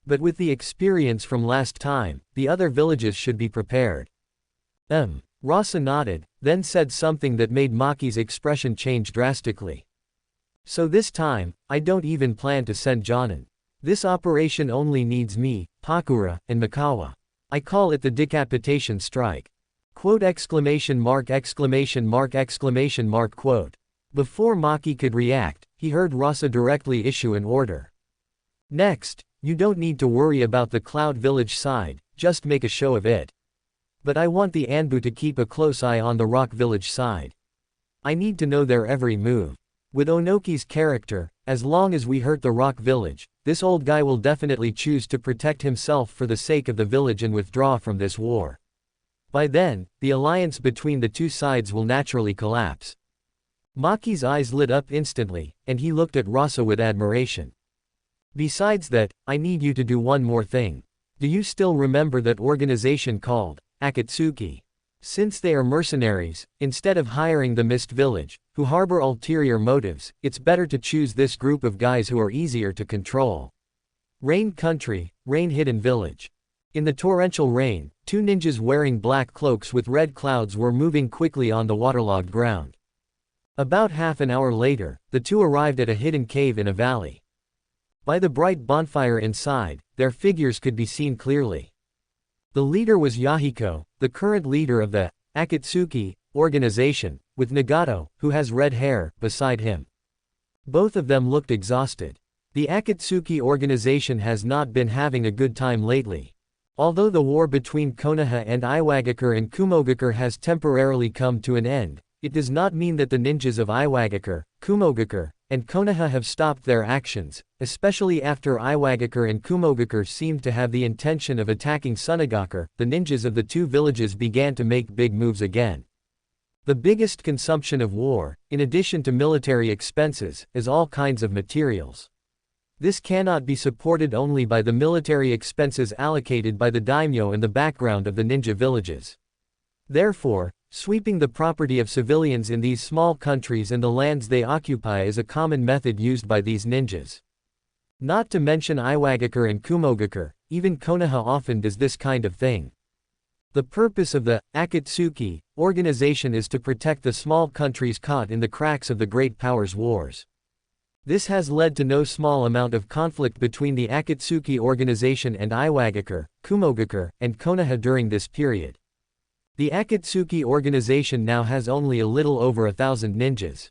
But with the experience from last time, the other villages should be prepared. Rasa nodded, then said something that made Maki's expression change drastically. So this time, I don't even plan to send Jonin. This operation only needs me, Pakura, and Mikawa. I call it the decapitation strike. Quote exclamation mark exclamation mark exclamation mark quote. Before Maki could react, he heard Rasa directly issue an order. Next, you don't need to worry about the Cloud Village side, just make a show of it. But I want the Anbu to keep a close eye on the Rock Village side. I need to know their every move. With Onoki's character, as long as we hurt the Rock Village, this old guy will definitely choose to protect himself for the sake of the village and withdraw from this war. By then, the alliance between the two sides will naturally collapse. Maki's eyes lit up instantly, and he looked at Rasa with admiration. Besides that, I need you to do one more thing. Do you still remember that organization called Akatsuki? Since they are mercenaries, instead of hiring the Mist Village, who harbor ulterior motives, it's better to choose this group of guys who are easier to control. Rain Country, Rain Hidden Village. In the torrential rain, two ninjas wearing black cloaks with red clouds were moving quickly on the waterlogged ground. About half an hour later, the two arrived at a hidden cave in a valley. By the bright bonfire inside, their figures could be seen clearly. The leader was Yahiko, the current leader of the Akatsuki organization, with Nagato, who has red hair, beside him. Both of them looked exhausted. The Akatsuki organization has not been having a good time lately. Although the war between Konoha and Iwagakure and Kumogakure has temporarily come to an end, it does not mean that the ninjas of Iwagakure, Kumogakure, and Konoha have stopped their actions, especially after Iwagakure and Kumogakure seemed to have the intention of attacking Sunagakure. The ninjas of the two villages began to make big moves again. The biggest consumption of war, in addition to military expenses, is all kinds of materials. This cannot be supported only by the military expenses allocated by the daimyo in the background of the ninja villages. Therefore, sweeping the property of civilians in these small countries and the lands they occupy is a common method used by these ninjas. Not to mention Iwagakure and Kumogakure, even Konoha often does this kind of thing. The purpose of the Akatsuki organization is to protect the small countries caught in the cracks of the great powers' wars. This has led to no small amount of conflict between the Akatsuki organization and Iwagakure, Kumogakure, and Konoha during this period. The Akatsuki organization now has only a little over 1,000 ninjas.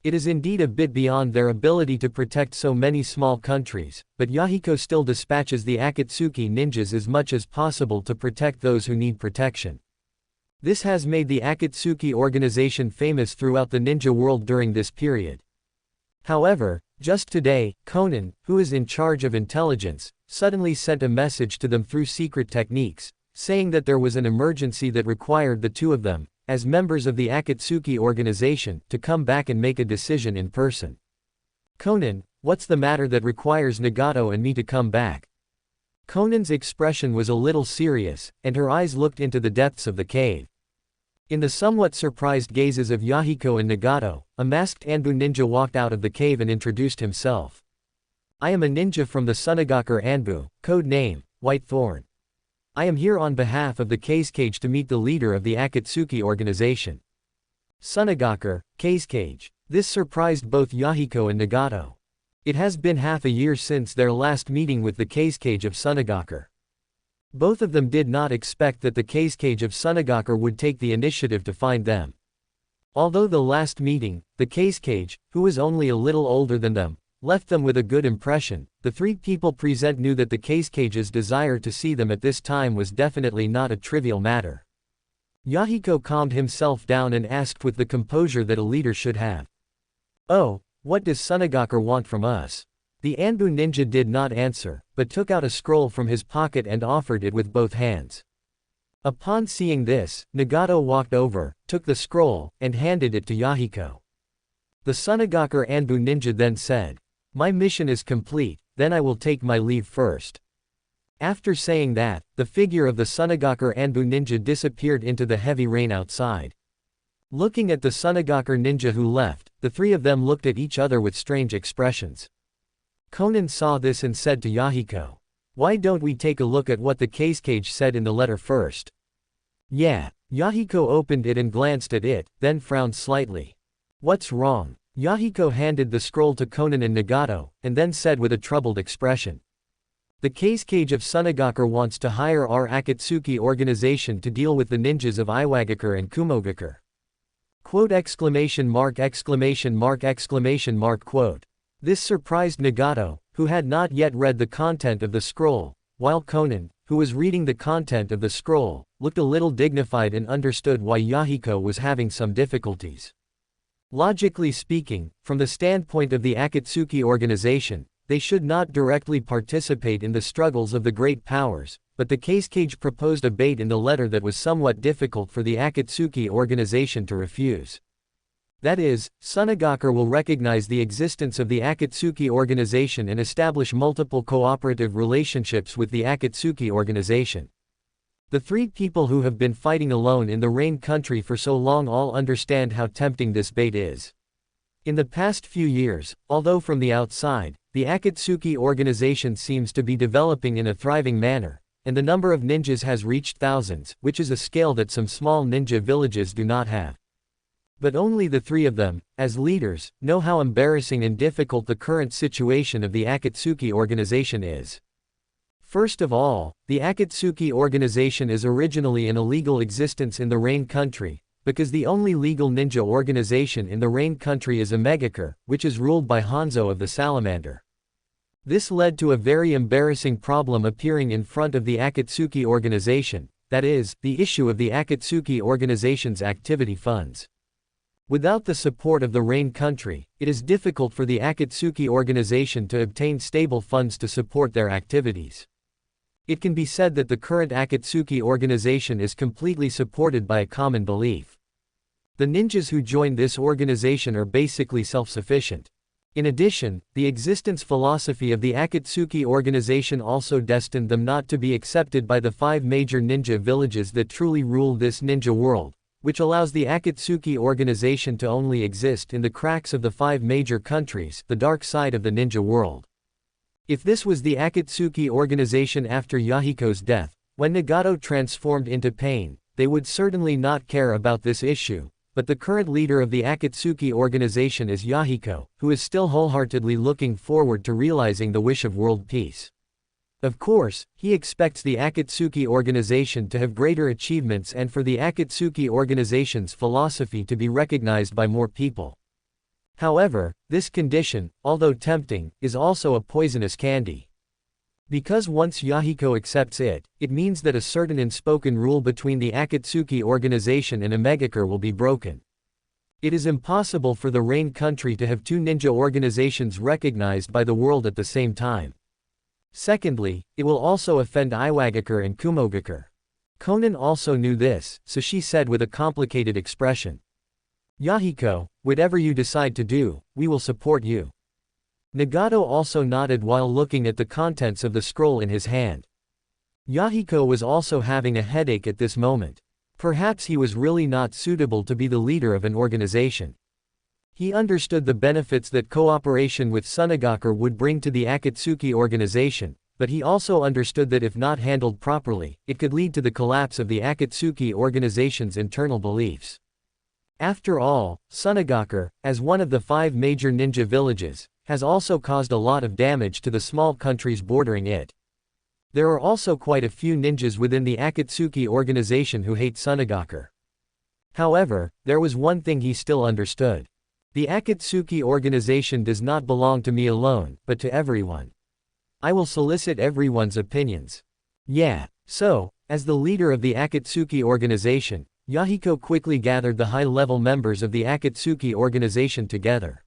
It is indeed a bit beyond their ability to protect so many small countries, but Yahiko still dispatches the Akatsuki ninjas as much as possible to protect those who need protection. This has made the Akatsuki organization famous throughout the ninja world during this period. However, just today, Conan, who is in charge of intelligence, suddenly sent a message to them through secret techniques, saying that there was an emergency that required the two of them, as members of the Akatsuki organization, to come back and make a decision in person. Conan, what's the matter that requires Nagato and me to come back? Conan's expression was a little serious, and her eyes looked into the depths of the cave. In the somewhat surprised gazes of Yahiko and Nagato, a masked Anbu ninja walked out of the cave and introduced himself. I am a ninja from the Sunagaker Anbu, code name, White Thorn. I am here on behalf of the Kazekage to meet the leader of the Akatsuki organization. Sunagaker, Kazekage. This surprised both Yahiko and Nagato. It has been half a year since their last meeting with the Kazekage of Sunagaker. Both of them did not expect that the Kazekage of Sunagaker would take the initiative to find them. Although the last meeting, the Kazekage, who was only a little older than them, left them with a good impression, the three people present knew that the Kazekage's desire to see them at this time was definitely not a trivial matter. Yahiko calmed himself down and asked with the composure that a leader should have. Oh, what does Sunagaker want from us? The Anbu ninja did not answer, but took out a scroll from his pocket and offered it with both hands. Upon seeing this, Nagato walked over, took the scroll, and handed it to Yahiko. The Sunagaker Anbu ninja then said, my mission is complete, then I will take my leave first. After saying that, the figure of the Sunagaker Anbu ninja disappeared into the heavy rain outside. Looking at the Sunagaker ninja who left, the three of them looked at each other with strange expressions. Conan saw this and said to Yahiko, why don't we take a look at what the Kazekage said in the letter first? Yeah. Yahiko opened it and glanced at it, then frowned slightly. What's wrong? Yahiko handed the scroll to Conan and Nagato, and then said with a troubled expression. The Kazekage of Sunagaker wants to hire our Akatsuki organization to deal with the ninjas of Iwagakure and Kumogakure. Quote exclamation mark exclamation mark exclamation mark quote. This surprised Nagato, who had not yet read the content of the scroll, while Conan, who was reading the content of the scroll, looked a little dignified and understood why Yahiko was having some difficulties. Logically speaking, from the standpoint of the Akatsuki organization, they should not directly participate in the struggles of the great powers, but the Kazekage proposed a bait in the letter that was somewhat difficult for the Akatsuki organization to refuse. That is, Sunagaker will recognize the existence of the Akatsuki organization and establish multiple cooperative relationships with the Akatsuki organization. The three people who have been fighting alone in the Rain Country for so long all understand how tempting this bait is. In the past few years, although from the outside, the Akatsuki organization seems to be developing in a thriving manner, and the number of ninjas has reached thousands, which is a scale that some small ninja villages do not have. But only the three of them, as leaders, know how embarrassing and difficult the current situation of the Akatsuki organization is. First of all, the Akatsuki organization is originally in illegal existence in the Rain Country, because the only legal ninja organization in the Rain Country is Imegakure, which is ruled by Hanzo of the Salamander. This led to a very embarrassing problem appearing in front of the Akatsuki organization, that is, the issue of the Akatsuki organization's activity funds. Without the support of the Rain Country, it is difficult for the Akatsuki organization to obtain stable funds to support their activities. It can be said that the current Akatsuki organization is completely supported by a common belief. The ninjas who join this organization are basically self-sufficient. In addition, the existence philosophy of the Akatsuki organization also destined them not to be accepted by the 5 major ninja villages that truly rule this ninja world, which allows the Akatsuki organization to only exist in the cracks of the 5 major countries, the dark side of the ninja world. If this was the Akatsuki organization after Yahiko's death, when Nagato transformed into pain, they would certainly not care about this issue, but the current leader of the Akatsuki organization is Yahiko, who is still wholeheartedly looking forward to realizing the wish of world peace. Of course, he expects the Akatsuki organization to have greater achievements and for the Akatsuki organization's philosophy to be recognized by more people. However, this condition, although tempting, is also a poisonous candy. Because once Yahiko accepts it, it means that a certain unspoken rule between the Akatsuki organization and Omegakure will be broken. It is impossible for the Rain country to have two ninja organizations recognized by the world at the same time. Secondly, it will also offend Iwagakure and Kumogakure. Conan also knew this, so she said with a complicated expression. Yahiko, whatever you decide to do, we will support you. Nagato also nodded while looking at the contents of the scroll in his hand. Yahiko was also having a headache at this moment. Perhaps he was really not suitable to be the leader of an organization. He understood the benefits that cooperation with Sunagakure would bring to the Akatsuki organization, but he also understood that if not handled properly, it could lead to the collapse of the Akatsuki organization's internal beliefs. After all, Sunagakure, as one of the 5 major ninja villages, has also caused a lot of damage to the small countries bordering it. There are also quite a few ninjas within the Akatsuki organization who hate Sunagakure. However, there was one thing he still understood. The Akatsuki organization does not belong to me alone, but to everyone. I will solicit everyone's opinions. Yeah. So, as the leader of the Akatsuki organization, Yahiko quickly gathered the high-level members of the Akatsuki organization together.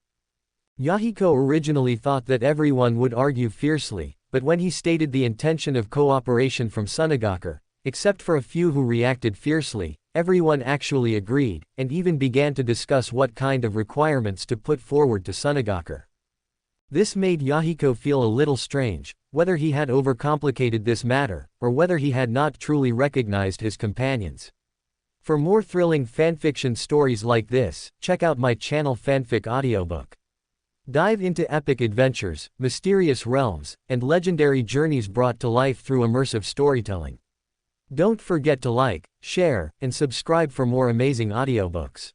Yahiko originally thought that everyone would argue fiercely, but when he stated the intention of cooperation from Sunagakure, except for a few who reacted fiercely, everyone actually agreed, and even began to discuss what kind of requirements to put forward to Sunagakure. This made Yahiko feel a little strange, whether he had overcomplicated this matter, or whether he had not truly recognized his companions. For more thrilling fanfiction stories like this, check out my channel Fanfic Audiobook. Dive into epic adventures, mysterious realms, and legendary journeys brought to life through immersive storytelling. Don't forget to like, share, and subscribe for more amazing audiobooks.